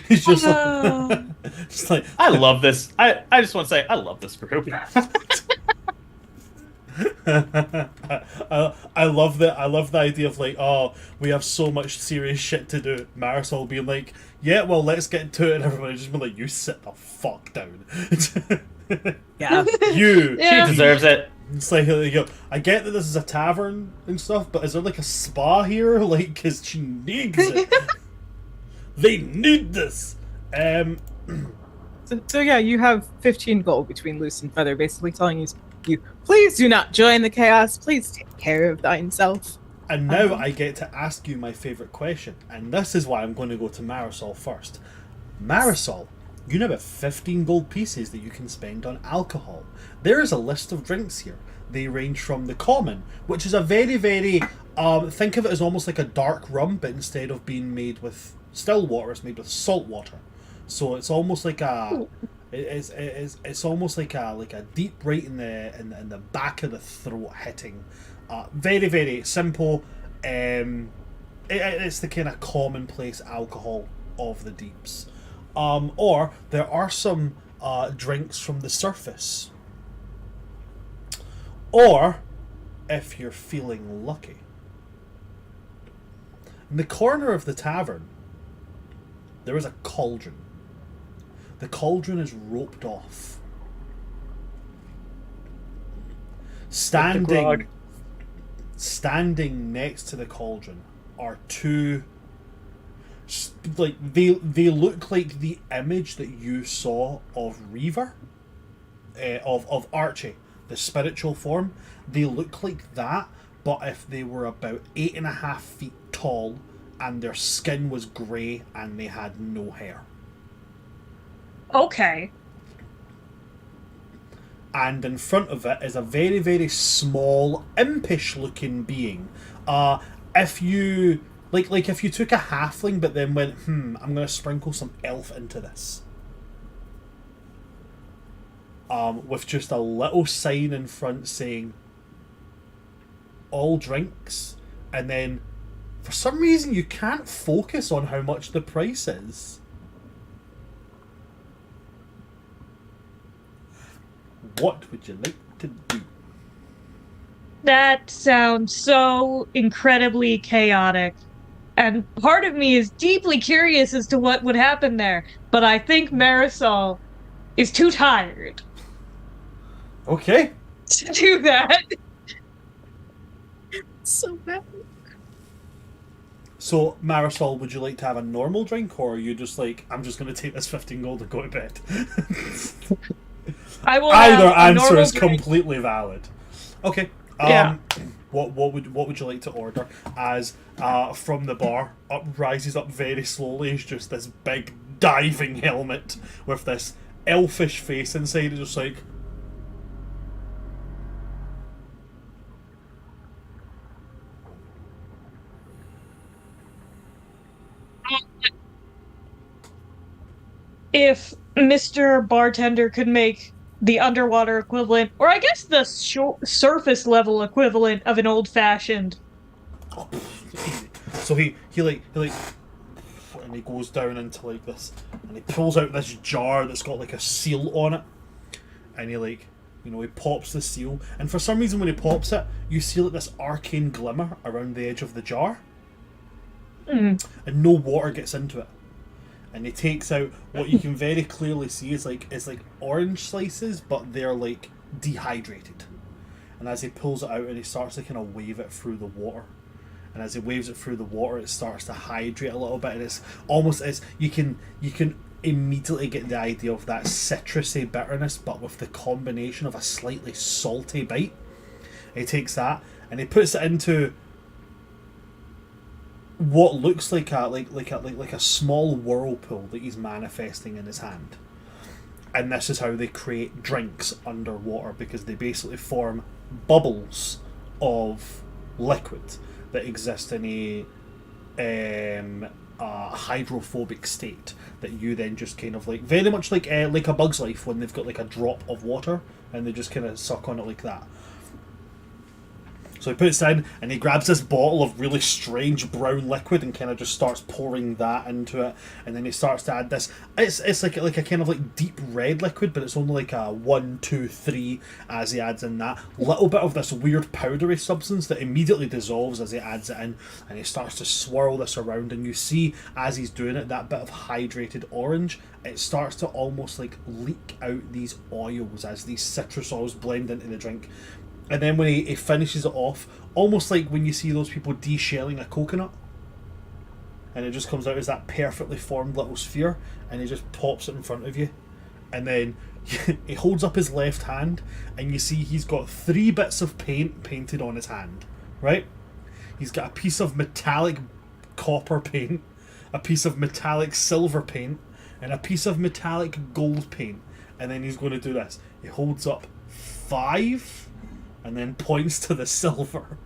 He's just like, just like I love this. I just want to say, I love this group. I love that. I love the idea of like, oh, we have so much serious shit to do. Marisol being like, yeah, well, let's get to it, and everybody just being like, you sit the fuck down. Yeah. You. Yeah. She deserves it. It's like, you know, I get that this is a tavern and stuff, but is there like a spa here? Like, because she needs it. They need this. So yeah, you have 15 gold between Loose and Feather, basically telling you, please do not join the chaos. Please take care of thine self. And now I get to ask you my favourite question, and this is why I'm going to go to Marisol first. Marisol, you now have 15 gold pieces that you can spend on alcohol. There is a list of drinks here. They range from the common, which is a very, very, think of it as almost like a dark rum, but instead of being made with still water, it's made with salt water. So it's almost like a, it's almost like a deep right in the back of the throat hitting. Very, very simple. It's the kind of commonplace alcohol of the deeps. Or there are some drinks from the surface. Or, if you're feeling lucky, in the corner of the tavern, there is a cauldron. The cauldron is roped off. Standing next to the cauldron are two, like, they look like the image that you saw of Reaver, of Archie, the spiritual form. They look like that, but if they were about 8.5 feet tall and their skin was grey and they had no hair. Okay. And in front of it is a very, very small, impish looking being. If you like if you took a halfling but then went, I'm gonna sprinkle some elf into this. With just a little sign in front saying all drinks, and then for some reason you can't focus on how much the price is. What would you like to do? That sounds so incredibly chaotic. And part of me is deeply curious as to what would happen there. But I think Marisol is too tired Okay. to do that. So bad. So, Marisol, would you like to have a normal drink, or are you just like, I'm just going to take this 15 gold and go to bed? I will Either have a answer normal is drink. completely valid. Okay. Yeah. What would you like to order? As from the bar rises up very slowly is just this big diving helmet with this elfish face inside it, just like. If Mr. Bartender could make the underwater equivalent, or I guess the surface level equivalent of an old-fashioned. So he and he goes down into like this, and he pulls out this jar that's got like a seal on it, and he he pops the seal, and for some reason when he pops it, you see like this arcane glimmer around the edge of the jar, and no water gets into it. And he takes out what you can very clearly see is like orange slices, but they're like dehydrated. And as he pulls it out and he starts to kind of wave it through the water, and as he waves it through the water, it starts to hydrate a little bit, and it's almost as you can immediately get the idea of that citrusy bitterness, but with the combination of a slightly salty bite. He takes that and he puts it into what looks like a small whirlpool that he's manifesting in his hand. And this is how they create drinks underwater, because they basically form bubbles of liquid that exist in a hydrophobic state that you then just kind of like, very much like a Bug's Life when they've got like a drop of water and they just kind of suck on it like that. So he puts it in, and he grabs this bottle of really strange brown liquid and kind of just starts pouring that into it. And then he starts to add this. It's like a kind of like deep red liquid, but it's only like a 1, 2, 3 as he adds in that little bit of this weird powdery substance that immediately dissolves as he adds it in, and he starts to swirl this around. And you see as he's doing it, that bit of hydrated orange, it starts to almost like leak out these oils as these citrus oils blend into the drink. And then when he finishes it off, almost like when you see those people deshelling a coconut, and it just comes out as that perfectly formed little sphere, and he just pops it in front of you. And then he holds up his left hand, and you see he's got 3 bits of paint painted on his hand, right? He's got a piece of metallic copper paint, a piece of metallic silver paint, and a piece of metallic gold paint. And then he's going to do this. He holds up 5... and then points to the silver.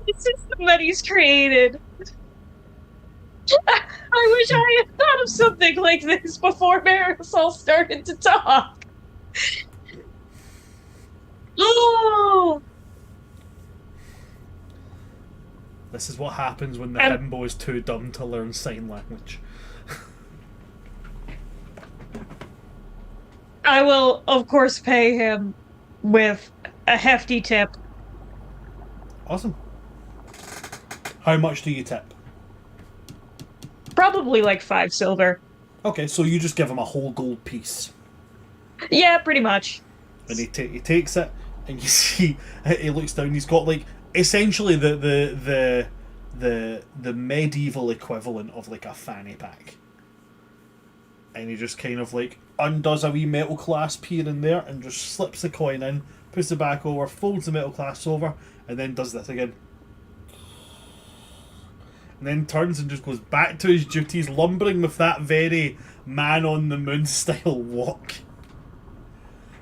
It's system that he's created. I wish I had thought of something like this before Marisol started to talk. Oh! This is what happens when the himbo is too dumb to learn sign language. I will, of course, pay him with a hefty tip. Awesome. How much do you tip? Probably like 5 silver. Okay, so you just give him a whole gold piece. Yeah, pretty much. And he takes it, and you see he looks down. He's got like essentially the medieval equivalent of like a fanny pack. And he just kind of like undoes a wee metal clasp here and there and just slips the coin in, puts it back over, folds the metal clasp over, and then does this again. And then turns and just goes back to his duties, lumbering with that very man on the moon style walk.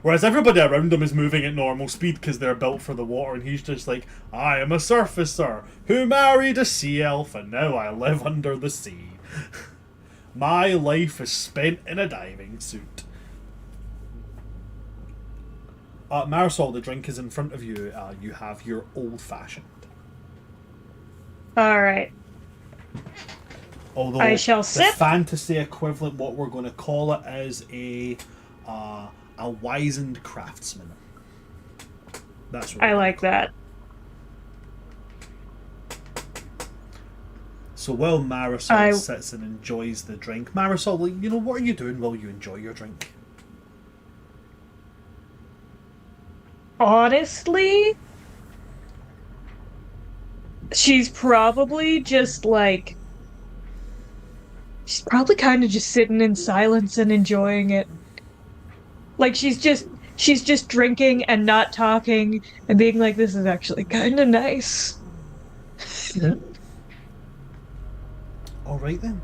Whereas everybody around him is moving at normal speed because they're built for the water, and he's just like, I am a surfacer who married a sea elf and now I live under the sea. My life is spent in a diving suit. Marisol, the drink is in front of you. You have your old-fashioned. Alright. Although I shall the sip. fantasy equivalent, what we're going to call it, is a wizened craftsman. That's what I like that. So while Marisol sits and enjoys the drink, Marisol, what are you doing while you enjoy your drink? Honestly, she's probably just like... She's probably kind of just sitting in silence and enjoying it. Like, she's just drinking and not talking and being like, this is actually kind of nice. Alright then.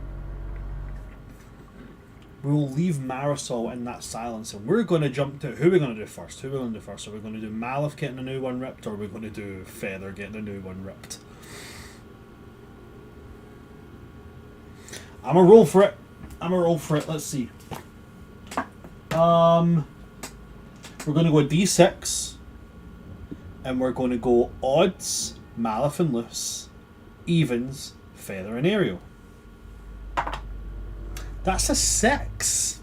We will leave Marisol in that silence, and we're going to jump to... Who are we going to do first? Are we going to do Malif getting a new one ripped, or are we going to do Feather getting a new one ripped? I'm going to roll for it. Let's see. We're going to go D6, and we're going to go odds, Malif and Loose, evens, Feather and Ariel. That's a 6.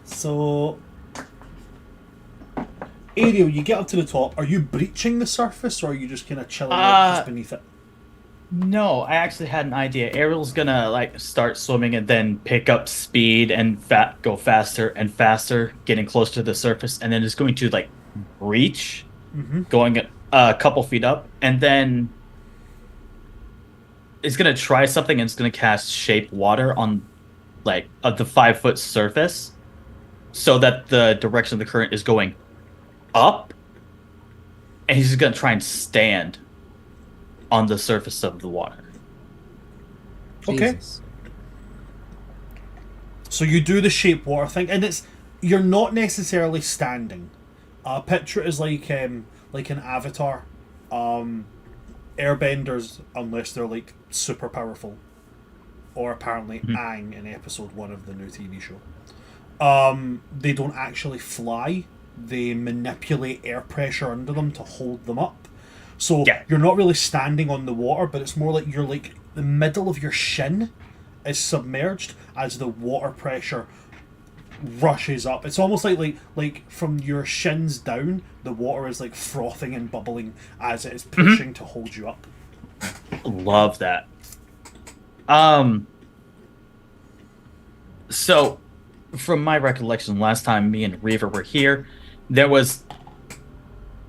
So, Ariel, you get up to the top. Are you breaching the surface, or are you just kind of chilling out just beneath it? No, I actually had an idea. Ariel's gonna start swimming and then pick up speed and go faster and faster, getting close to the surface, and then is going to breach, going a couple feet up, and then is gonna try something and it's gonna cast Shape Water on the 5-foot surface, so that the direction of the current is going up, and he's just gonna try and stand on the surface of the water. Okay. Jesus. So you do the Shape Water thing, and you're not necessarily standing. Picture it as like an avatar. Airbenders, unless they're super powerful, or apparently Aang in episode 1 of the new TV show. They don't actually fly. they manipulate air pressure under them to hold them up. So Yeah. you're not really standing on the water, but it's more like you're like the middle of your shin is submerged as the water pressure rushes up. It's almost like from your shins down, the water is like frothing and bubbling as it is pushing to hold you up. Love that. So, from my recollection, last time me and Reaver were here, there was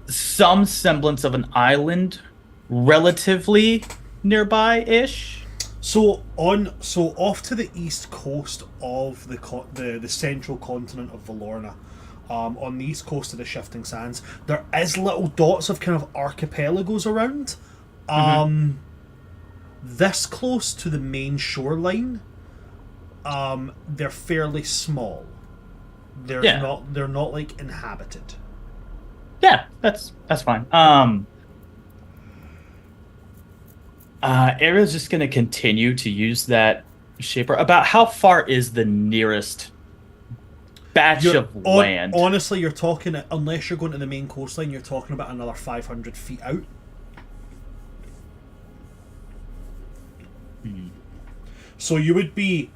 some semblance of an island relatively nearby-ish. So off to the east coast of the central continent of Valorna, on the east coast of the Shifting Sands, there is little dots of kind of archipelagos around. This close to the main shoreline, they're fairly small. They're not like inhabited. Yeah, that's fine. Ariel's just gonna continue to use that shaper. About how far is the nearest batch of land? Honestly, you're talking, unless you're going to the main coastline, you're talking about another 500 feet out. So you would be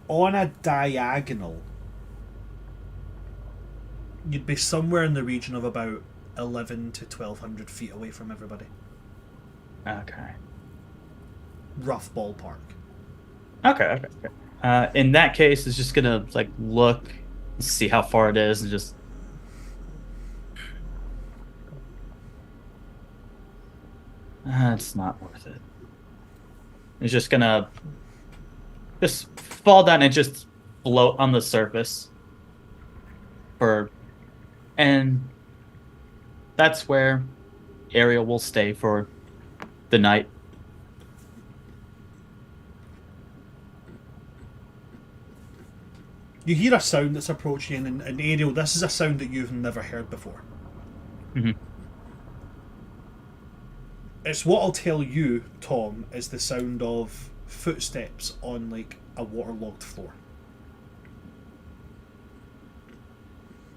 on a diagonal. You'd be somewhere in the region of about 11 to 1,200 feet away from everybody. Okay. Rough ballpark. Okay. In that case, it's just gonna like look, see how far it is, and just. It's not worth it. It's just gonna just fall down and just float on the surface. And that's where Ariel will stay for the night. You hear a sound that's approaching, and Ariel, this is a sound that you've never heard before. Mm-hmm. It's what I'll tell you, Tom, is the sound of footsteps on like a waterlogged floor.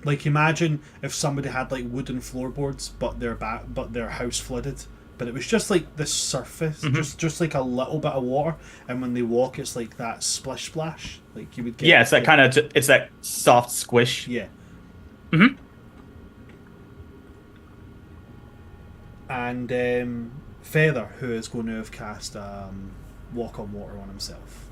Like, imagine if somebody had like wooden floorboards, but their house flooded, but it was just like the surface, just like a little bit of water, and when they walk, it's like that splish splash. Like you would get. Yeah, it's that kind of it's that soft squish. Yeah. Mm-hmm. And Feather, who is going to have cast Walk on Water on himself.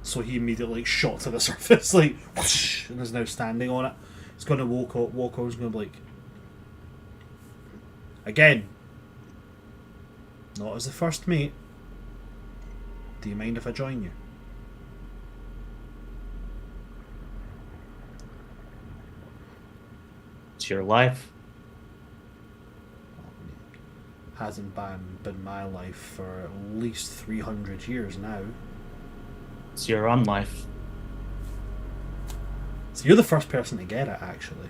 So he immediately shot to the surface, like, whoosh, and is now standing on it. He's going to walk over, he's going to be like, again, not as the first mate, do you mind if I join you? It's your life. Hasn't been my life for at least 300 years now. It's your own life. So you're the first person to get it, actually.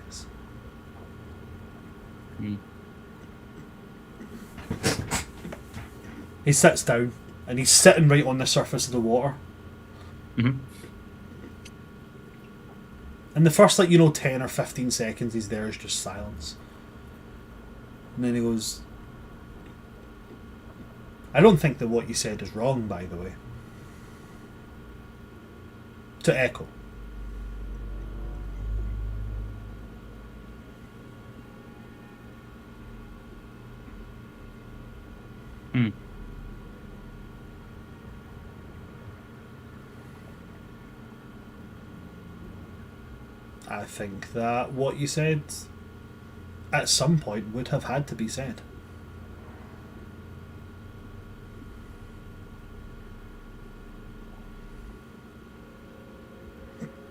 He sits down, and he's sitting right on the surface of the water. Mm-hmm. And the first, 10 or 15 seconds he's there is just silence. And then he goes, I don't think that what you said is wrong, by the way. To Echo. I think that what you said at some point would have had to be said.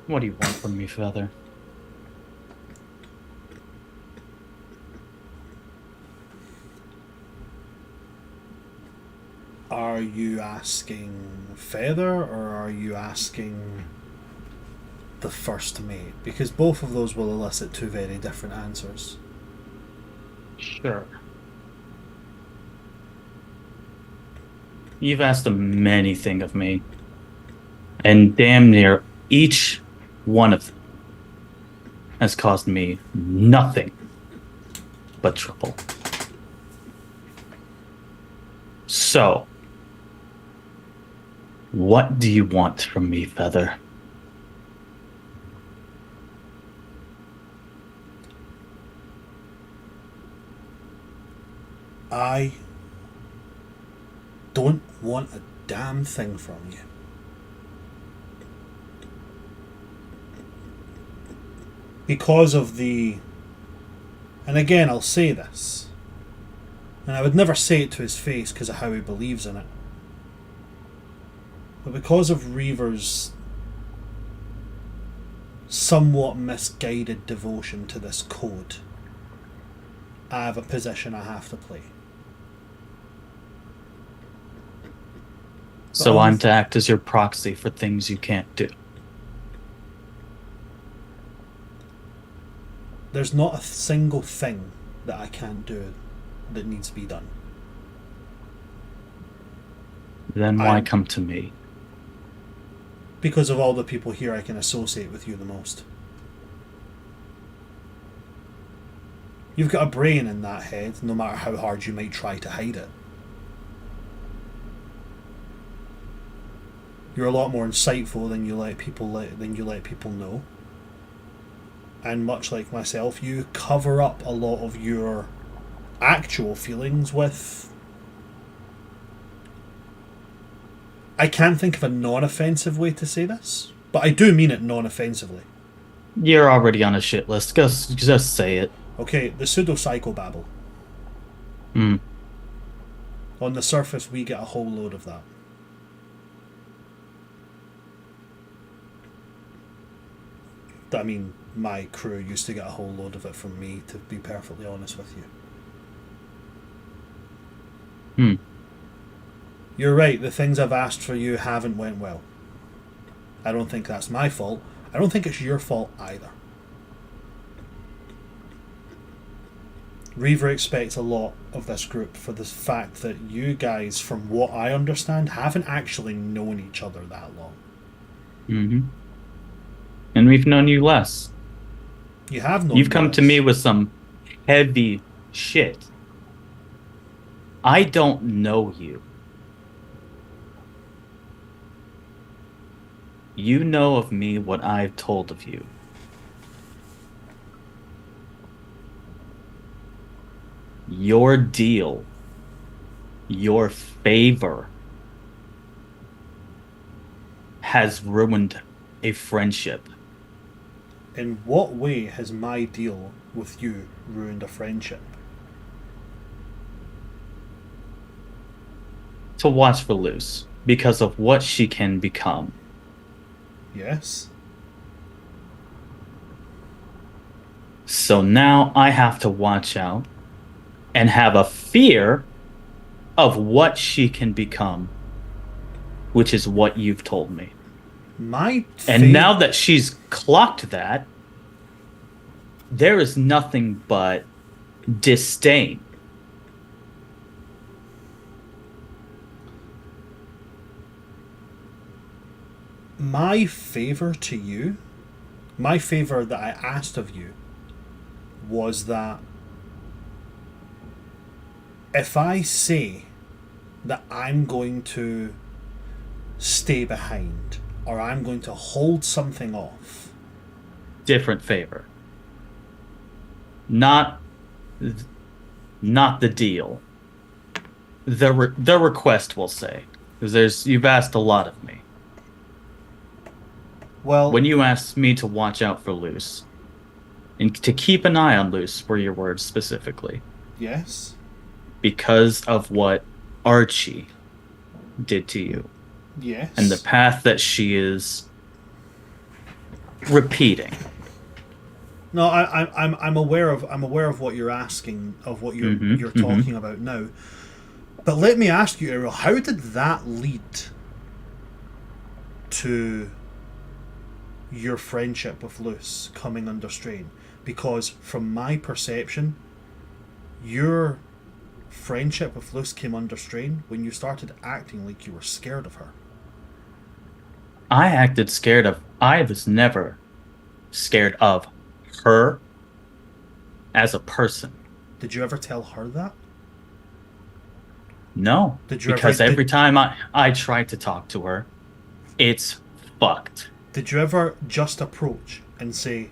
What do you want from me, Feather? Are you asking Feather, or are you asking the first mate? Because both of those will elicit two very different answers. Sure. You've asked many things of me, and damn near each one of them has caused me nothing but trouble. So, what do you want from me, Feather? I don't want a damn thing from you. Because of the... And again, I'll say this. And I would never say it to his face because of how he believes in it. But because of Reaver's somewhat misguided devotion to this code, I have a position I have to play. So I'm to act as your proxy for things you can't do. There's not a single thing that I can't do that needs to be done. Then why come to me? Because of all the people here I can associate with you the most. You've got a brain in that head, no matter how hard you might try to hide it. You're a lot more insightful than you let people know. And much like myself, you cover up a lot of your actual feelings with... I can't think of a non-offensive way to say this, but I do mean it non-offensively. You're already on a shit list. Just say it. Okay, the pseudo-psychobabble. Hmm. On the surface, we get a whole load of that. I mean, my crew used to get a whole load of it from me, to be perfectly honest with you. Hmm. You're right, the things I've asked for you haven't went well. I don't think that's my fault. I don't think it's your fault either. Reaver expects a lot of this group for the fact that you guys, from what I understand, haven't actually known each other that long. Mm-hmm. And we've known you less. You have known You've come less. to me with some heavy shit. I don't know you. You know of me what I've told of you. Your deal, your favor, has ruined a friendship. In what way has my deal with you ruined a friendship? To watch for Luce, because of what she can become. Yes? So now I have to watch out and have a fear of what she can become, which is what you've told me. And now that she's clocked that, there is nothing but disdain. My favor to you, my favor that I asked of you, was that if I say that I'm going to stay behind, or I'm going to hold something off. Different favor. Not the deal. The request, we'll say. Because you've asked a lot of me. Well, when you asked me to watch out for Luce, and to keep an eye on Luce, were your words specifically. Yes. Because of what Archie did to you. Yes. And the path that she is repeating. No, I'm aware of what you're asking, of what you're talking about now. But let me ask you, Ariel, how did that lead to your friendship with Luce coming under strain? Because from my perception, your friendship with Luce came under strain when you started acting like you were scared of her. I was never scared of her as a person. Did you ever tell her that? No, Did you because ever, every time I try to talk to her, it's fucked. did you ever just approach and say,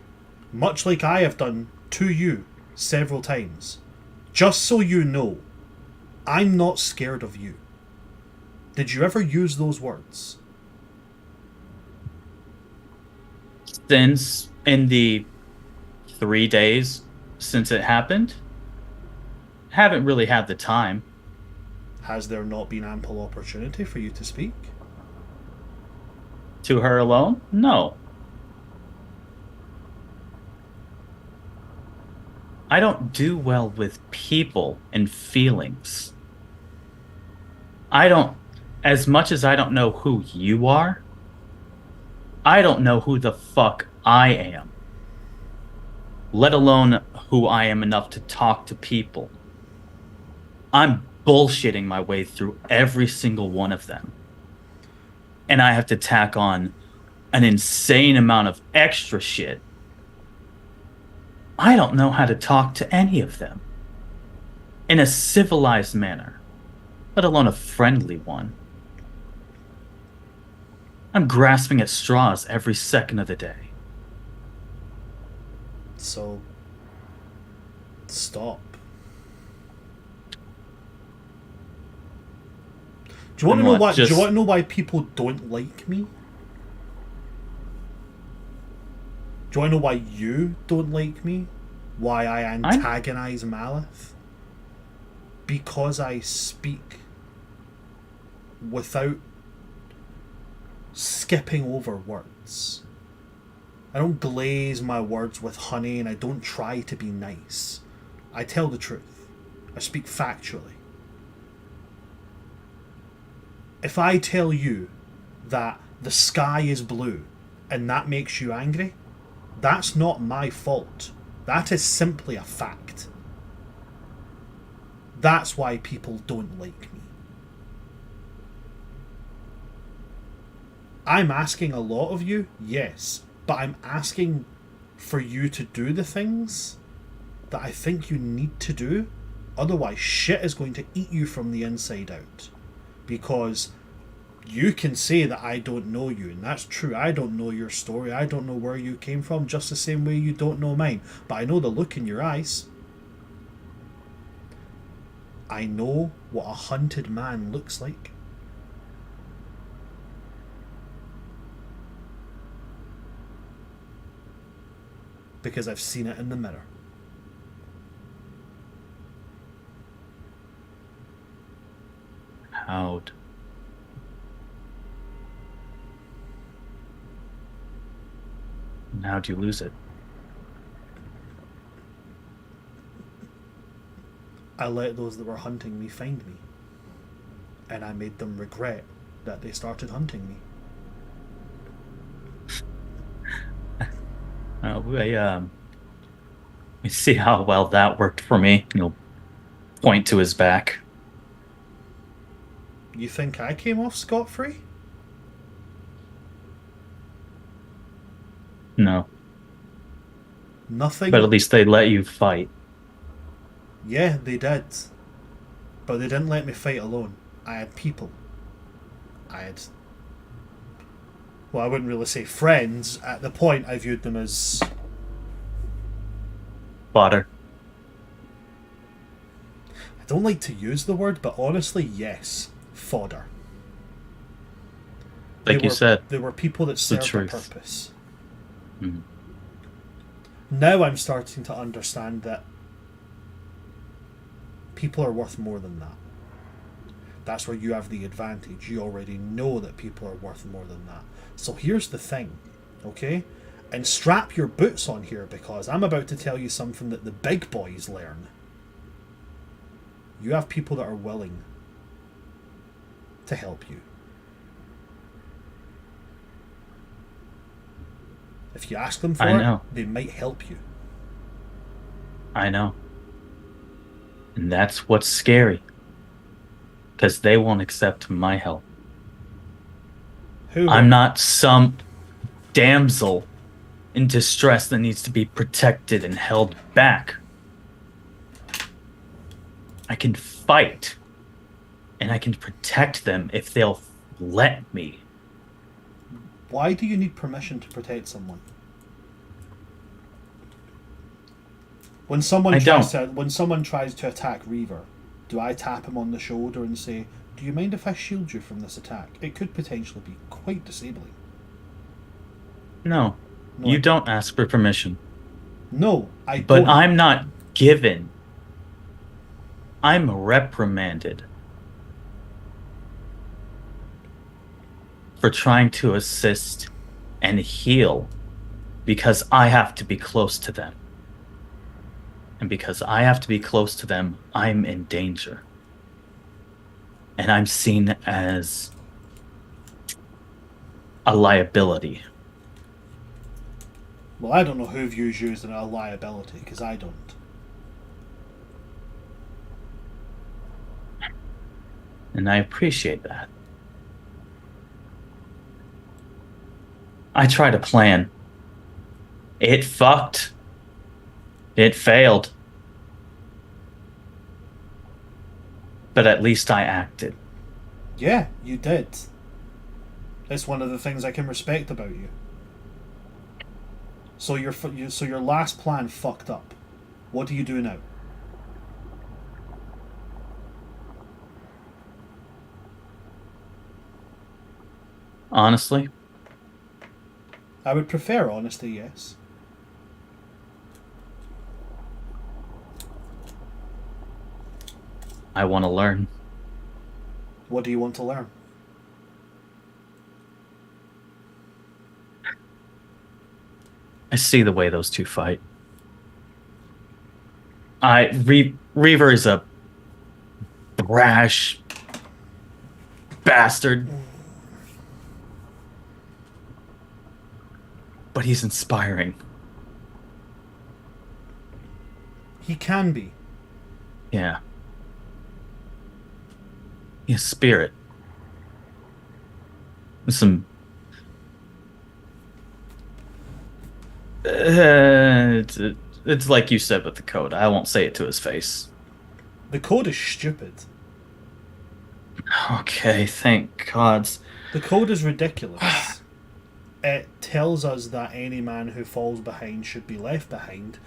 much like I have done to you several times, just so you know, I'm not scared of you? Did you ever use those words? Since in the 3 days since it happened, haven't really had the time. Has there not been ample opportunity for you to speak? To her alone? No. I don't do well with people and feelings. As much as I don't know who you are, I don't know who the fuck I am. Let alone who I am enough to talk to people. I'm bullshitting my way through every single one of them. And I have to tack on an insane amount of extra shit. I don't know how to talk to any of them in a civilized manner, let alone a friendly one. I'm grasping at straws every second of the day. So, stop. Do you want to know why? Do you want to know why people don't like me? Do you want to know why you don't like me? Why I antagonize Malith? Because I speak without skipping over words. I don't glaze my words with honey, and I don't try to be nice. I tell the truth. I speak factually. If I tell you that the sky is blue and that makes you angry, that's not my fault. That is simply a fact. That's why people don't like me. I'm asking a lot of you, yes, but I'm asking for you to do the things that I think you need to do. Otherwise, shit is going to eat you from the inside out. Because you can say that I don't know you, and that's true. I don't know your story. I don't know where you came from, just the same way you don't know mine. But I know the look in your eyes. I know what a hunted man looks like. Because I've seen it in the mirror. How'd? And how'd you lose it? I let those that were hunting me find me. And I made them regret that they started hunting me. We see how well that worked for me. He'll point to his back. You think I came off scot-free? No. Nothing. But at least they let you fight. Yeah, they did. But they didn't let me fight alone. I had people. I had... Well, I wouldn't really say friends. At the point, I viewed them as... Fodder. I don't like to use the word, but honestly, yes. Fodder. Like you said. They were people that served a purpose. Mm-hmm. Now I'm starting to understand that people are worth more than that. That's where you have the advantage. You already know that people are worth more than that. So here's the thing, okay? And strap your boots on here, because I'm about to tell you something that the big boys learn. You have people that are willing to help you. If you ask them for it, they might help you. I know. And that's what's scary. Because they won't accept my help. Who I'm not some damsel in distress that needs to be protected and held back. I can fight, and I can protect them if they'll let me. Why do you need permission to protect someone? When someone tries to attack Reaver, do I tap him on the shoulder and say, "Do you mind if I shield you from this attack? It could potentially be quite disabling." No, No, you don't ask for permission. No, I But don't. I'm not given. I'm reprimanded for trying to assist and heal because I have to be close to them. And because I have to be close to them, I'm in danger. And I'm seen as a liability. Well, I don't know who views you as a liability, because I don't. And I appreciate that. I tried a plan. It fucked. It failed. But at least I acted. Yeah, you did. It's one of the things I can respect about you. So your last plan fucked up. What do you do now? Honestly, I would prefer honesty, yes. I want to learn. What do you want to learn? I see the way those two fight. Reaver is a brash bastard. But he's inspiring. He can be. Yeah. He has spirit. Some it's like you said with the code. I won't say it to his face. The code is stupid. Okay, thank gods. The code is ridiculous. It tells us that any man who falls behind should be left behind,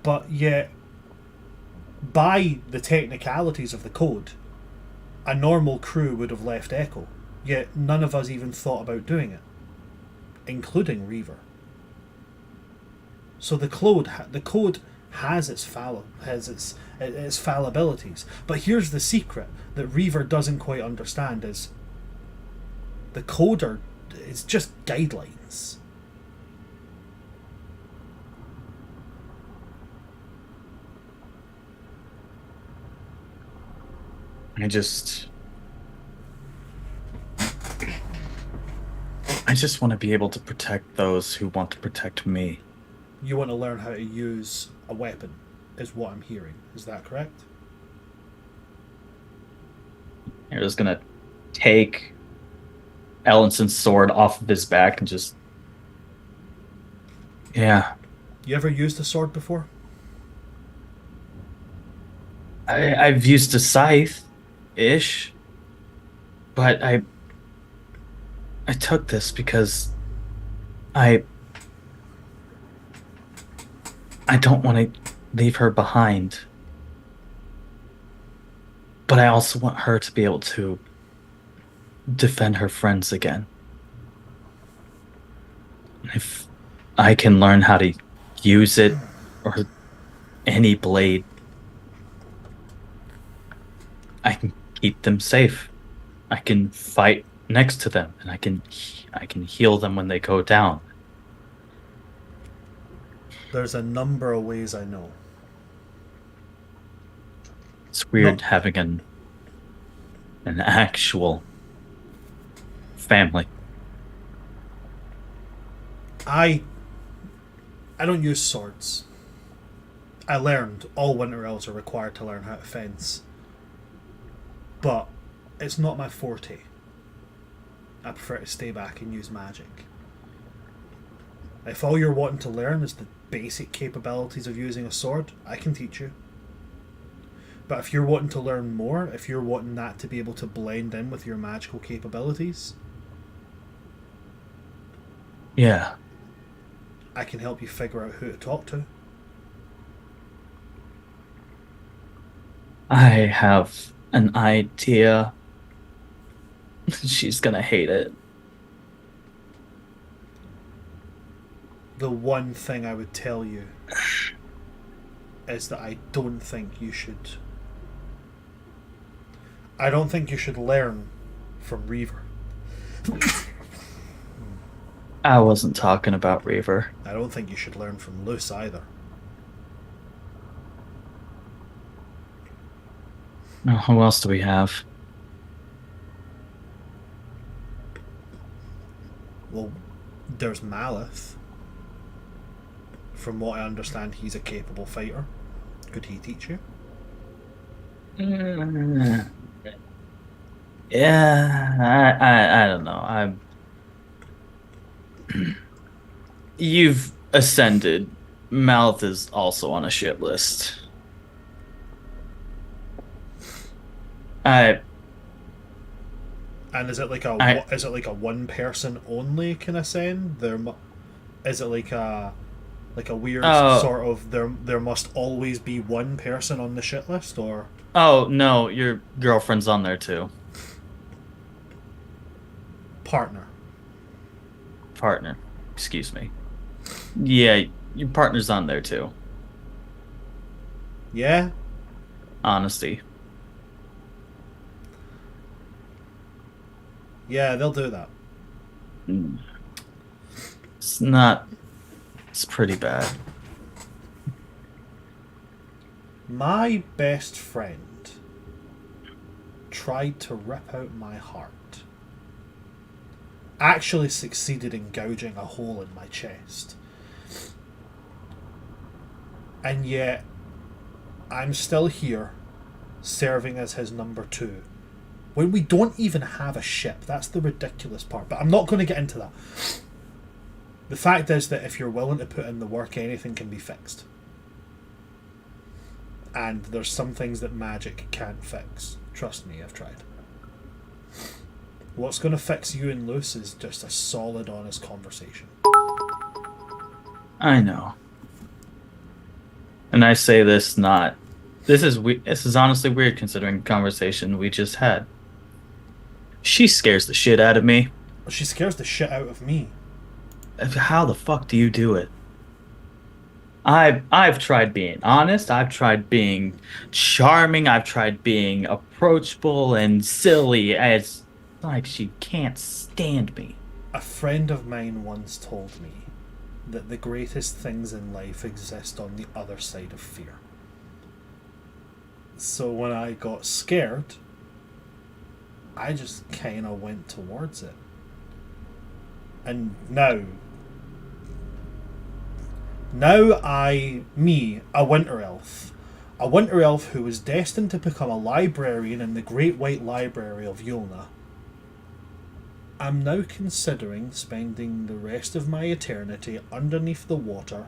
but yet, by the technicalities of the code, a normal crew would have left Echo, yet none of us even thought about doing it, including Reaver. So the code has its fallibilities, but here's the secret that Reaver doesn't quite understand: is the coder is just guidelines. I just want to be able to protect those who want to protect me. You want to learn how to use a weapon, is what I'm hearing. Is that correct? You're just gonna take Ellinson's sword off of his back and just... Yeah. You ever used a sword before? I've used a scythe-ish, but I took this because I don't want to leave her behind. But I also want her to be able to defend her friends again. If I can learn how to use it, or any blade, I can keep them safe. I can fight next to them, and I can heal them when they go down. There's a number of ways I know. It's weird having an actual family. I don't use swords. I learned all winter elves are required to learn how to fence. But it's not my forte. I prefer to stay back and use magic. If all you're wanting to learn is the basic capabilities of using a sword, I can teach you. But if you're wanting to learn more, if you're wanting that to be able to blend in with your magical capabilities, Yeah. I can help you figure out who to talk to. I have an idea. She's gonna hate it. The one thing I would tell you is that I don't think you should learn from Reaver. I wasn't talking about Reaver. I don't think you should learn from Luce either. Oh, who else do we have? Well, there's Malith. From what I understand, he's a capable fighter. Could he teach you? Yeah, I don't know. You've ascended. Mouth is also on a shit list. I And is it like a one person only can ascend? Is it like a weird sort of there must always be one person on the shit list, or? Oh no, your girlfriend's on there too. Partner. Excuse me. Yeah, your partner's on there too. Yeah? Honesty. Yeah, they'll do that. It's pretty bad. My best friend tried to rip out my heart. Actually succeeded in gouging a hole in my chest. And yet, I'm still here, serving as his number 2. When we don't even have a ship. That's the ridiculous part. But I'm not going to get into that. The fact is that if you're willing to put in the work, anything can be fixed. And there's some things that magic can't fix. Trust me, I've tried. What's going to fix you and Luce is just a solid, honest conversation. I know. And I say this not... This is honestly weird considering the conversation we just had. She scares the shit out of me. She scares the shit out of me. How the fuck do you do it? I've tried being honest, I've tried being charming, I've tried being approachable and silly. It's like she can't stand me. A friend of mine once told me that the greatest things in life exist on the other side of fear. So when I got scared, I just kind of went towards it. And now a winter elf who was destined to become a librarian in the Great White Library of Yulna, I'm now considering spending the rest of my eternity underneath the water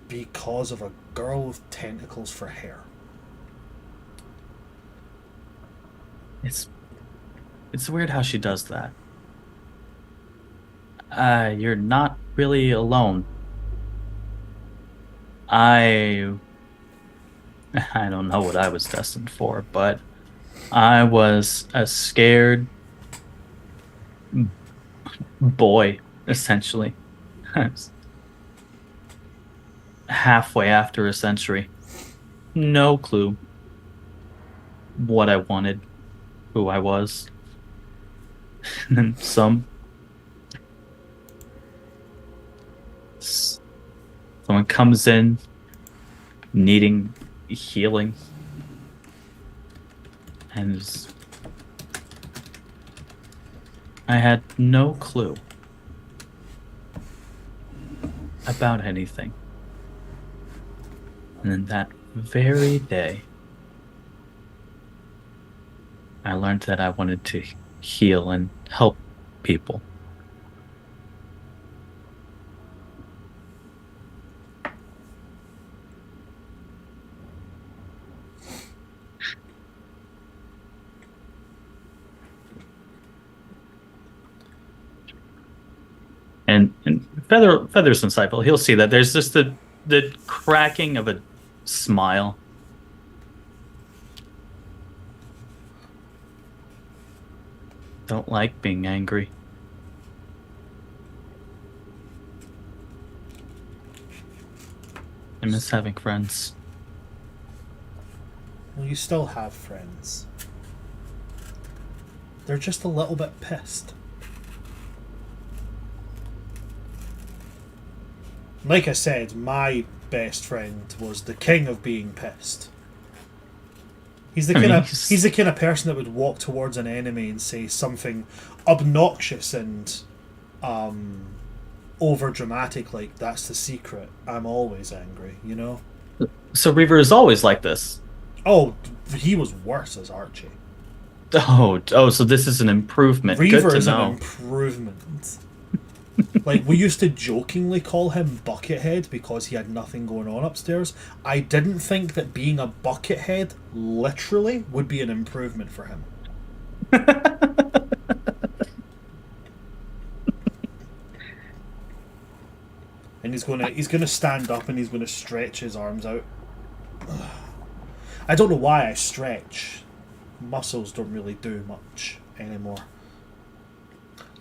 because of a girl with tentacles for hair. It's weird how she does that. You're not really alone. I don't know what I was destined for, but I was a scared boy, essentially. Halfway after a century. No clue what I wanted, who I was. And then someone comes in needing healing, and I had no clue about anything. And then that very day, I learned that I wanted to heal and help people. Feather's insightful. He'll see that there's just the cracking of a smile. Don't like being angry. I miss having friends. Well, you still have friends. They're just a little bit pissed. Like I said, my best friend was the king of being pissed. He's the kind of person that would walk towards an enemy and say something obnoxious and over dramatic, like "That's the secret. I'm always angry," you know. So Reaver is always like this. Oh, he was worse as Archie. Oh, so this is an improvement. Reaver Good to is know. an improvement. Like, we used to jokingly call him Buckethead because he had nothing going on upstairs. I didn't think that being a Buckethead, literally, would be an improvement for him. And he's gonna stand up and he's gonna stretch his arms out. I don't know why I stretch. Muscles don't really do much anymore.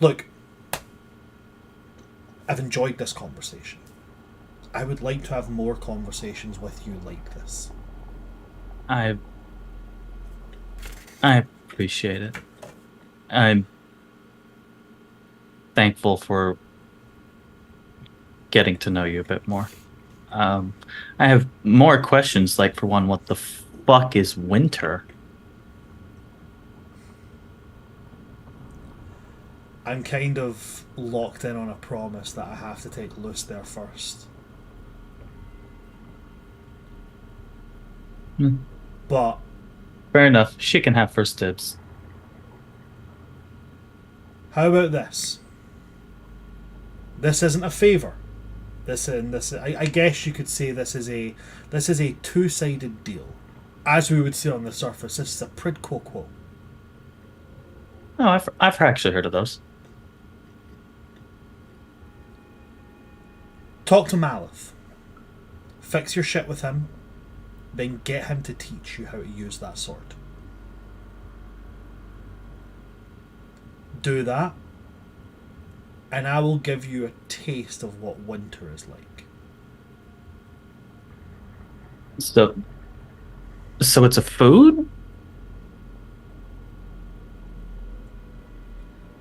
Look, I've enjoyed this conversation. I would like to have more conversations with you like this. I appreciate it. I'm thankful for getting to know you a bit more. I have more questions, like, for one, what the fuck is winter? I'm kind of locked in on a promise that I have to take Luce there first. But Fair enough. She can have first dibs. how about this? This isn't a favour. I guess you could say this is a two-sided deal. As we would see on the surface, this is a quid pro quo. Oh, I've actually heard of those. Talk to Malith. Fix your shit with him. Then get him to teach you how to use that sword. Do that, and I will give you a taste of what winter is like. So it's a food?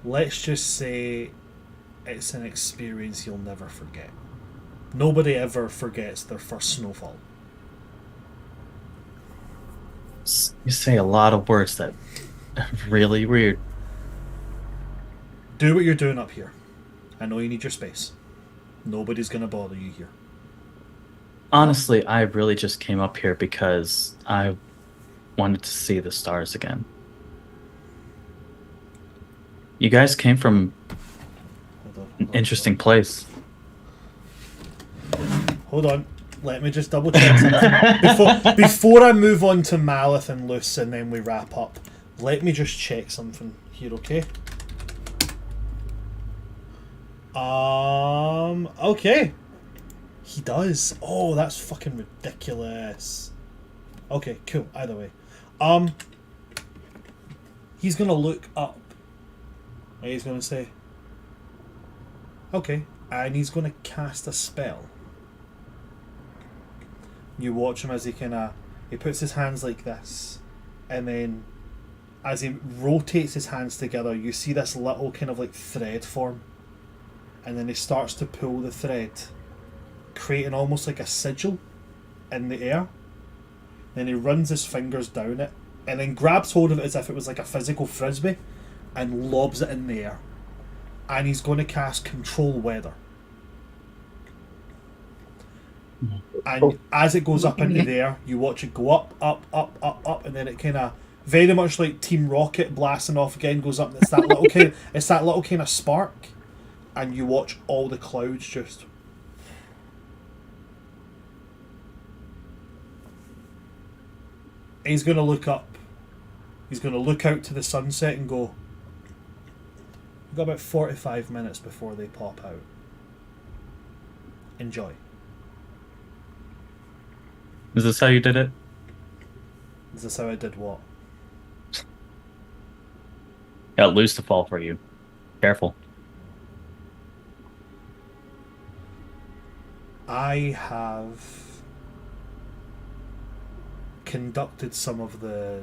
Let's just say it's an experience you'll never forget. Nobody ever forgets their first snowfall. You say a lot of words that are really weird. Do what you're doing up here. I know you need your space. Nobody's gonna bother you here. Honestly, I really just came up here because I wanted to see the stars again. You guys came from an interesting place. Hold on. Let me just double check something. Before I move on to Malith and Luce and then we wrap up, let me just check something here, okay? Okay. He does. Oh, that's fucking ridiculous. Okay, cool. Either way. He's gonna look up. And he's gonna say, okay, and he's gonna cast a spell. You watch him as he puts his hands like this, and then as he rotates his hands together, you see this little kind of like thread form, and then he starts to pull the thread, creating almost like a sigil in the air. Then he runs his fingers down it, and then grabs hold of it as if it was like a physical frisbee, and lobs it in the air. And he's going to cast Control Weather. And as it goes up into the air, you watch it go up, up, up, up, up, and then it kind of, very much like Team Rocket blasting off again, goes up. And it's that little kind of spark, and you watch all the clouds just. He's going to look up. He's going to look out to the sunset and go. We've got about 45 minutes before they pop out. Enjoy. Is this how you did it? Is this how I did what? Got loose to fall for you. Careful. I have conducted some of the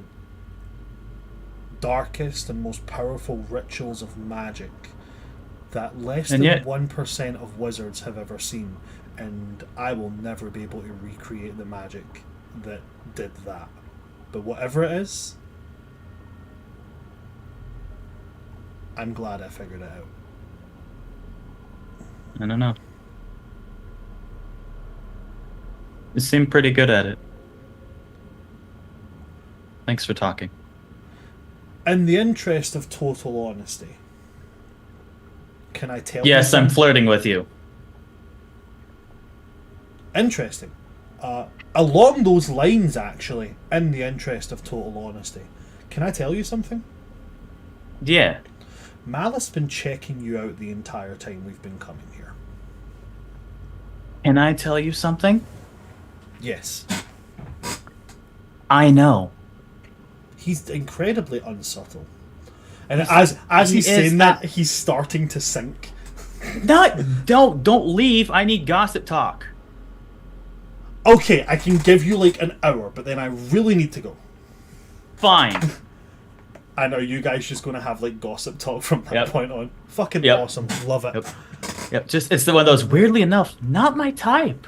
darkest and most powerful rituals of magic that less And than yet- 1% of wizards have ever seen, and I will never be able to recreate the magic that did that. But whatever it is, I'm glad I figured it out. I don't know. You seem pretty good at it. Thanks for talking. In the interest of total honesty, can I tell you Yes, I'm something? flirting with you. Interesting. Along those lines, actually, in the interest of total honesty, can I tell you something? Yeah. Malice's been checking you out the entire time we've been coming here. Can I tell you something? Yes. I know. He's incredibly unsubtle. And as he he's is saying that- that, he's starting to sink. Don't leave. I need gossip talk. Okay, I can give you like an hour, but then I really need to go. Fine. And are you guys just going to have like gossip talk from that Yep. point on? Fucking Yep. awesome. Love it. Yep. Yep. Just it's the one of those. Weirdly enough, not my type.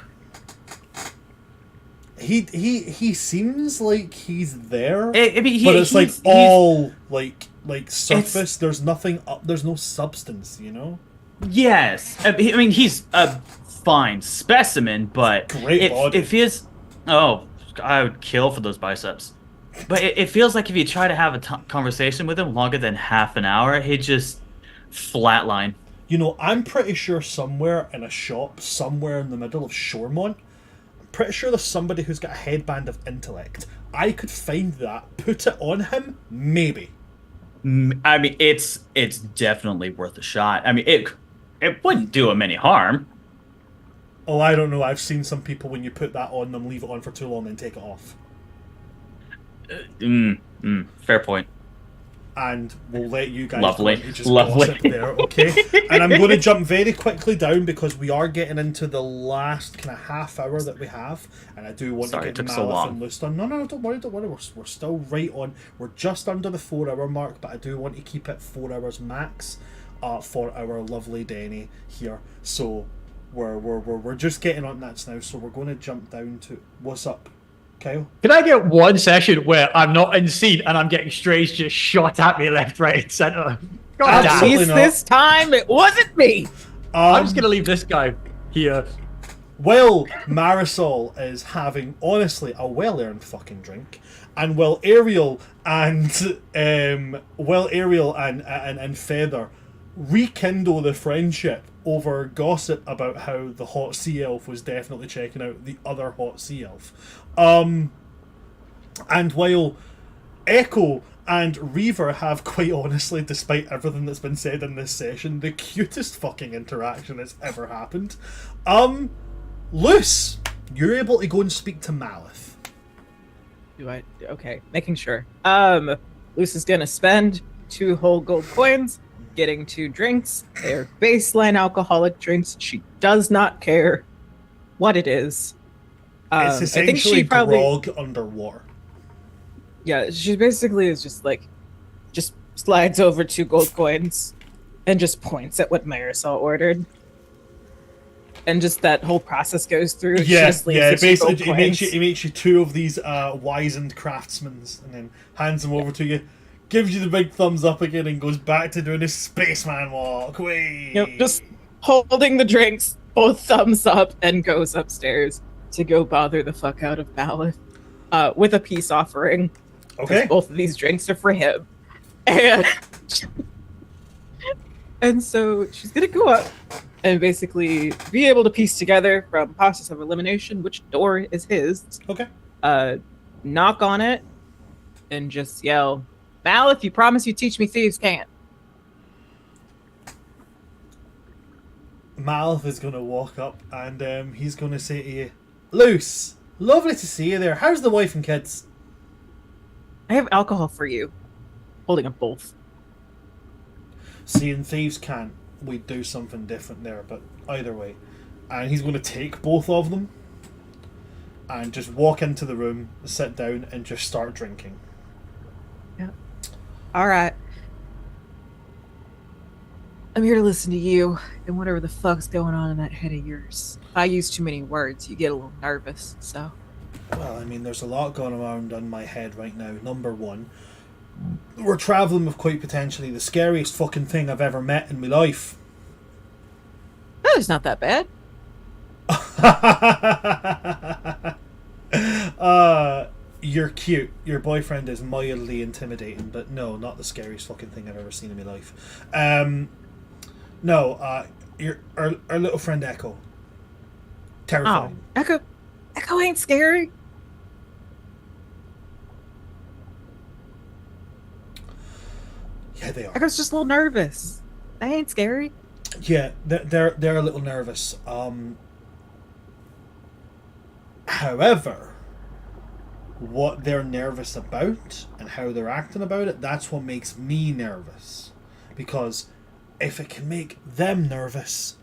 He seems like he's there, I mean, but it's like he's- all like surface. There's nothing up. There's no substance. You know. Yes. I mean, he's a fine specimen, but Great body. it feels. Oh, I would kill for those biceps. But it feels like if you try to have a conversation with him longer than half an hour, he'd just flatline. You know, I'm pretty sure somewhere in a shop, somewhere in the middle of Shoremont, I'm pretty sure there's somebody who's got a headband of intellect. I could find that, put it on him, maybe. I mean, it's definitely worth a shot. I mean, it wouldn't do him any harm. Oh, I don't know. I've seen some people when you put that on them, leave it on for too long, then take it off. Fair point. And we'll let you guys Lovely. go into just Lovely. gossip there, okay? And I'm going to jump very quickly down because we are getting into the last kind of half hour that we have, and I do want Sorry, to it get took so Malif long. and Luce done. No, don't worry. We're still right on. We're just under the 4 hour mark, but I do want to keep it 4 hours max for our lovely Denny here. So we're just getting on that now. So we're going to jump down to what's up, Kyle. Can I get one session where I'm not in scene and I'm getting strays just shot at me left, right, and center? God At damn. Absolutely least not. this time it wasn't me. I'm just gonna leave this guy here. While Marisol is having, honestly, a well-earned fucking drink, and while Ariel and Feather rekindle the friendship over gossip about how the hot sea elf was definitely checking out the other hot sea elf, and while Echo and Reaver have, quite honestly, despite everything that's been said in this session, the cutest fucking interaction that's ever happened. Luce, you're able to go and speak to Malif. Do I? Okay, making sure. Luce is gonna spend 2 whole gold coins, getting 2 drinks. They're baseline alcoholic drinks. She does not care what it is. It's I essentially think she probably, grog underwater. yeah, she basically is just like, just slides over 2 gold coins, and just points at what Marisol ordered. And just that whole process goes through. She Yeah, just leaves yeah. the 2 Basically, gold it makes you 2 of these wizened craftsmen, and then hands them over to you, gives you the big thumbs up again, and goes back to doing his spaceman walk. Whee! Yep, just holding the drinks, both thumbs up, and goes upstairs to go bother the fuck out of Malif with a peace offering. 'Cause Okay. both of these drinks are for him. And, and so she's gonna go up and basically be able to piece together from process of elimination which door is his. Okay. Knock on it and just yell, Malif, you promise you teach me thieves can't. Malv is going to walk up and he's going to say to you, Luce, lovely to see you there. How's the wife and kids? I have alcohol for you. Holding up both. Seeing thieves can't, we'd do something different there, but either way. And he's going to take both of them and just walk into the room, sit down, and just start drinking. Yeah. All right. I'm here to listen to you and whatever the fuck's going on in that head of yours. If I use too many words, you get a little nervous, so. Well, I mean, there's a lot going around in my head right now. Number one, we're travelling with quite potentially the scariest fucking thing I've ever met in my life. That is not that bad. You're cute. Your boyfriend is mildly intimidating, but no, not the scariest fucking thing I've ever seen in my life. Our little friend Echo. Terrifying. Oh, Echo ain't scary. Yeah, they are. Echo's just a little nervous. They ain't scary. Yeah, they're a little nervous. However, what they're nervous about and how they're acting about it, that's what makes me nervous. Because if it can make them nervous,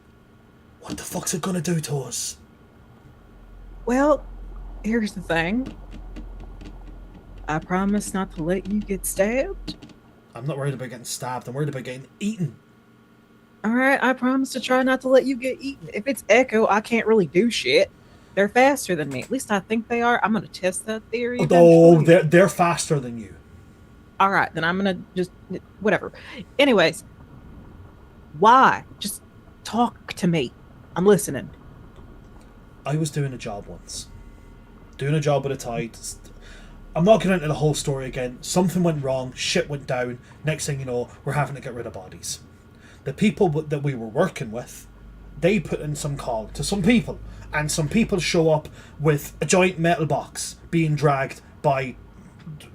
what the fuck's it gonna do to us? Well, here's the thing. I promise not to let you get stabbed. I'm not worried about getting stabbed. I'm worried about getting eaten. Alright, I promise to try not to let you get eaten. If it's Echo, I can't really do shit. They're faster than me. At least I think they are. I'm gonna test that theory eventually. Oh, they're faster than you. Alright, then I'm gonna just... whatever. Anyways. Why? Just talk to me. I'm listening. I was doing a job once. Doing a job with a tide. I'm not getting into the whole story again. Something went wrong. Shit went down. Next thing you know, we're having to get rid of bodies. The people that we were working with, they put in some call to some people. And some people show up with a giant metal box being dragged by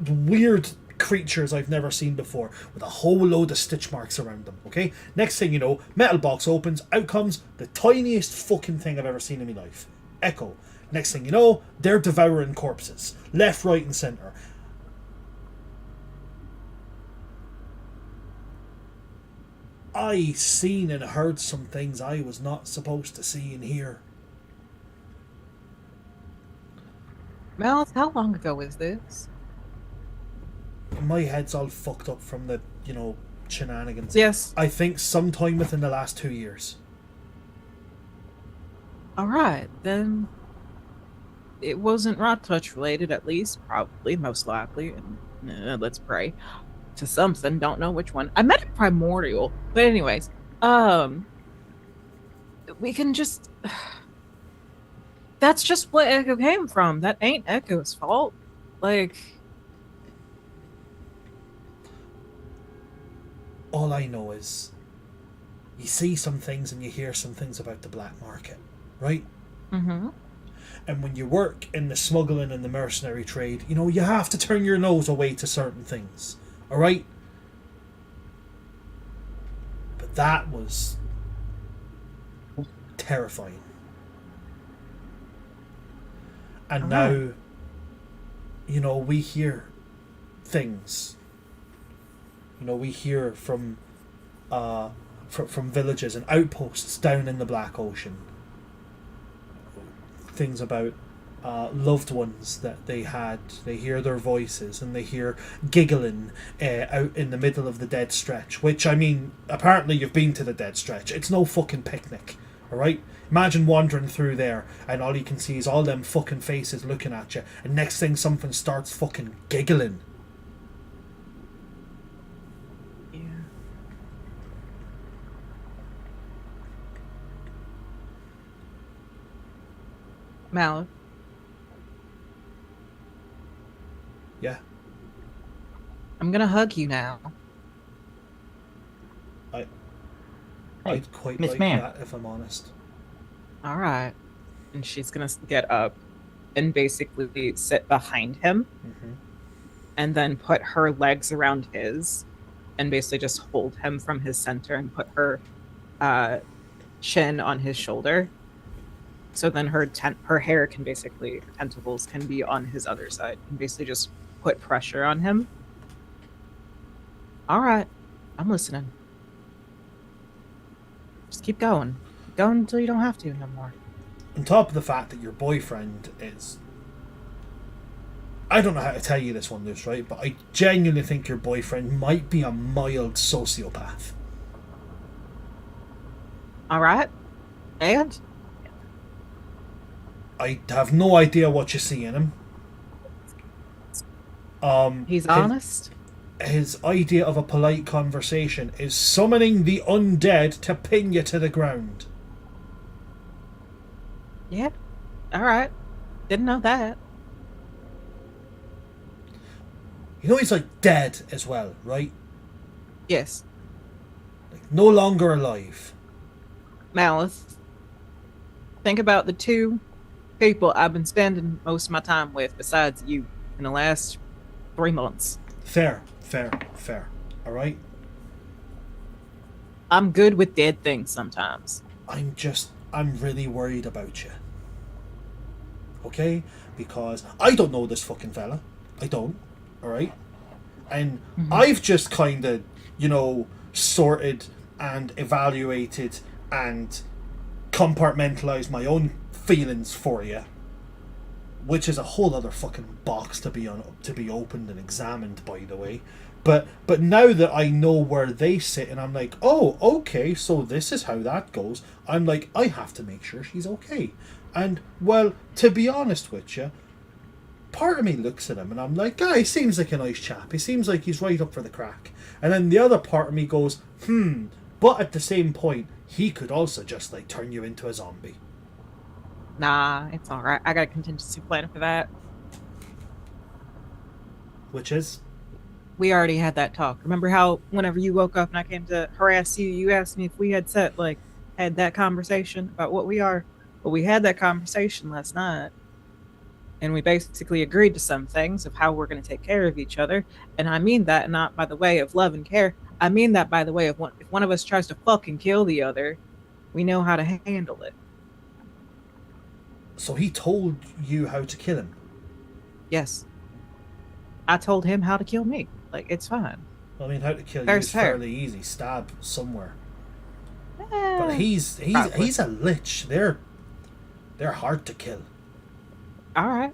weird creatures I've never seen before with a whole load of stitch marks around them, okay? Next thing you know, metal box opens, out comes the tiniest fucking thing I've ever seen in my life. Echo. Next thing you know, they're devouring corpses. Left, right, and centre. I seen and heard some things I was not supposed to see and hear. Mel, how long ago was this? My head's all fucked up from the, shenanigans. Yes. I think sometime within the last 2 years. Alright, then... it wasn't rot touch related, at least. Probably, most likely. Let's pray. To something, don't know which one. I met a primordial. But anyways, we can just... that's just what Echo came from. That ain't Echo's fault. Like... all I know is you see some things and you hear some things about the black market, right? Mm-hmm. And when you work in the smuggling and the mercenary trade, you have to turn your nose away to certain things, alright? But that was terrifying. And now, we hear things. We hear from villages and outposts down in the Black Ocean. Things about loved ones that they had. They hear their voices and they hear giggling out in the middle of the dead stretch. Which, I mean, apparently you've been to the dead stretch. It's no fucking picnic, alright? Imagine wandering through there and all you can see is all them fucking faces looking at you. And next thing something starts fucking giggling. Malif. Yeah. I'm gonna hug you now. I'd quite Miss like Ma'am. that, if I'm honest. Alright. And she's gonna get up and basically sit behind him. Mm-hmm. And then put her legs around his and basically just hold him from his center and put her chin on his shoulder. So then her hair can basically, tentacles can be on his other side. Can basically just put pressure on him. All right, I'm listening. Just keep going. Keep going until you don't have to no more. On top of the fact that your boyfriend is... I don't know how to tell you this one, Luce, right? But I genuinely think your boyfriend might be a mild sociopath. All right, and I have no idea what you see in him. he's honest. His idea of a polite conversation is summoning the undead to pin you to the ground. Yeah. All right. Didn't know that. You know he's like dead as well, right? Yes. Like no longer alive. Malice. Think about the two people I've been spending most of my time with besides you in the last 3 months. Fair. Alright? I'm good with dead things sometimes. I'm really worried about you. Okay? Because I don't know this fucking fella. I don't. Alright? And I've just kind of, sorted and evaluated and compartmentalized my own feelings for you. Which is a whole other fucking box to be opened and examined, by the way. But now that I know where they sit and I'm like, oh, okay, so this is how that goes, I'm like, I have to make sure she's okay. And, well, to be honest with you, part of me looks at him and I'm like, he seems like a nice chap. He seems like he's right up for the crack. And then the other part of me goes, but at the same point, he could also just, turn you into a zombie. Nah, it's all right. I got a contingency plan for that. Which is? We already had that talk. Remember how whenever you woke up and I came to harass you, you asked me if we had had that conversation about what we are. Well, we had that conversation last night. And we basically agreed to some things of how we're going to take care of each other. And I mean that not by the way of love and care. I mean that by the way of if one of us tries to fucking kill the other, we know how to handle it. So he told you how to kill him? Yes. I told him how to kill me. It's fine. I mean, how to kill you is fairly easy. Stab somewhere. But he's a lich. They're hard to kill. All right.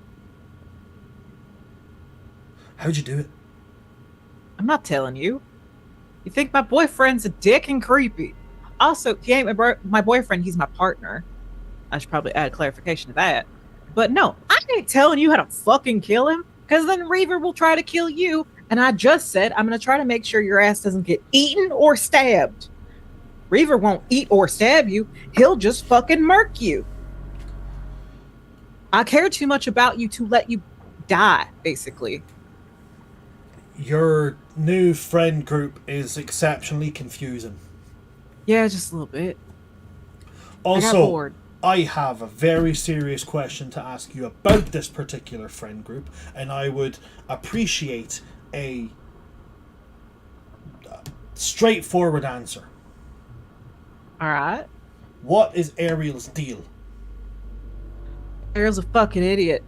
How'd you do it? I'm not telling you. You think my boyfriend's a dick and creepy. Also, he ain't my boyfriend, he's my partner. I should probably add clarification to that. But no, I ain't telling you how to fucking kill him, because then Reaver will try to kill you, and I just said I'm going to try to make sure your ass doesn't get eaten or stabbed. Reaver won't eat or stab you, he'll just fucking murk you. I care too much about you to let you die, basically. Your new friend group is exceptionally confusing. Yeah, just a little bit. Also, I got bored. I have a very serious question to ask you about this particular friend group, and I would appreciate a straightforward answer. All right. What is Ariel's deal? Ariel's a fucking idiot.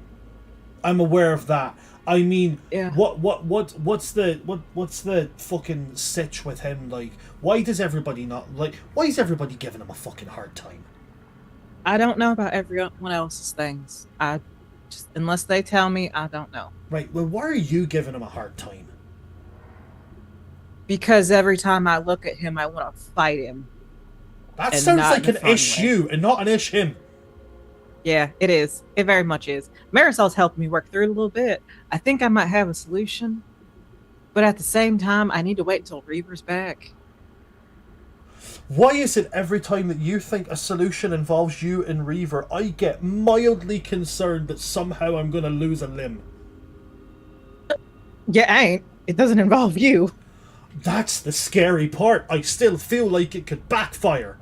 I'm aware of that. I mean, yeah. What's the fucking sitch with him like? Why is everybody giving him a fucking hard time? I don't know about everyone else's things. Unless they tell me, I don't know. Right, well, why are you giving him a hard time? Because every time I look at him, I want to fight him. That sounds like an issue and not an ish him. Yeah, it is. It very much is. Marisol's helped me work through it a little bit. I think I might have a solution. But at the same time, I need to wait until Reaver's back. Why is it every time that you think a solution involves you and Reaver, I get mildly concerned that somehow I'm going to lose a limb? Yeah, ain't. It doesn't involve you. That's the scary part. I still feel like it could backfire.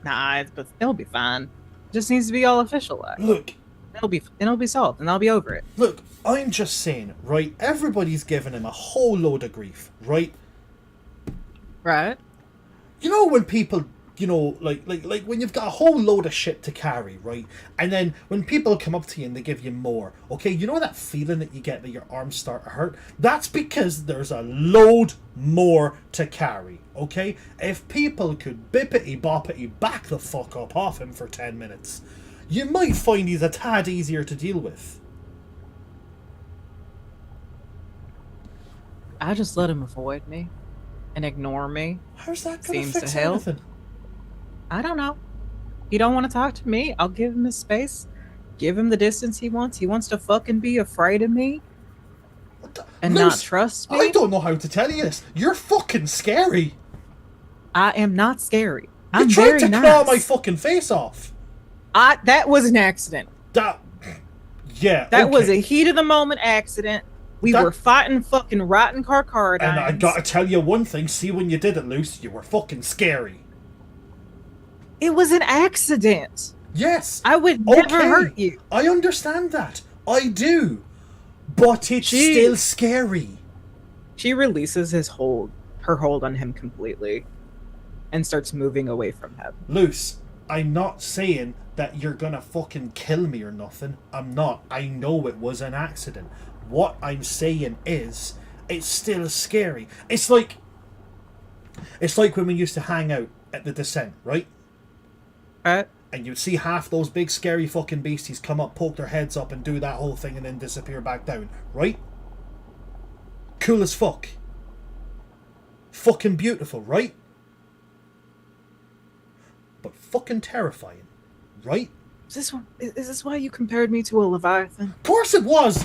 Nah, it'll be fine. It just needs to be all official. Look. It'll be solved, and I'll be over it. Look, I'm just saying, right? Everybody's giving him a whole load of grief, right? Right. You know when people, you know, like when you've got a whole load of shit to carry, right? And then when people come up to you and they give you more, okay, you know that feeling that you get that your arms start to hurt? That's because there's a load more to carry, okay? If people could bippity boppity back the fuck up off him for 10 minutes, you might find he's a tad easier to deal with. I just let him avoid me and ignore me. How's that gonna Seems to fix help. anything? I don't know. He don't want to talk to me. I'll give him his space. Give him the distance he wants. He wants to fucking be afraid of me and Luce, not trust me. I don't know how to tell you this. You're fucking scary. I am not scary. You I'm tried very to nice. claw my fucking face off. That was an accident. That That was okay. a heat of the moment accident. We That- were fighting fucking rotten carcardines. And I gotta tell you one thing. See, when you did it, Luce, you were fucking scary. It was an accident. Yes. I would never hurt you. I understand that. I do. But it's still scary. She releases her hold on him completely and starts moving away from him. Luce, I'm not saying that you're gonna fucking kill me or nothing. I'm not. I know it was an accident. What I'm saying is, it's still scary. It's like when we used to hang out at the Descent, right? Right? And you'd see half those big scary fucking beasties come up, poke their heads up and do that whole thing and then disappear back down, right? Cool as fuck. Fucking beautiful, right? But fucking terrifying, right? Is this why you compared me to a Leviathan? Of course it was!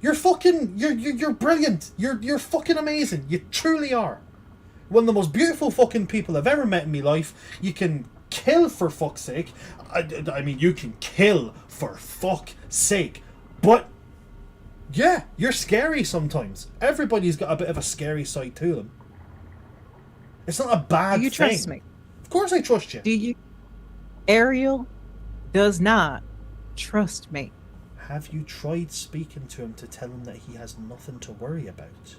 You're brilliant. You're fucking amazing. You truly are. One of the most beautiful fucking people I've ever met in my life. You can kill for fuck's sake. I mean, you can kill for fuck's sake. But, yeah, you're scary sometimes. Everybody's got a bit of a scary side to them. It's not a bad thing. Do you trust me? Of course I trust you. Do you? Ariel does not trust me. Have you tried speaking to him to tell him that he has nothing to worry about?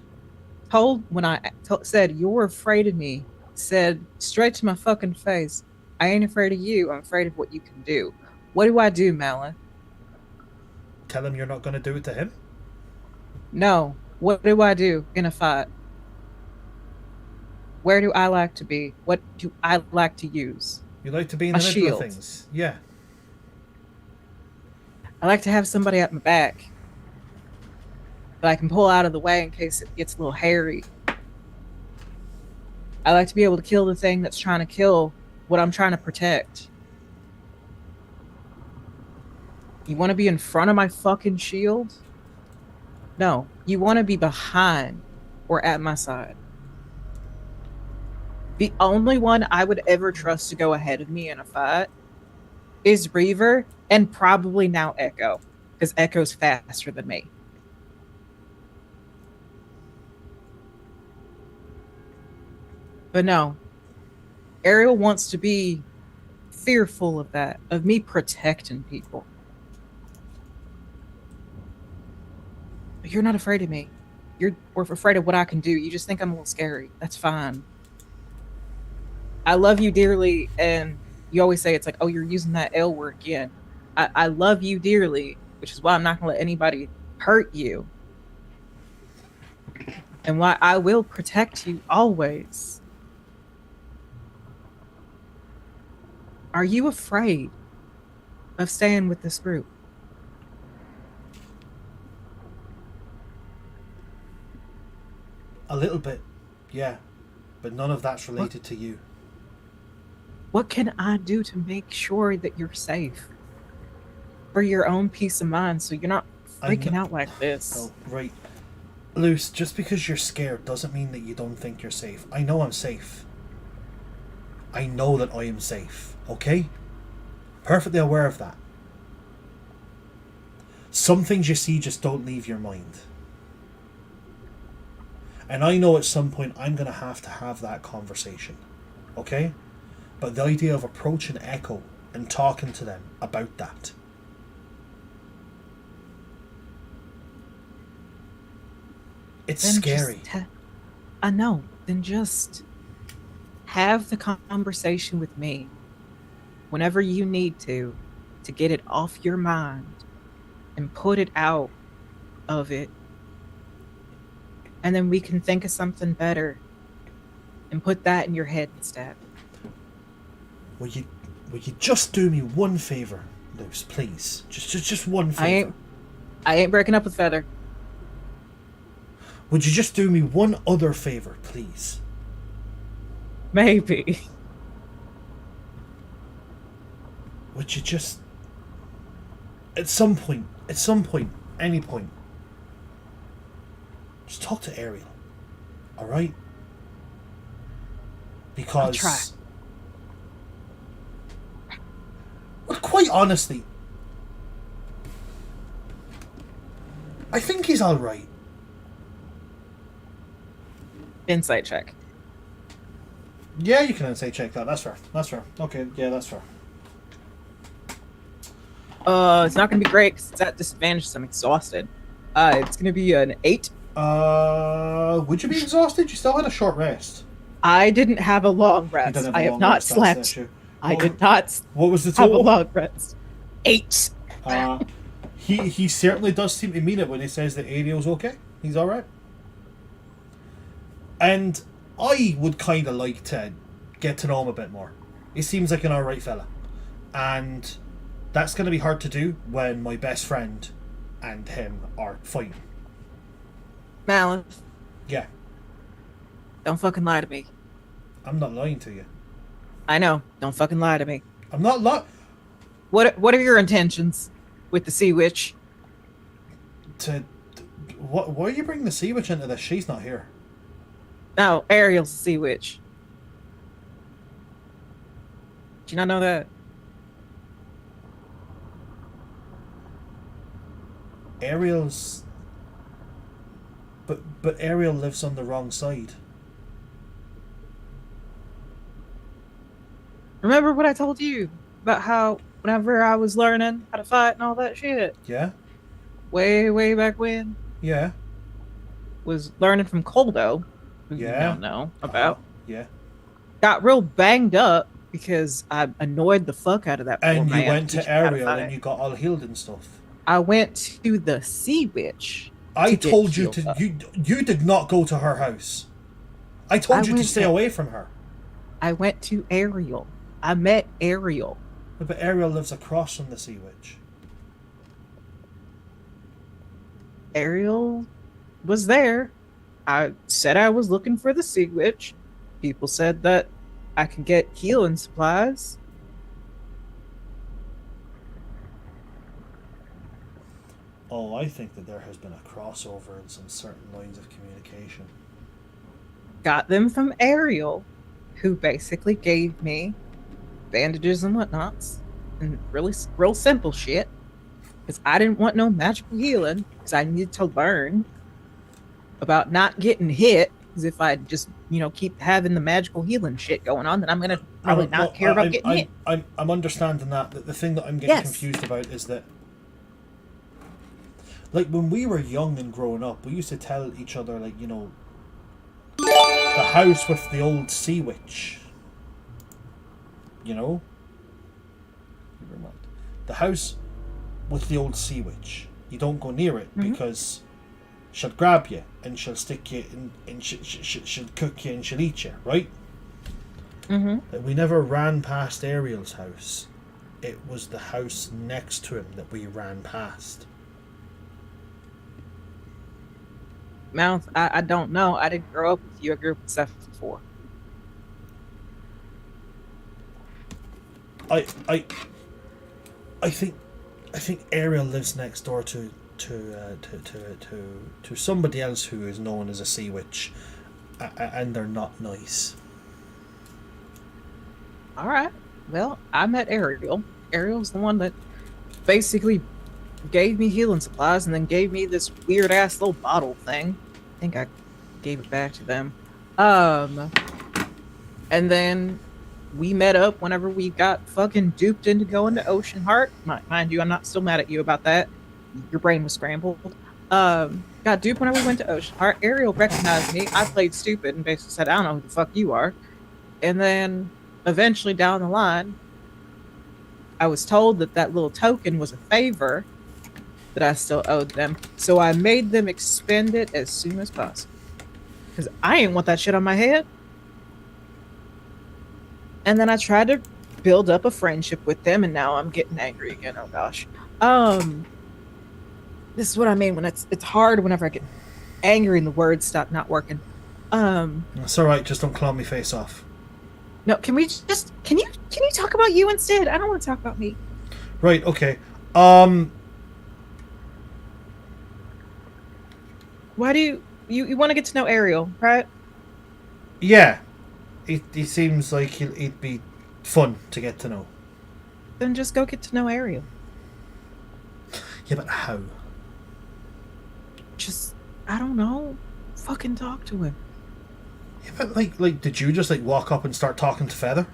When I said you're afraid of me, said straight to my fucking face, I ain't afraid of you. I'm afraid of what you can do. What do I do, Malin? Tell him you're not going to do it to him? No. What do I do in a fight? Where do I like to be? What do I like to use? You like to be in My the middle shield. of things. Yeah. I like to have somebody at my back that I can pull out of the way in case it gets a little hairy. I like to be able to kill the thing that's trying to kill what I'm trying to protect. You want to be in front of my fucking shield? No, you want to be behind or at my side. The only one I would ever trust to go ahead of me in a fight is Reaver and probably now Echo, because Echo's faster than me. But no, Ariel wants to be fearful of that, of me protecting people. But you're not afraid of me. You're afraid of what I can do. You just think I'm a little scary. That's fine. I love you dearly, and you always say it's like, oh, you're using that L word again. I love you dearly, which is why I'm not going to let anybody hurt you. And why I will protect you always. Are you afraid of staying with this group? A little bit, yeah. But none of that's related to you. What can I do to make sure that you're safe? For your own peace of mind, so you're not freaking out like this. Oh, right. Luce, just because you're scared doesn't mean that you don't think you're safe. I know I'm safe. I know that I am safe, okay? Perfectly aware of that. Some things you see just don't leave your mind. And I know at some point I'm going to have that conversation, okay? But the idea of approaching Echo and talking to them about that, it's Then scary. I know. Then just have the conversation with me whenever you need to get it off your mind and put it out of it. And then we can think of something better and put that in your head instead. Will you just do me one favor, Luce, please? Just one favor. I ain't breaking up with Feather. Would you just do me one other favor, please? Maybe. Would you just... At some point, any point, just talk to Ariel. Alright? Because... I'll try. Well, quite honestly, I think he's alright. Insight check. Yeah, you can insight check that. That's fair. Okay, yeah, that's fair. It's not gonna be great because it's at disadvantage, so I'm exhausted. It's gonna be an 8. Would you be exhausted? You still had a short rest. I didn't have a long rest. I have not slept. I did not. What was the have a total? long rest. 8. He certainly does seem to mean it when he says that Ariel's okay. He's all right. And I would kind of like to get to know him a bit more. He seems like an all right fella, and that's going to be hard to do when my best friend and him are fighting. Malith, Yeah, don't fucking lie to me. I'm not lying to you. I know. Don't fucking lie to me. I'm not lying. What are your intentions with the Sea Witch? Why are you bringing the Sea Witch into this? She's not here. No, Ariel's the Sea Witch. Did you not know that? Ariel's... But Ariel lives on the wrong side. Remember what I told you about how whenever I was learning how to fight and all that shit? Yeah? Way back when? Yeah. Was learning from Koldo, who you Yeah. don't know about. Yeah. Got real banged up because I annoyed the fuck out of that poor And you man went teaching to me how Ariel fight. and you got all healed and stuff. I went to the Sea Witch. I get told you healed to... up. You did not go to her house. I told I you to went stay to- away from her. I went to Ariel. I met Ariel. But Ariel lives across from the Sea Witch. Ariel was there. I said I was looking for the Sea Witch. People said that I could get healing supplies. Oh, I think that there has been a crossover in some certain lines of communication. Got them from Ariel, who basically gave me bandages and whatnots. And really real simple shit. Because I didn't want no magical healing. Because I needed to learn about not getting hit. Because if I just, keep having the magical healing shit going on, then I'm going to probably not care about getting hit. I'm understanding that. The thing that I'm getting Yes. confused about is that, like, when we were young and growing up, we used to tell each other, like, the house with the old Sea Witch. Never mind. The house with the old Sea Witch. You don't go near it because she'll grab you and she'll stick you in, and she'll cook you and she'll eat you, right? Mm-hmm. We never ran past Ariel's house. It was the house next to him that we ran past. Mouth, I don't know. I didn't grow up with you. I grew up with Seth before. I think Ariel lives next door to somebody else who is known as a Sea Witch, and they're not nice. All right. Well, I met Ariel. Ariel's the one that basically gave me healing supplies and then gave me this weird ass little bottle thing. I think I gave it back to them. And then we met up whenever we got fucking duped into going to Ocean Heart. Mind you, I'm not still mad at you about that. Your brain was scrambled. Got duped whenever we went to Ocean Heart. Ariel recognized me. I played stupid and basically said, I don't know who the fuck you are. And then eventually down the line, I was told that that little token was a favor that I still owed them. So I made them expend it as soon as possible. Because I ain't want that shit on my head. And then I tried to build up a friendship with them, and now I'm getting angry again. Oh gosh. This is what I mean when it's hard whenever I get angry and the words stop not working. It's alright, just don't claw me face off. No, can you talk about you instead? I don't want to talk about me. Right, okay. Why do you want to get to know Ariel, right? Yeah. He seems like he'd be fun to get to know. Then just go get to know Ariel. Yeah, but how? Just, I don't know. Fucking talk to him. Yeah, but like, did you just like walk up and start talking to Feather?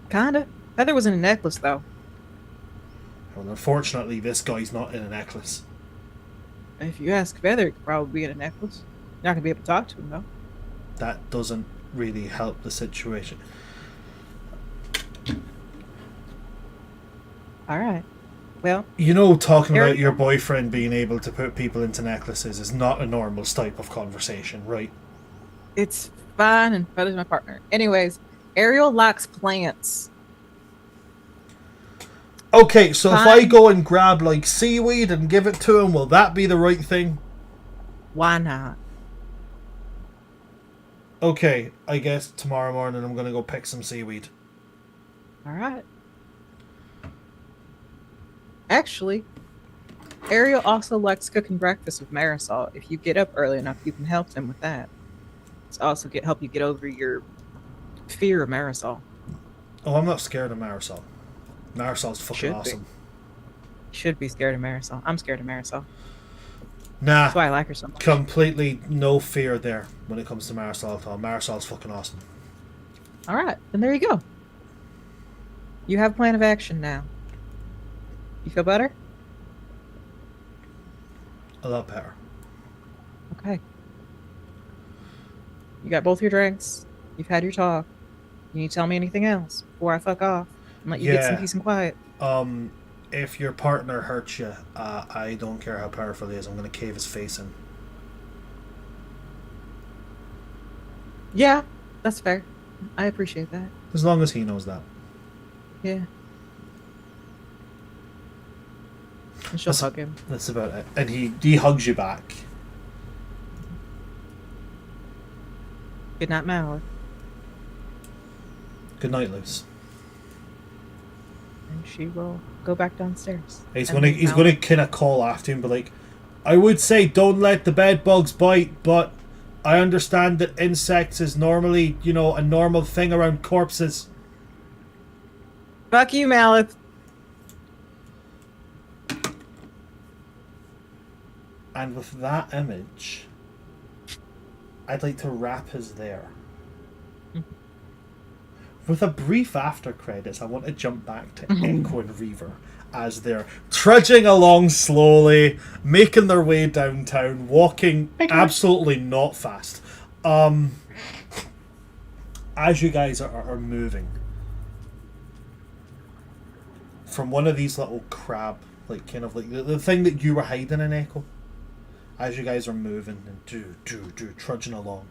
Kinda. Feather was in a necklace though. Well, unfortunately, this guy's not in a necklace. If you ask Feather, it could probably be in a necklace. You're not gonna be able to talk to him though. That doesn't really help the situation. Alright. Well, You know, talking Ariel- about your boyfriend being able to put people into necklaces is not a normal type of conversation, right? it's fine, and Feather's my partner. Anyways, Ariel likes plants. Okay, so if I Fine. go and grab like seaweed and give it to him, will that be the right thing? Why not? Okay, I guess tomorrow morning I'm gonna go pick some seaweed. Alright. Actually, Ariel also likes cooking breakfast with Marisol. If you get up early enough, you can help him with that. It's also help you get over your fear of Marisol. Oh, I'm not scared of Marisol. Marisol's fucking Should be. awesome. You should be scared of Marisol. I'm scared of Marisol. Nah, That's why I like her so much. completely no fear there when it comes to Marisol at all. Marisol's fucking awesome. Alright, then there you go. You have a plan of action now. You feel better? A lot better. Okay. You got both your drinks. You've had your talk. You need to tell me anything else before I fuck off and let you get some Yeah. peace and quiet. If your partner hurts you, I don't care how powerful he is, I'm gonna cave his face in. Yeah, that's fair. I appreciate that. As long as he knows that. Yeah. And she'll That's- hug him. That's about it. And he hugs you back. Good night, Mallory. Good night, Luce. And she will go back downstairs. He's And gonna leave he's Mallory. gonna kind of call after him, but like, I would say don't let the bed bugs bite, but I understand that insects is normally, you know, a normal thing around corpses. Fuck you, Malith. And with that image, I'd like to wrap us there. With a brief after credits, I want to jump back to Echo and Reaver as they're trudging along slowly, making their way downtown, walking absolutely not fast. As you guys are moving from one of these little crab, like kind of like the thing that you were hiding in, Echo. As you guys are moving and trudging along.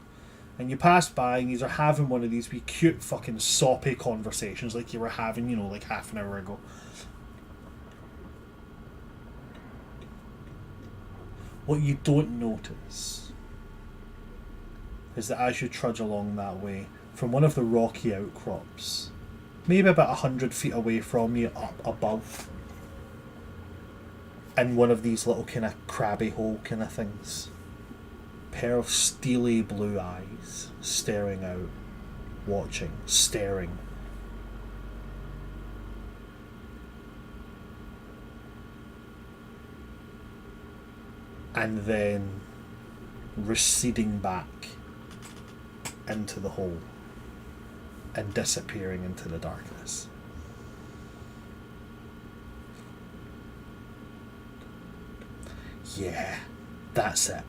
And you pass by and you are having one of these wee cute fucking soppy conversations like you were having, you know, like half an hour ago. What you don't notice is that as you trudge along that way, from one of the rocky outcrops, maybe about 100 feet away from you, up above, in one of these little kind of crabby hole kind of things, pair of steely blue eyes staring out, watching, staring. And then receding back into the hole and disappearing into the darkness. Yeah, that's it.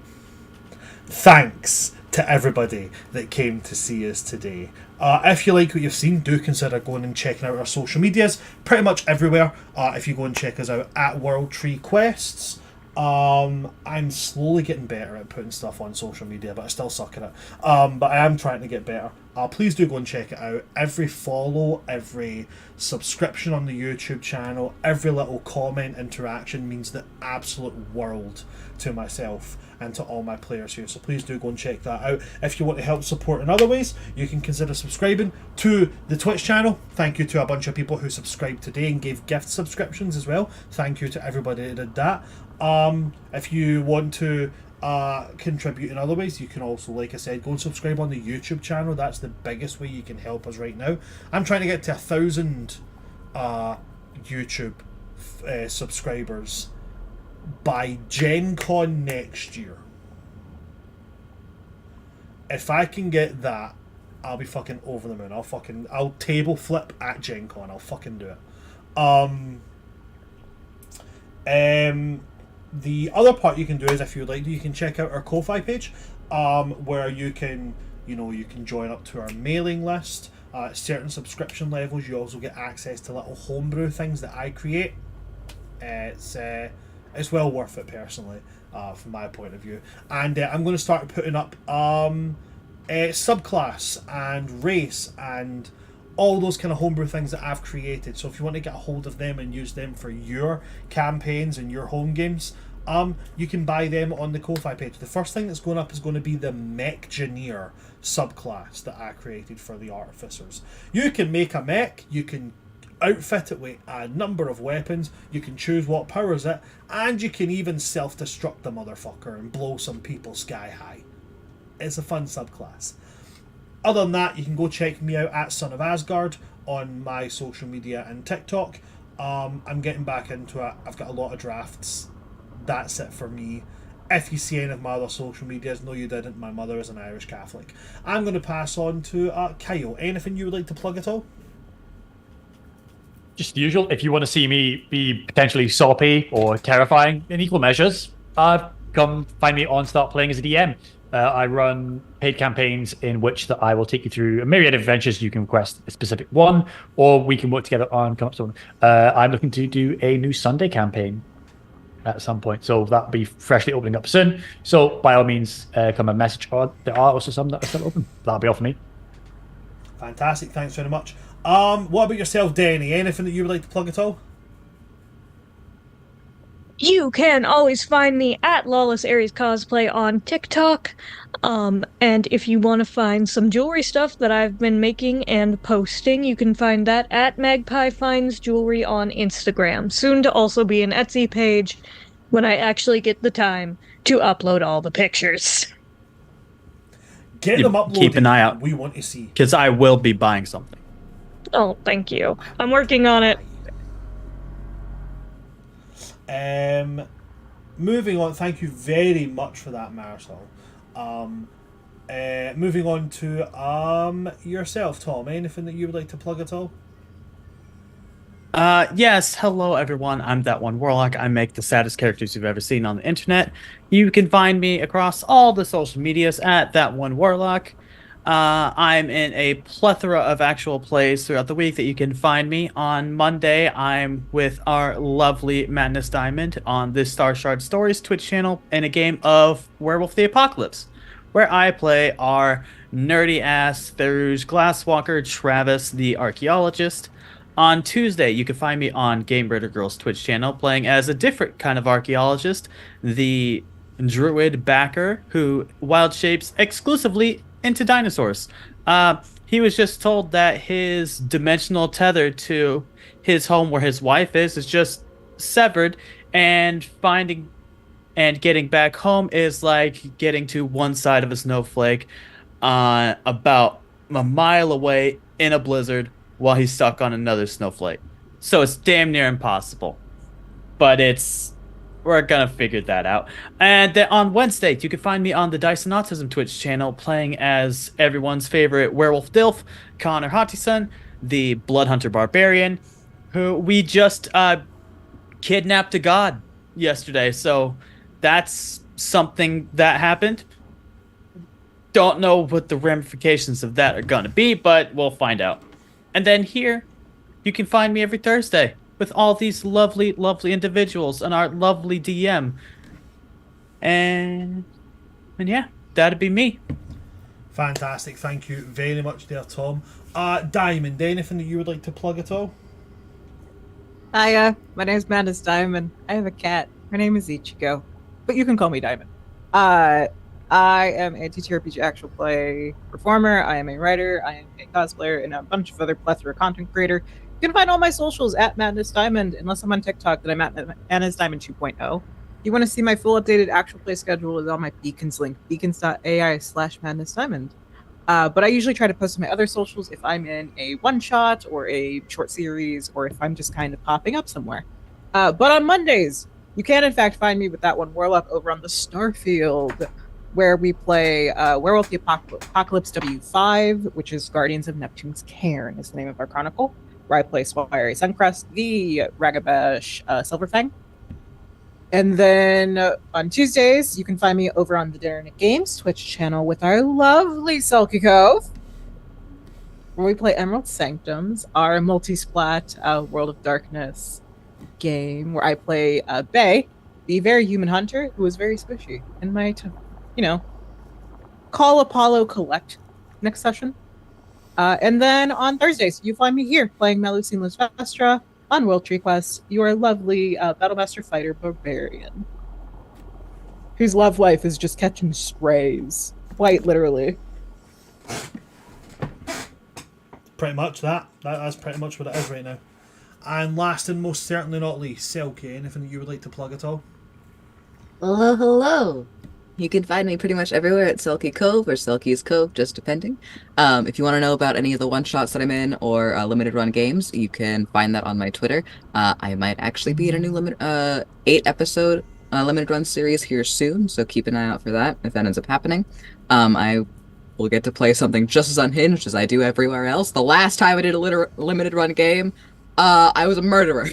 Thanks. to everybody that came to see us today. If you like what you've seen, do consider going and checking out our social medias, pretty much everywhere. If you go and check us out at World Tree Quests. I'm slowly getting better at putting stuff on social media, but I still suck at it. But I am trying to get better. Please do go and check it out. Every follow, every subscription on the YouTube channel, every little comment interaction means the absolute world to myself and to all my players here. So please do go and check that out. If you want to help support in other ways, you can consider subscribing to the Twitch channel. Thank you to a bunch of people who subscribed today and gave gift subscriptions as well. Thank you to everybody that did that. If you want to contribute in other ways, you can also, like I said, go and subscribe on the YouTube channel. That's the biggest way you can help us right now. I'm trying to get to 1,000 YouTube subscribers by Gen Con next year. If I can get that, I'll be fucking over the moon. I'll table flip at Gen Con. I'll fucking do it. The other part you can do is, if you'd like, you can check out our Ko-Fi page, where you can join up to our mailing list. At certain subscription levels, you also get access to little homebrew things that I create. It's well worth it personally, from my point of view. And I'm going to start putting up subclass and race and all those kind of homebrew things that I've created. So if you want to get a hold of them and use them for your campaigns and your home games, you can buy them on the Ko-Fi page. The first thing that's going up is going to be the Mechgineer subclass that I created for the Artificers. You can make a mech, you can outfit it with a number of weapons, you can choose what powers it, and you can even self-destruct the motherfucker and blow some people sky high. It's a fun subclass. Other than that, you can go check me out at Son of Asgard on my social media and TikTok. I'm getting back into it. I've got a lot of drafts. That's it for me. If you see any of my other social medias, no you didn't, my mother is an Irish Catholic. I'm going to pass on to Kyle. Anything you would like to plug at all? Just the usual. If you want to see me be potentially soppy or terrifying in equal measures, come find me on Start Playing as a DM. I run paid campaigns in which that I will take you through a myriad of adventures. You can request a specific one, or we can work together on come up to one. I'm looking to do a new Sunday campaign at some point, so that'll be freshly opening up soon. So by all means, come and message. Or there are also some that are still open. That'll be all for me. Fantastic, thanks very much. What about yourself, Danny? Anything that you would like to plug at all? You can always find me at Lawless Aries Cosplay on TikTok. And if you want to find some jewelry stuff that I've been making and posting, you can find that at Magpie Finds Jewelry on Instagram. Soon to also be an Etsy page when I actually get the time to upload all the pictures. Get them uploaded. Keep an eye out. We want to see. Because I will be buying something. Oh, thank you. I'm working on it. Moving on, thank you very much for that, Marisol. Moving on to yourself, Tom. Anything that you would like to plug at all? Yes, hello everyone. I'm That One Warlock. I make the saddest characters you've ever seen on the internet. You can find me across all the social medias at That One Warlock. I'm in a plethora of actual plays throughout the week that you can find me. On Monday, I'm with our lovely Madness Diamond on the Star Shard Stories Twitch channel in a game of Werewolf the Apocalypse, where I play our nerdy-ass Theruge Glasswalker Travis the Archaeologist. On Tuesday, you can find me on Game Raider Girls Twitch channel playing as a different kind of archaeologist, the Druid Backer, who wild shapes exclusively into dinosaurs. He was just told that his dimensional tether to his home where his wife is just severed, and finding and getting back home is like getting to one side of a snowflake about a mile away in a blizzard while he's stuck on another snowflake. So it's damn near impossible. But we're gonna figure that out. And then on Wednesday, you can find me on the Dice and Autism Twitch channel playing as everyone's favorite werewolf Dilf, Connor Hottison, the Bloodhunter Barbarian, who we just kidnapped a god yesterday. So that's something that happened. don't know what the ramifications of that are gonna be, but we'll find out. And then here, you can find me every Thursday with all these lovely, lovely individuals and our lovely DM. And yeah, that'd be me. Fantastic. Thank you very much there, Tom. Diamond, anything that you would like to plug at all? Hiya, my name's Madness Diamond. I have a cat. Her name is Ichigo, but you can call me Diamond. I am a TTRPG actual play performer. I am a writer. I am a cosplayer and a bunch of other plethora content creator. You can find all my socials at Madness Diamond, unless I'm on TikTok, that I'm at Madness Diamond 2.0. If you want to see my full updated actual play schedule, is on my Beacons link, beacons.ai/Madness Diamond. But I usually try to post my other socials if I'm in a one-shot or a short series, or if I'm just kind of popping up somewhere. But on Mondays, you can in fact find me with that one Warlock over on the Starfield, where we play Werewolf the Apocalypse W5, which is Guardians of Neptune's Cairn is the name of our chronicle, where I play Swire Suncrest, the Ragabash Silverfang. And then on Tuesdays, you can find me over on the Darren Games Twitch channel with our lovely Selkie Cove, where we play Emerald Sanctums, our multi-splat World of Darkness game, where I play Bay, the very human hunter who is very squishy and might, call Apollo collect next session. And then on Thursdays, you find me here playing Melusine Vestra on World Tree Quest, your lovely Battlemaster Fighter Barbarian, whose love life is just catching strays, quite literally. Pretty much that's pretty much what it is right now. And last and most certainly not least, Selkie, anything that you would like to plug at all? Hello. You can find me pretty much everywhere at Selkie Cove or Selkie's Cove, just depending. If you want to know about any of the one-shots that I'm in or limited run games, you can find that on my Twitter. I might actually be in a new 8-episode limited run series here soon, so keep an eye out for that if that ends up happening. I will get to play something just as unhinged as I do everywhere else. The last time I did a limited run game, I was a murderer.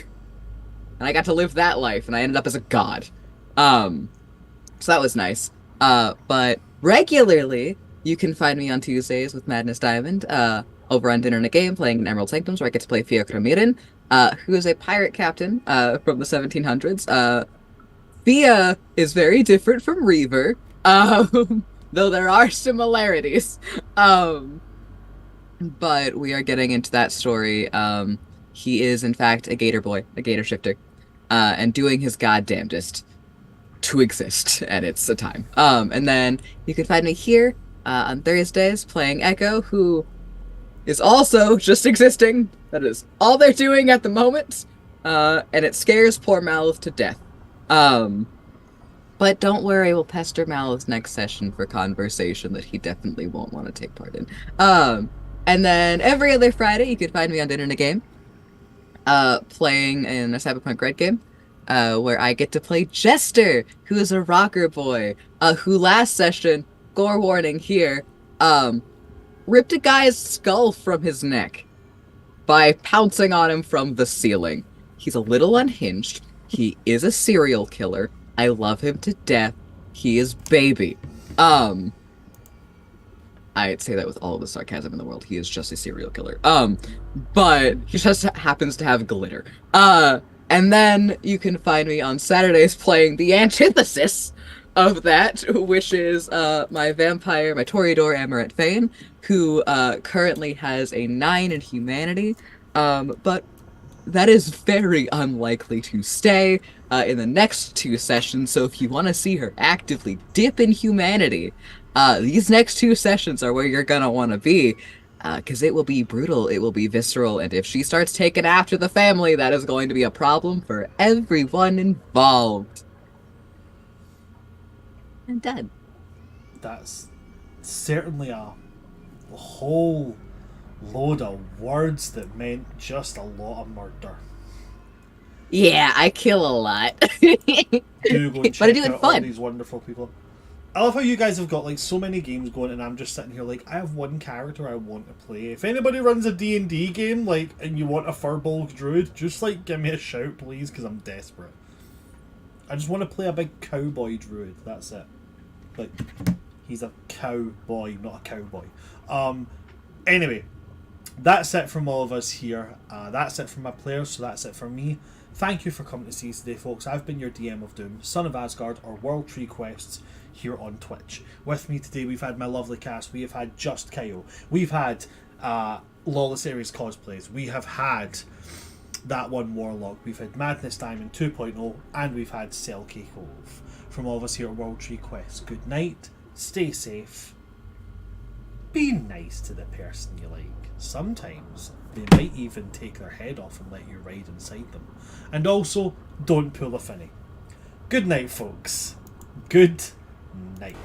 And I got to live that life, and I ended up as a god. So that was nice. But regularly, you can find me on Tuesdays with Madness Diamond, over on Dinner and a Game, playing in Emerald Sanctums, where I get to play Fiocra Mirin, who is a pirate captain, from the 1700s. Fia is very different from Reaver, though there are similarities. But we are getting into that story. He is, in fact, a gator boy, a gator shifter, and doing his goddamnedest to exist, and it's a time. And then you can find me here on Thursdays playing Echo, who is also just existing. That is all they're doing at the moment, and it scares poor Malith to death. But don't worry, we'll pester Malith next session for conversation that he definitely won't want to take part in. And then every other Friday, you can find me on Dinner and a Game, playing in a Cyberpunk Red game. Where I get to play Jester, who is a rocker boy, who last session, gore warning here, ripped a guy's skull from his neck by pouncing on him from the ceiling. He's a little unhinged. He is a serial killer. I love him to death. He is baby. I'd say that with all of the sarcasm in the world. He is just a serial killer. But he just happens to have glitter. And then you can find me on Saturdays playing the antithesis of that, which is my vampire, my Toreador Amaranth Fane, who currently has a 9 in humanity, but that is very unlikely to stay in the next 2 sessions, so if you want to see her actively dip in humanity, these next 2 sessions are where you're gonna want to be. Because it will be brutal, it will be visceral, and if she starts taking after the family, that is going to be a problem for everyone involved. I'm done. That's certainly a whole load of words that meant just a lot of murder. Yeah, I kill a lot. Do go and But I check do it out all fun. these wonderful people. I love how you guys have got like so many games going, and I'm just sitting here like, I have one character I want to play. If anybody runs a D&D game, like, and you want a Furbolg druid, just like give me a shout, please, because I'm desperate. I just want to play a big cowboy druid. That's it. Like, He's a cowboy, not a cowboy. Anyway, that's it from all of us here. That's it from my players, so that's it from me. Thank you for coming to see us today, folks. I've been your DM of Doom, Son of Asgard, or World Tree Quests here on Twitch. With me today, we've had my lovely cast. We have had Just Kyle. We've had Lawless Aries cosplays. We have had that one Warlock. We've had Madness Diamond 2.0, and we've had Selkie Cove. From all of us here at World Tree Quests, good night, stay safe, be nice to the person you like. Sometimes they might even take their head off and let you ride inside them. And also, don't pull a finny. Good night, folks. Good night.